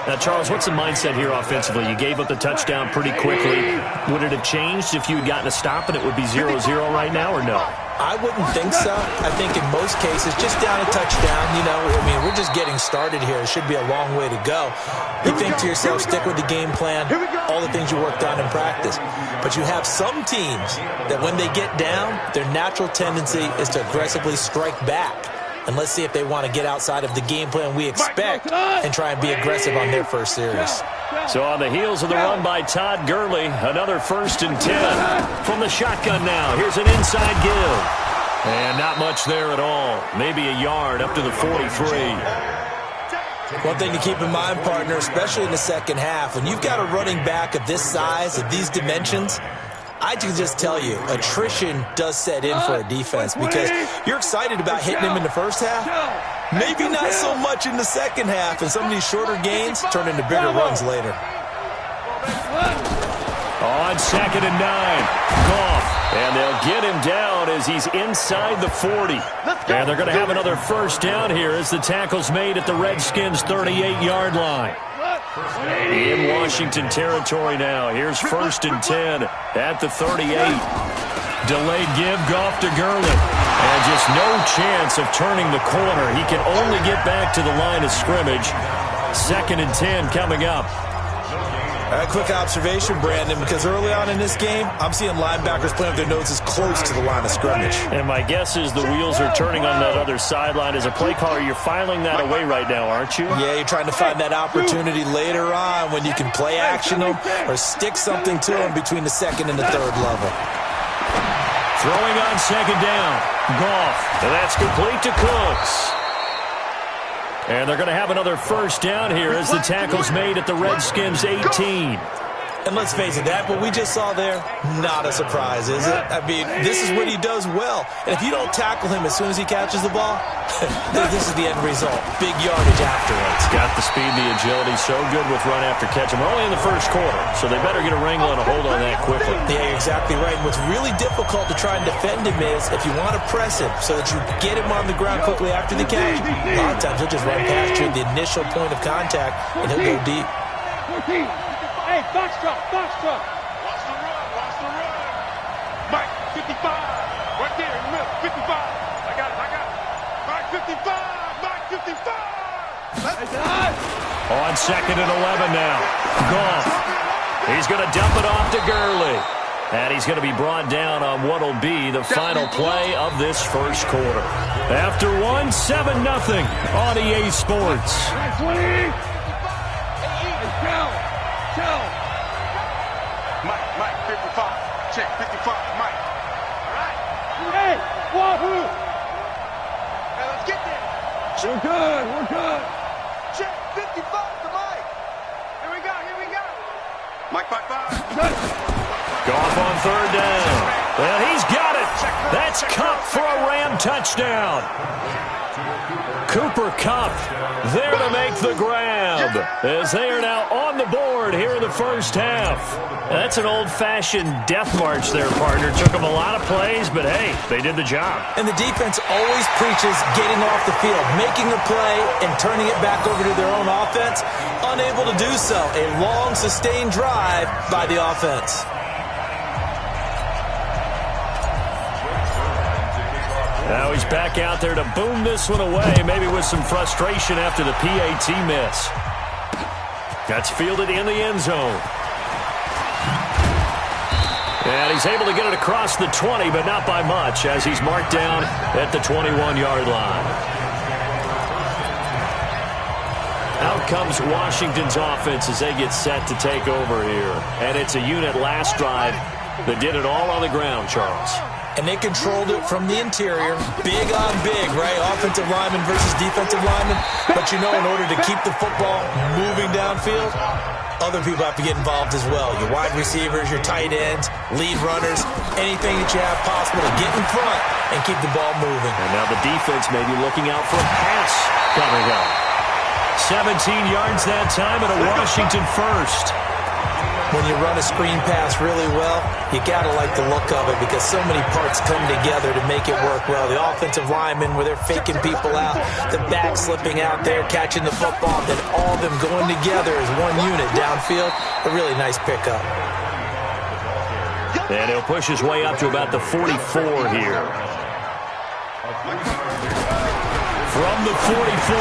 Now, Charles, what's the mindset here offensively? You gave up the touchdown pretty quickly. Would it have changed if you had gotten a stop and it would be 0-0 right now, or no? I wouldn't think so. I think in most cases, just down a touchdown, we're just getting started here. It should be a long way to go. You think to yourself, stick with the game plan, all the things you worked on in practice. But you have some teams that when they get down, their natural tendency is to aggressively strike back. And let's see if they want to get outside of the game plan we expect and try and be aggressive on their first series. So on the heels of the run by Todd Gurley, another first and 10 from the shotgun now. Here's an inside give. And not much there at all. Maybe a yard up to the 43. One thing to keep in mind, partner, especially in the second half, when you've got a running back of this size, of these dimensions, I can just tell you, attrition does set in for a defense, because you're excited about hitting him in the first half. Maybe not so much in the second half, and some of these shorter gains turn into bigger runs later. On 2nd and 9, Goff, and they'll get him down as he's inside the 40. And they're going to have another first down here as the tackle's made at the Redskins' 38-yard line. In Washington territory now. Here's 1st and 10 at the 38. Delayed give, Goff to Gurley. And just no chance of turning the corner. He can only get back to the line of scrimmage. 2nd and 10 coming up. A quick observation, Brandon, because early on in this game, I'm seeing linebackers playing with their noses close to the line of scrimmage. And my guess is the wheels are turning on that other sideline. As a play caller, you're filing that away right now, aren't you? Yeah, you're trying to find that opportunity later on when you can play action them or stick something to them between the 2nd and the 3rd level. Throwing on 2nd down. Goff. And that's complete to Cooks. And they're going to have another first down here as the tackle's made at the Redskins' 18. And let's face it, that what we just saw there, not a surprise, is it? I mean, this is what he does well. And if you don't tackle him as soon as he catches the ball, this is the end result. Big yardage afterwards. Got the speed, the agility, so good with run after catch. We're only in the first quarter, so they better get a wrangle and a hold on that quickly. Yeah, you're exactly right. And what's really difficult to try and defend him is if you want to press him so that you get him on the ground quickly after the catch, a lot of times he'll just run past you at the initial point of contact, and he'll go deep. Hey, box truck, box truck. Watch the run. Mike, 55. Right there in the middle, 55. I got it. Mike, 55. On 2nd and 11 now. Goff. He's going to dump it off to Gurley. And he's going to be brought down on what will be the final play of this first quarter. After 7-0 on EA Sports. 20. Mike, 55. Check, 55, Mike. All right. Hey, Wahoo. Hey, let's get there. We're good. Check, 55 to Mike. Here we go. Mike, 5-5. Goff on 3rd down. Well, he's got it. That's Cup for a Ram touchdown. Cooper Kupp there to make the grab as they are now on the board here in the first half. That's an old-fashioned death march there, partner. Took them a lot of plays, but hey, they did the job. And the defense always preaches getting off the field, making a play, and turning it back over to their own offense. Unable to do so. A long, sustained drive by the offense. Now he's back out there to boom this one away, maybe with some frustration after the PAT miss. That's fielded in the end zone. And he's able to get it across the 20, but not by much, as he's marked down at the 21-yard line. Out comes Washington's offense as they get set to take over here. And it's a unit last drive that did it all on the ground, Charles. And they controlled it from the interior. Big on big, right? Offensive lineman versus defensive lineman. But you know, in order to keep the football moving downfield, other people have to get involved as well. Your wide receivers, your tight ends, lead runners, anything that you have possible to get in front and keep the ball moving. And now the defense may be looking out for a pass coming up. 17 yards that time and a Washington first. When you run a screen pass really well, you got to like the look of it because so many parts come together to make it work well. The offensive linemen, where they're faking people out, the back slipping out there, catching the football, then all of them going together as one unit downfield. A really nice pickup. And he'll push his way up to about the 44 here. From the 44,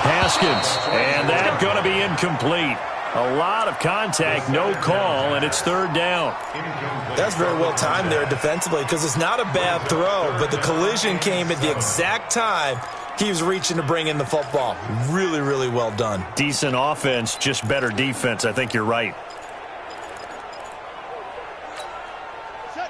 Haskins. And that's going to be incomplete. A lot of contact, no call, and it's third down. That's very well timed there defensively because it's not a bad throw, but the collision came at the exact time he was reaching to bring in the football. Really, really well done. Decent offense, just better defense. I think you're right.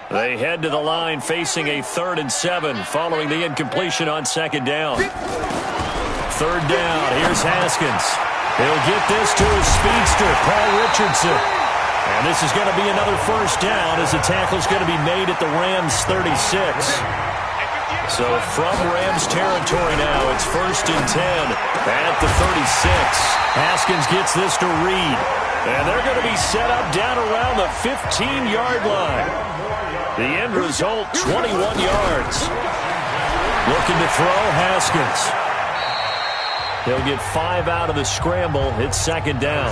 They head to the line facing a 3rd and 7 following the incompletion on second down. Third down, here's Haskins. He'll get this to his speedster, Paul Richardson. And this is going to be another first down as the tackle's going to be made at the Rams 36. So from Rams territory now, it's 1st and 10 at the 36. Haskins gets this to Reed. And they're going to be set up down around the 15-yard line. The end result, 21 yards. Looking to throw, Haskins. He'll get 5 out of the scramble. It's second down.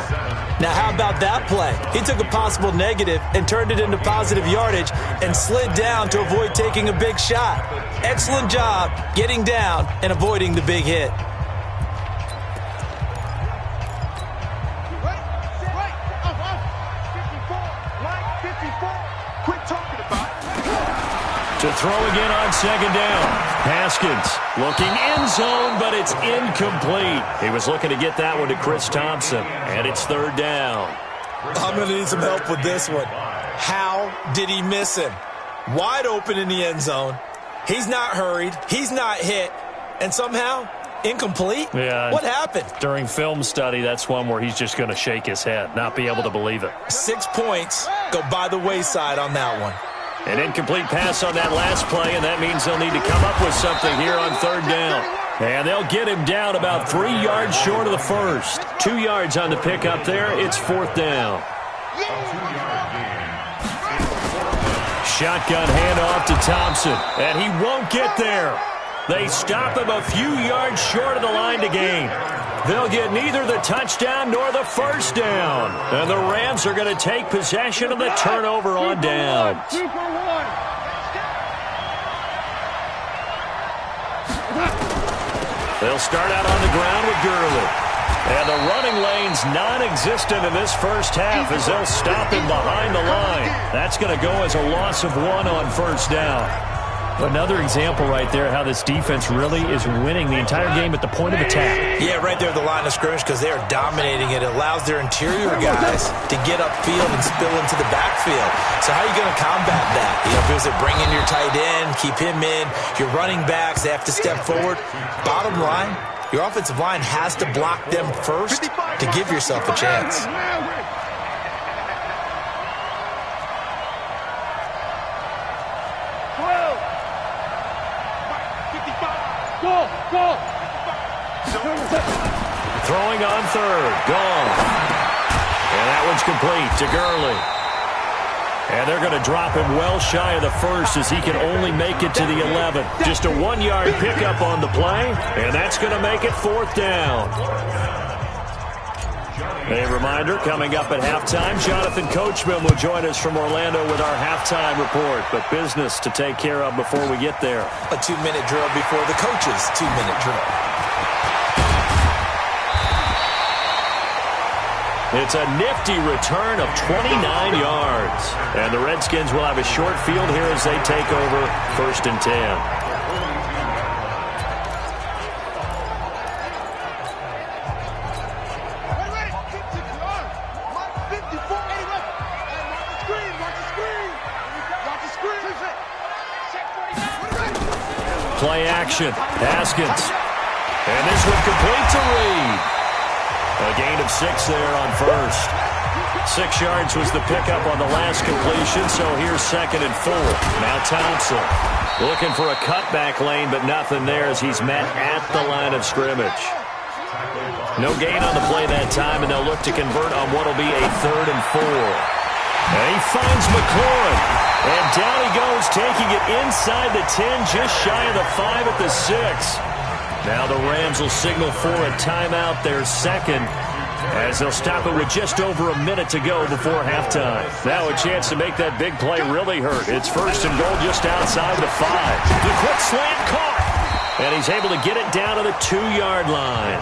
Now, how about that play? He took a possible negative and turned it into positive yardage and slid down to avoid taking a big shot. Excellent job getting down and avoiding the big hit. To throw again on second down. Haskins looking end zone, but it's incomplete. He was looking to get that one to Chris Thompson, and it's third down. I'm going to need some help with this one. How did he miss him? Wide open in the end zone. He's not hurried. He's not hit. And somehow, incomplete? Yeah. What happened? During film study, that's one where he's just going to shake his head, not be able to believe it. 6 points go by the wayside on that one. An incomplete pass on that last play, and that means they'll need to come up with something here on third down. And they'll get him down about 3 yards short of the first. 2 yards on the pickup there. It's fourth down. Shotgun handoff to Thompson, and he won't get there. They stop him a few yards short of the line to gain. They'll get neither the touchdown nor the first down. And the Rams are going to take possession of the turnover on downs. They'll start out on the ground with Gurley. And the running lane's non-existent in this first half as they'll stop him behind the line. That's going to go as a loss of 1 on first down. Another example right there how this defense really is winning the entire game at the point of attack. Yeah, right there at the line of scrimmage because they are dominating it. It allows their interior guys to get upfield and spill into the backfield. So how are you going to combat that? You know, does it bring in your tight end, keep him in? Your running backs, they have to step forward. Bottom line, your offensive line has to block them first to give yourself a chance. Go. Throwing on third. Gone. And that one's complete to Gurley. And they're going to drop him well shy of the first as he can only make it to the 11. Just a 1-yard pickup on the play, and that's going to make it 4th down. A reminder, coming up at halftime, Jonathan Coachman will join us from Orlando with our halftime report. But business to take care of before we get there. A 2-minute drill before the coach's 2-minute drill. It's a nifty return of 29 yards. And the Redskins will have a short field here as they take over 1st and 10. Play action. Haskins. And this one complete to Reed. A gain of 6 there on first. 6 yards was the pickup on the last completion, so here's 2nd and 4. Now Thompson looking for a cutback lane, but nothing there as he's met at the line of scrimmage. No gain on the play that time, and they'll look to convert on what will be a 3rd and 4. And he finds McLaurin. And down he goes, taking it inside the 10, just shy of the 5 at the 6. Now the Rams will signal for a timeout, their 2nd, as they'll stop it with just over a minute to go before halftime. Now a chance to make that big play really hurt. It's 1st and goal just outside the 5. The quick slant caught. And he's able to get it down to the 2-yard line.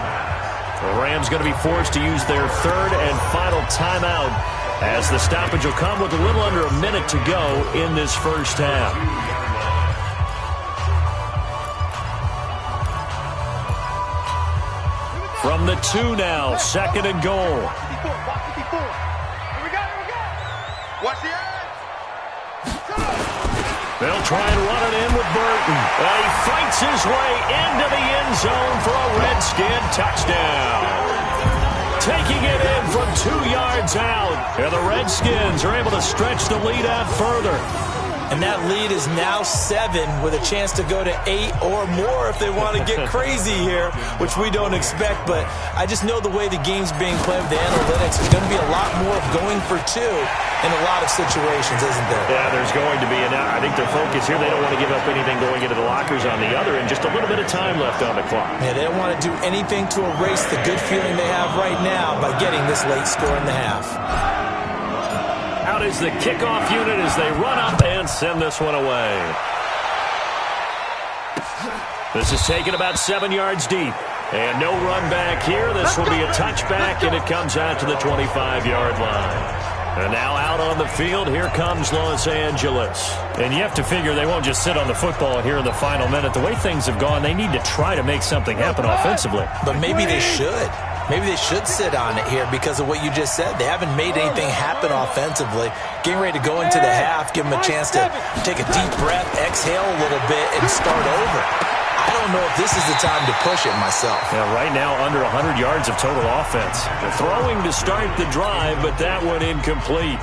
The Rams going to be forced to use their 3rd and final timeout, as the stoppage will come with a little under a minute to go in this first half. From the 2 now, 2nd and goal. Here we go. Watch the edge. They'll try and run it in with Burton. And he fights his way into the end zone for a Redskin touchdown. Taking it in from 2 yards out. And the Redskins are able to stretch the lead out further. And that lead is now 7 with a chance to go to 8 or more if they want to get crazy here, which we don't expect. But I just know the way the game's being played with the analytics, there's going to be a lot more of going for 2 in a lot of situations, isn't there? Yeah, there's going to be. And I think their focus here, they don't want to give up anything going into the lockers on the other, and just a little bit of time left on the clock. Yeah, they don't want to do anything to erase the good feeling they have right now by getting this late score in the half. Out is the kickoff unit as they run up and send this one away. This is taken about 7 yards deep. And no run back here. This will be a touchback, and it comes out to the 25-yard line. And now out on the field, here comes Los Angeles. And you have to figure they won't just sit on the football here in the final minute. The way things have gone, they need to try to make something happen offensively. But maybe they should. Maybe they should sit on it here because of what you just said. They haven't made anything happen offensively. Getting ready to go into the half, give them a chance to take a deep breath, exhale a little bit, and start over. I don't know if this is the time to push it myself. Yeah, right now under 100 yards of total offense. They're throwing to start the drive, but that one incomplete.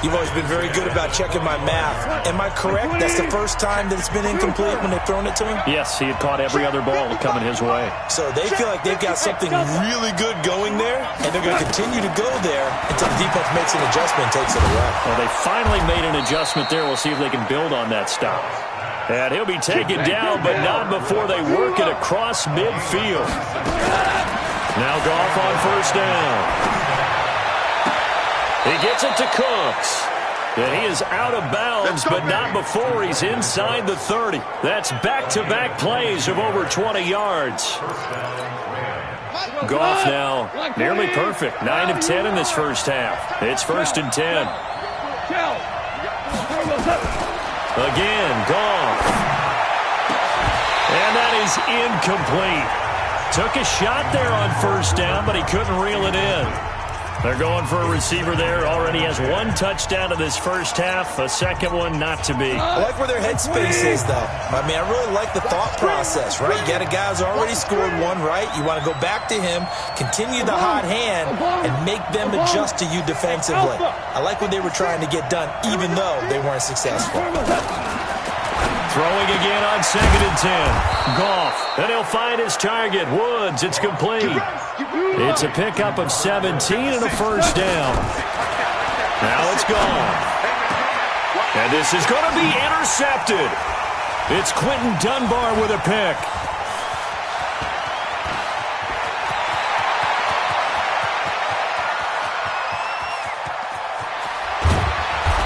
You've always been very good about checking my math. Am I correct? That's the first time that it's been incomplete when they've thrown it to him? Yes, he had caught every other ball coming his way. So they feel like they've got something really good going there, and they're going to continue to go there until the defense makes an adjustment and takes it away. Well, they finally made an adjustment there. We'll see if they can build on that stop. And he'll be taken down, but not before they work it across midfield. Now Goff on first down. He gets it to Cooks. And he is out of bounds, but not before he's inside the 30. That's back-to-back plays of over 20 yards. Goff now nearly perfect. 9 of 10 in this first half. It's 1st and 10. Again, Goff. And that is incomplete. Took a shot there on first down, but he couldn't reel it in. They're going for a receiver there. Already has 1 touchdown in this first half. A second one not to be. I like where their headspace is, though. I mean, I really like the thought process, right? You got a guy who's already scored 1, right? You want to go back to him, continue the hot hand, and make them adjust to you defensively. I like what they were trying to get done, even though they weren't successful. Throwing again on 2nd and 10. Goff, and he'll find his target. Woods, it's complete. It's a pickup of 17 and a first down. Now it's gone. And this is going to be intercepted. It's Quentin Dunbar with a pick.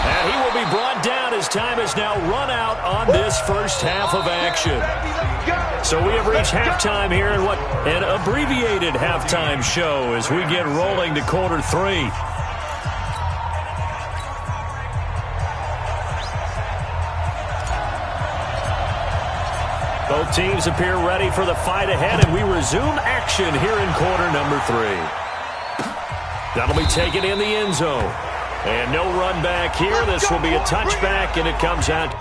And he will be brought down as time has now run out on this first half of action. So we have reached halftime here in what an abbreviated halftime show as we get rolling to quarter 3. Both teams appear ready for the fight ahead, and we resume action here in quarter number 3. That'll be taken in the end zone. And no run back here. This will be a touchback, and it comes out.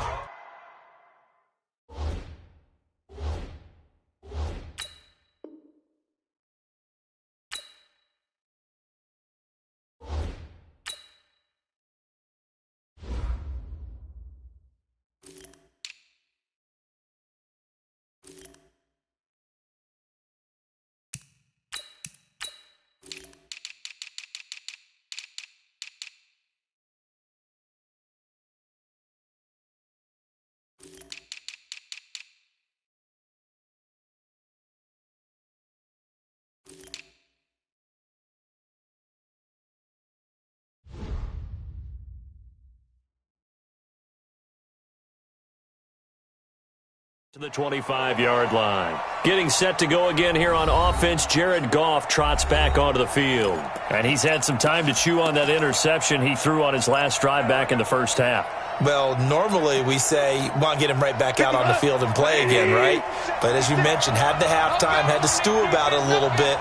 To the 25-yard line. Getting set to go again here on offense, Jared Goff trots back onto the field. And he's had some time to chew on that interception he threw on his last drive back in the first half. Well, normally we say, want to get him right back out on the field and play again, right? But as you mentioned, had the halftime, had to stew about it a little bit.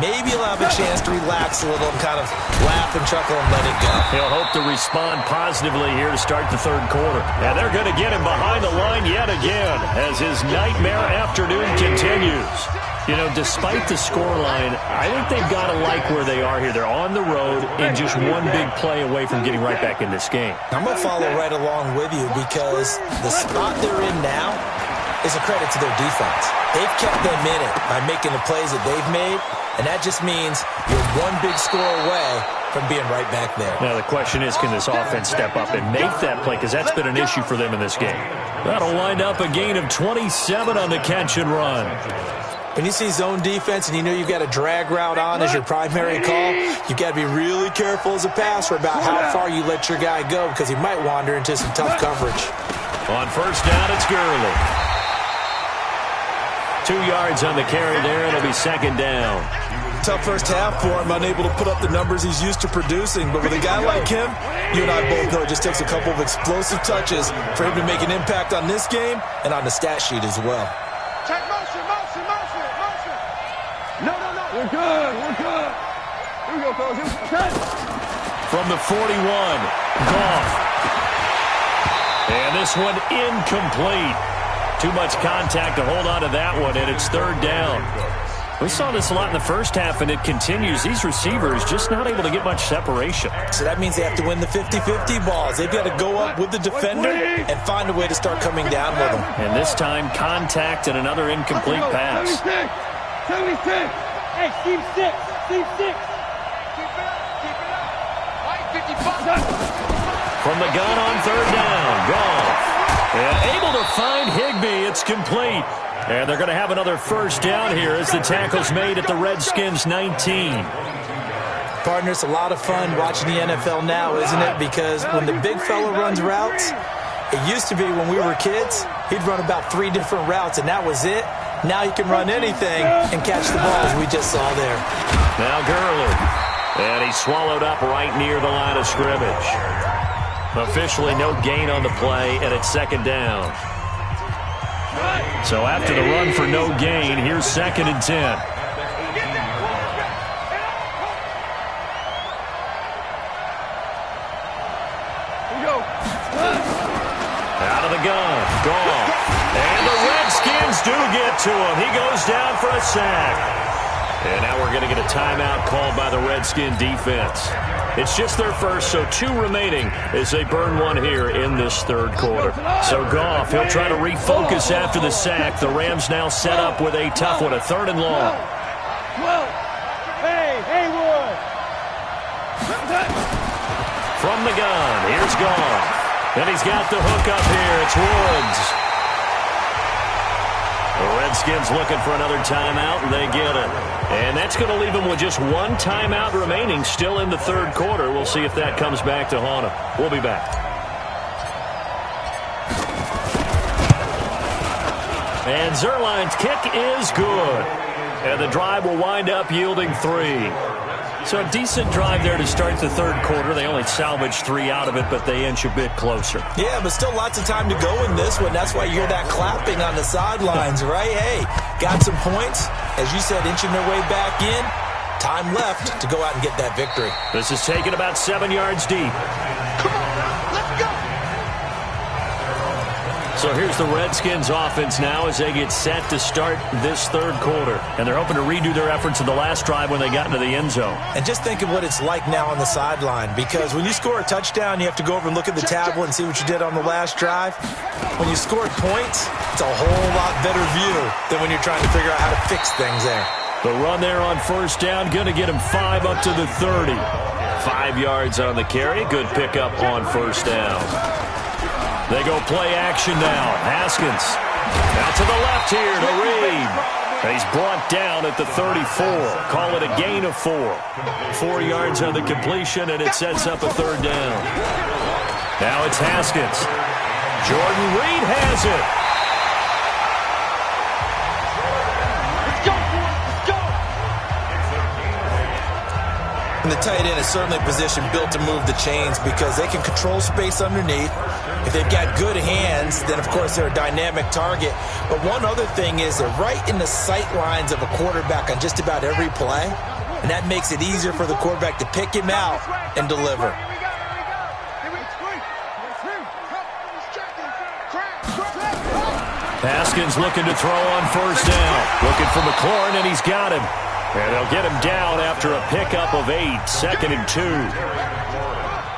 Maybe he'll have a chance to relax a little and kind of laugh and chuckle and let it go. He'll hope to respond positively here to start the third quarter. And they're going to get him behind the line yet again as his nightmare afternoon continues. You know, despite the scoreline, I think they've got to like where they are here. They're on the road and just one big play away from getting right back in this game. I'm going to follow right along with you because the spot they're in now is a credit to their defense. They've kept them in it by making the plays that they've made, and that just means you're one big score away from being right back there. Now the question is, can this offense step up and make that play? Because that's been an issue for them in this game. That'll wind up a gain of 27 on the catch and run. When you see zone defense and you know you've got a drag route on as your primary call, you've got to be really careful as a passer about how far you let your guy go because he might wander into some tough coverage. On first down, it's Gurley. 2 yards on the carry there. It'll be second down. Tough first half for him, unable to put up the numbers he's used to producing. But with a guy like him, you and I both know it just takes a couple of explosive touches for him to make an impact on this game and on the stat sheet as well. Check motion. No. We're good. Here we go, fellas. From the 41, Goff. And this one incomplete. Too much contact to hold on to that one, and it's third down. We saw this a lot in the first half, and it continues. These receivers just not able to get much separation. So that means they have to win the 50-50 balls. They've got to go up with the defender and find a way to start coming down with them. And this time, contact and another incomplete pass. 76. Hey, Steve 6. Keep it up. From the gun on third down, Goff. And able to find Higbee. It's complete. And they're going to have another first down here as the tackle's made at the Redskins' 19. Partner, it's a lot of fun watching the NFL now, isn't it? Because when the big fella runs routes, it used to be when we were kids, he'd run about 3 different routes, and that was it. Now he can run anything and catch the ball, as we just saw there. Now Gurley. And he's swallowed up right near the line of scrimmage. Officially no gain on the play, and it's second down. So after the run for no gain, here's second and 10. Out of the gun, Goff. And the Redskins do get to him. He goes down for a sack. And now we're going to get a timeout called by the Redskin defense. It's just their first, so 2 remaining as they burn one here in this third quarter. So Goff, he'll try to refocus after the sack. The Rams now set up with a tough one, a 3rd and long. Hey, Haywood! From the gun, here's Goff. And he's got the hook up here. It's Woods. The Redskins looking for another timeout, and they get it. And that's going to leave them with just 1 timeout remaining still in the third quarter. We'll see if that comes back to haunt them. We'll be back. And Zerline's kick is good. And the drive will wind up yielding 3. So a decent drive there to start the third quarter. They only salvaged 3 out of it, but they inch a bit closer. Yeah, but still lots of time to go in this one. That's why you hear that clapping on the sidelines, right? Hey, got some points. As you said, inching their way back in. Time left to go out and get that victory. This is taken about 7 yards deep. Come on, let's go. So here's the Redskins offense now as they get set to start this third quarter. And they're hoping to redo their efforts in the last drive when they got into the end zone. And just think of what it's like now on the sideline, because when you score a touchdown, you have to go over and look at the tablet and see what you did on the last drive. When you scored points, it's a whole lot better view than when you're trying to figure out how to fix things there. The run there on first down, going to get him 5 up to the 30. 5 yards on the carry. Good pickup on first down. They go play action now. Haskins out to the left here to Reed. He's brought down at the 34. Call it a gain of 4. 4 yards on the completion, and it sets up a third down. Now it's Haskins. Jordan Reed has it. And the tight end is certainly a position built to move the chains because they can control space underneath. If they've got good hands, then, of course, they're a dynamic target. But one other thing is they're right in the sight lines of a quarterback on just about every play, and that makes it easier for the quarterback to pick him out and deliver. Haskins looking to throw on first down. Looking for McLaurin, and he's got him. And they'll get him down after a pickup of 8. 2nd and 2.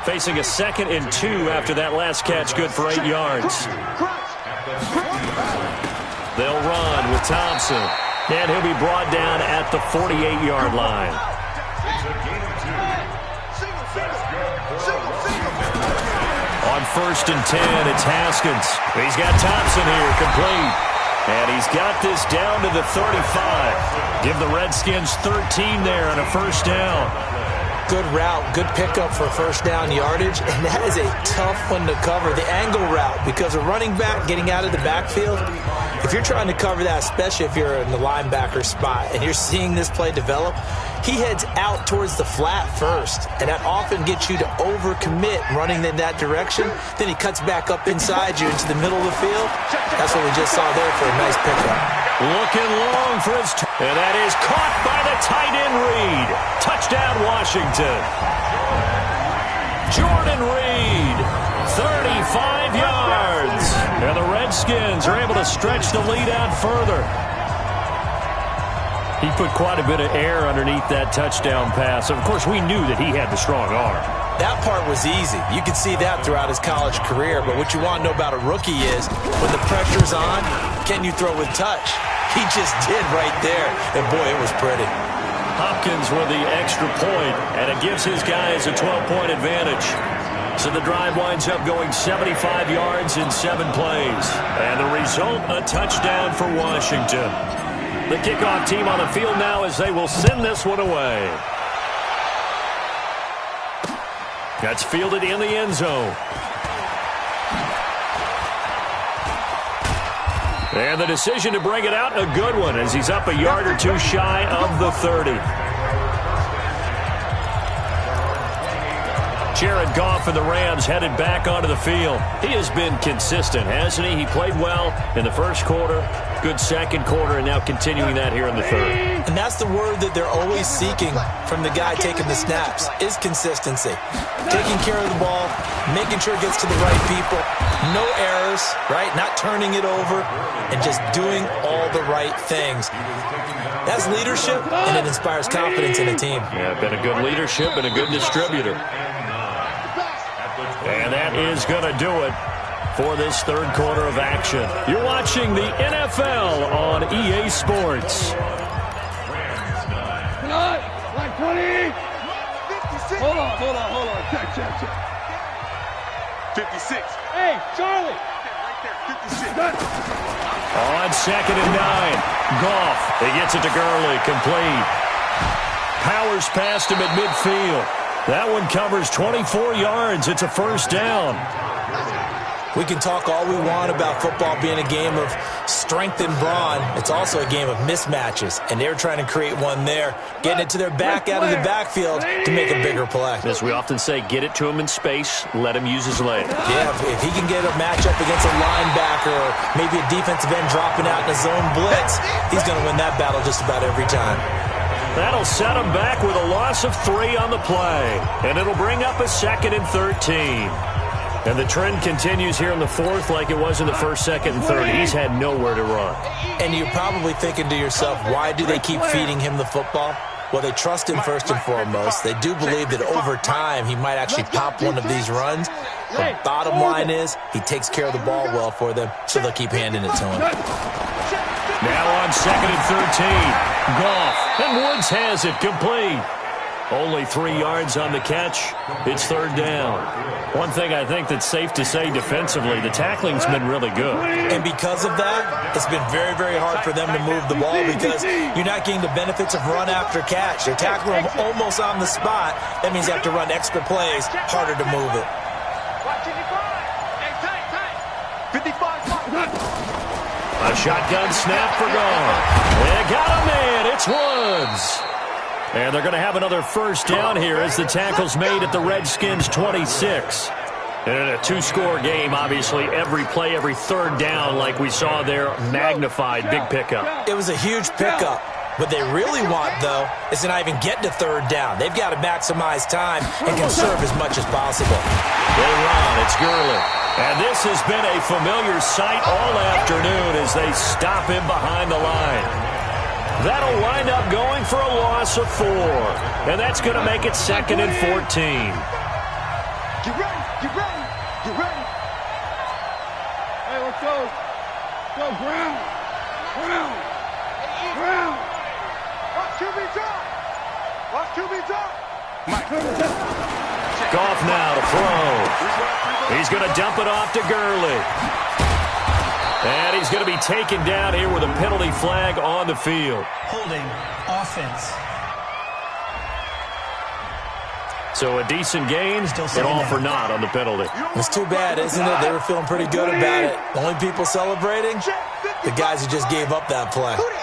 Facing a 2nd and 2 after that last catch, good for 8 yards. They'll run with Thompson. And he'll be brought down at the 48-yard line. On first and 10, it's Haskins. He's got Thompson here, complete. And he's got this down to the 35. Give the Redskins 13 there on a first down. Good route, good pickup for first down yardage, and that is a tough one to cover. The angle route, because a running back getting out of the backfield, if you're trying to cover that, especially if you're in the linebacker spot and you're seeing this play develop, he heads out towards the flat first, and that often gets you to overcommit running in that direction. Then he cuts back up inside you into the middle of the field. That's what we just saw there for a nice pickup. Looking long for his and that is caught by the tight end Reed. Touchdown Washington. Jordan Reed, 35 yards. And the Redskins are able to stretch the lead out further. He put quite a bit of air underneath that touchdown pass. Of course, we knew that he had the strong arm. That part was easy. You could see that throughout his college career. But what you want to know about a rookie is when the pressure's on, can you throw with touch? He just did right there. And, boy, it was pretty. Hopkins with the extra point, and it gives his guys a 12-point advantage. So the drive winds up going 75 yards in 7 plays. And the result, a touchdown for Washington. The kickoff team on the field now as they will send this one away. That's fielded in the end zone. And the decision to bring it out, a good one, as he's up a yard or 2 shy of the 30. Jared Goff and the Rams headed back onto the field. He has been consistent, hasn't he? He played well in the first quarter, good second quarter, and now continuing that here in the third. And that's the word that they're always seeking from the guy taking the snaps, is consistency. Taking care of the ball, making sure it gets to the right people, no errors, right? Not turning it over, and just doing all the right things. That's leadership, and it inspires confidence in a team. Yeah, been a good leadership and a good distributor. And that is going to do it for this third quarter of action. You're watching the NFL on EA Sports. Like 20. Hold on. Check. 56. Hey, Charlie. Right there, 56. On 2nd and 9. Goff. He gets it to Gurley. Complete. Powers past him at midfield. That one covers 24 yards. It's a first down. We can talk all we want about football being a game of strength and brawn. It's also a game of mismatches, and they're trying to create one there, getting it to their back out of the backfield to make a bigger play. As we often say, get it to him in space, let him use his leg. Yeah, if he can get a matchup against a linebacker or maybe a defensive end dropping out in a zone blitz, he's going to win that battle just about every time. That'll set him back with a loss of 3 on the play, and it'll bring up a 2nd and 13. And the trend continues here in the fourth like it was in the first, second, and third. He's had nowhere to run. And you're probably thinking to yourself, why do they keep feeding him the football? Well, they trust him first and foremost. They do believe that over time he might actually pop one of these runs. The bottom line is he takes care of the ball well for them, so they'll keep handing it to him. Now on 2nd and 13. Goff. And Woods has it complete. Only 3 yards on the catch. It's third down. One thing I think that's safe to say defensively, the tackling's been really good. And because of that, it's been very, very hard for them to move the ball because you're not getting the benefits of run after catch. They're tackling them almost on the spot. That means you have to run extra plays, harder to move it. 55. A shotgun snap for Goff. They got a man. It's Woods. And they're going to have another first down here as the tackle's made at the Redskins' 26. And in a 2-score game, obviously, every play, every third down, like we saw there, magnified, big pickup. It was a huge pickup. What they really want, though, is to not even get to third down. They've got to maximize time and conserve as much as possible. They run. It's Gurley. And this has been a familiar sight all afternoon as they stop him behind the line. That'll wind up going for a loss of 4. And that's going to make it 2nd and 14. Get ready. Hey, let's go. Go, Brown. Watch QB drop. Goff now to throw. He's going to dump it off to Gurley. And he's going to be taken down here with a penalty flag on the field. Holding offense. So a decent gain, but all for naught on the penalty. It's too bad, isn't it? They were feeling pretty good about it. The only people celebrating, the guys who just gave up that play. Orange.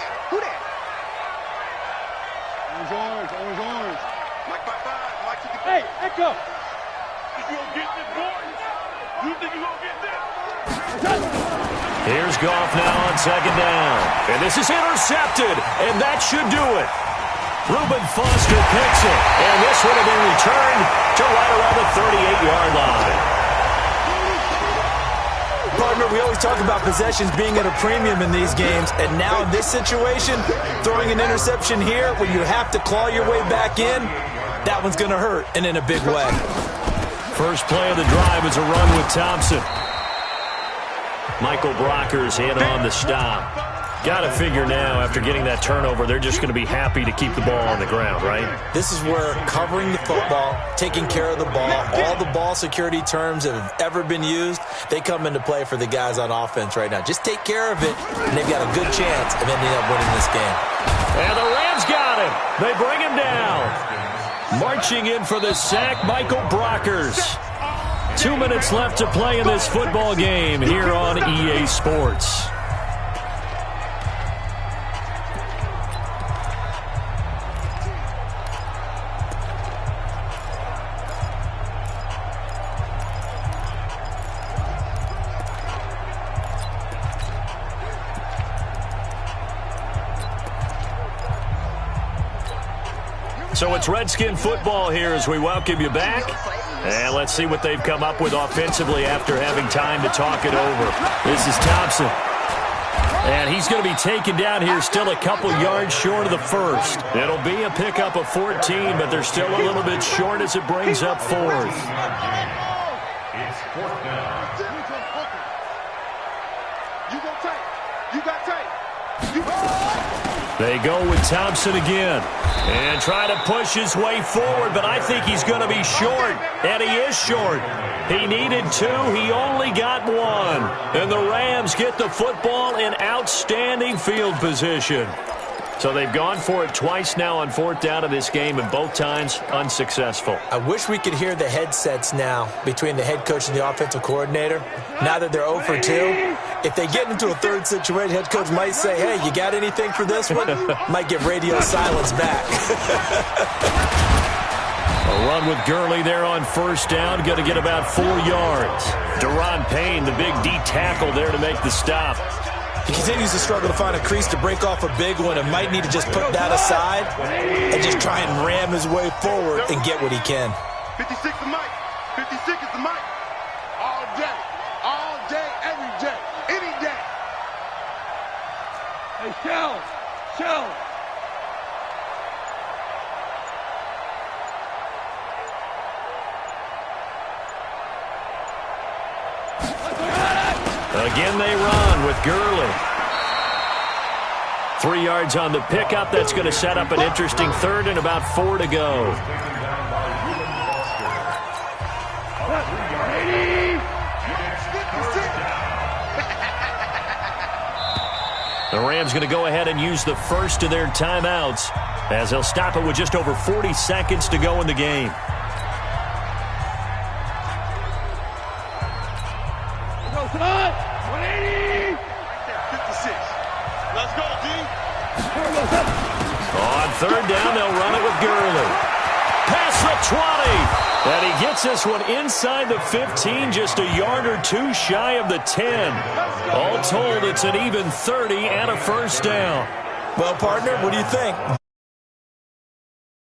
Hey, Echo. Here's Goff now on 2nd down. And this is intercepted, and that should do it. Reuben Foster picks it, and this would have been returned to right around the 38-yard line. Partner, we always talk about possessions being at a premium in these games, and now in this situation, throwing an interception here when you have to claw your way back in, that one's going to hurt, and in a big way. First play of the drive is a run with Thompson. Michael Brockers in on the stop. Got to figure now, after getting that turnover, they're just going to be happy to keep the ball on the ground, right? This is where covering the football, taking care of the ball, all the ball security terms that have ever been used, they come into play for the guys on offense right now. Just take care of it, and they've got a good chance of ending up winning this game. And the Rams got him. They bring him down. Marching in for the sack, Michael Brockers. 2 minutes left to play in this football game here on EA Sports. So it's Redskin football here as we welcome you back. And let's see what they've come up with offensively after having time to talk it over. This is Thompson. And he's going to be taken down here still a couple yards short of the first. It'll be a pickup of 14, but they're still a little bit short as it brings up fourth. It's fourth down. You go tight. You got tight. They go with Thompson again and try to push his way forward, but I think he's going to be short, and he is short. He needed 2. He only got 1. And the Rams get the football in outstanding field position. So they've gone for it twice now on fourth down of this game, and both times unsuccessful. I wish we could hear the headsets now between the head coach and the offensive coordinator. Now that they're 0 for 2, if they get into a third situation, head coach might say, hey, you got anything for this one? Might get radio silence back. A run with Gurley there on first down. Going to get about 4 yards. Deron Payne, the big D tackle there to make the stop. He continues to struggle to find a crease to break off a big one and might need to just put that aside and just try and ram his way forward and get what he can. 56 the mic. 56 is the mic. All day, every day, any day. Hey, Shell. Again they run with Gurley. 3 yards on the pickup. That's going to set up an interesting third and about 4 to go. The Rams going to go ahead and use the first of their timeouts as they'll stop it with just over 40 seconds to go in the game. On third down, they'll run it with Gurley. Past the 20. And he gets this one inside the 15, just a yard or 2 shy of the 10. All told, it's an even 30 and a first down. Well, partner, what do you think?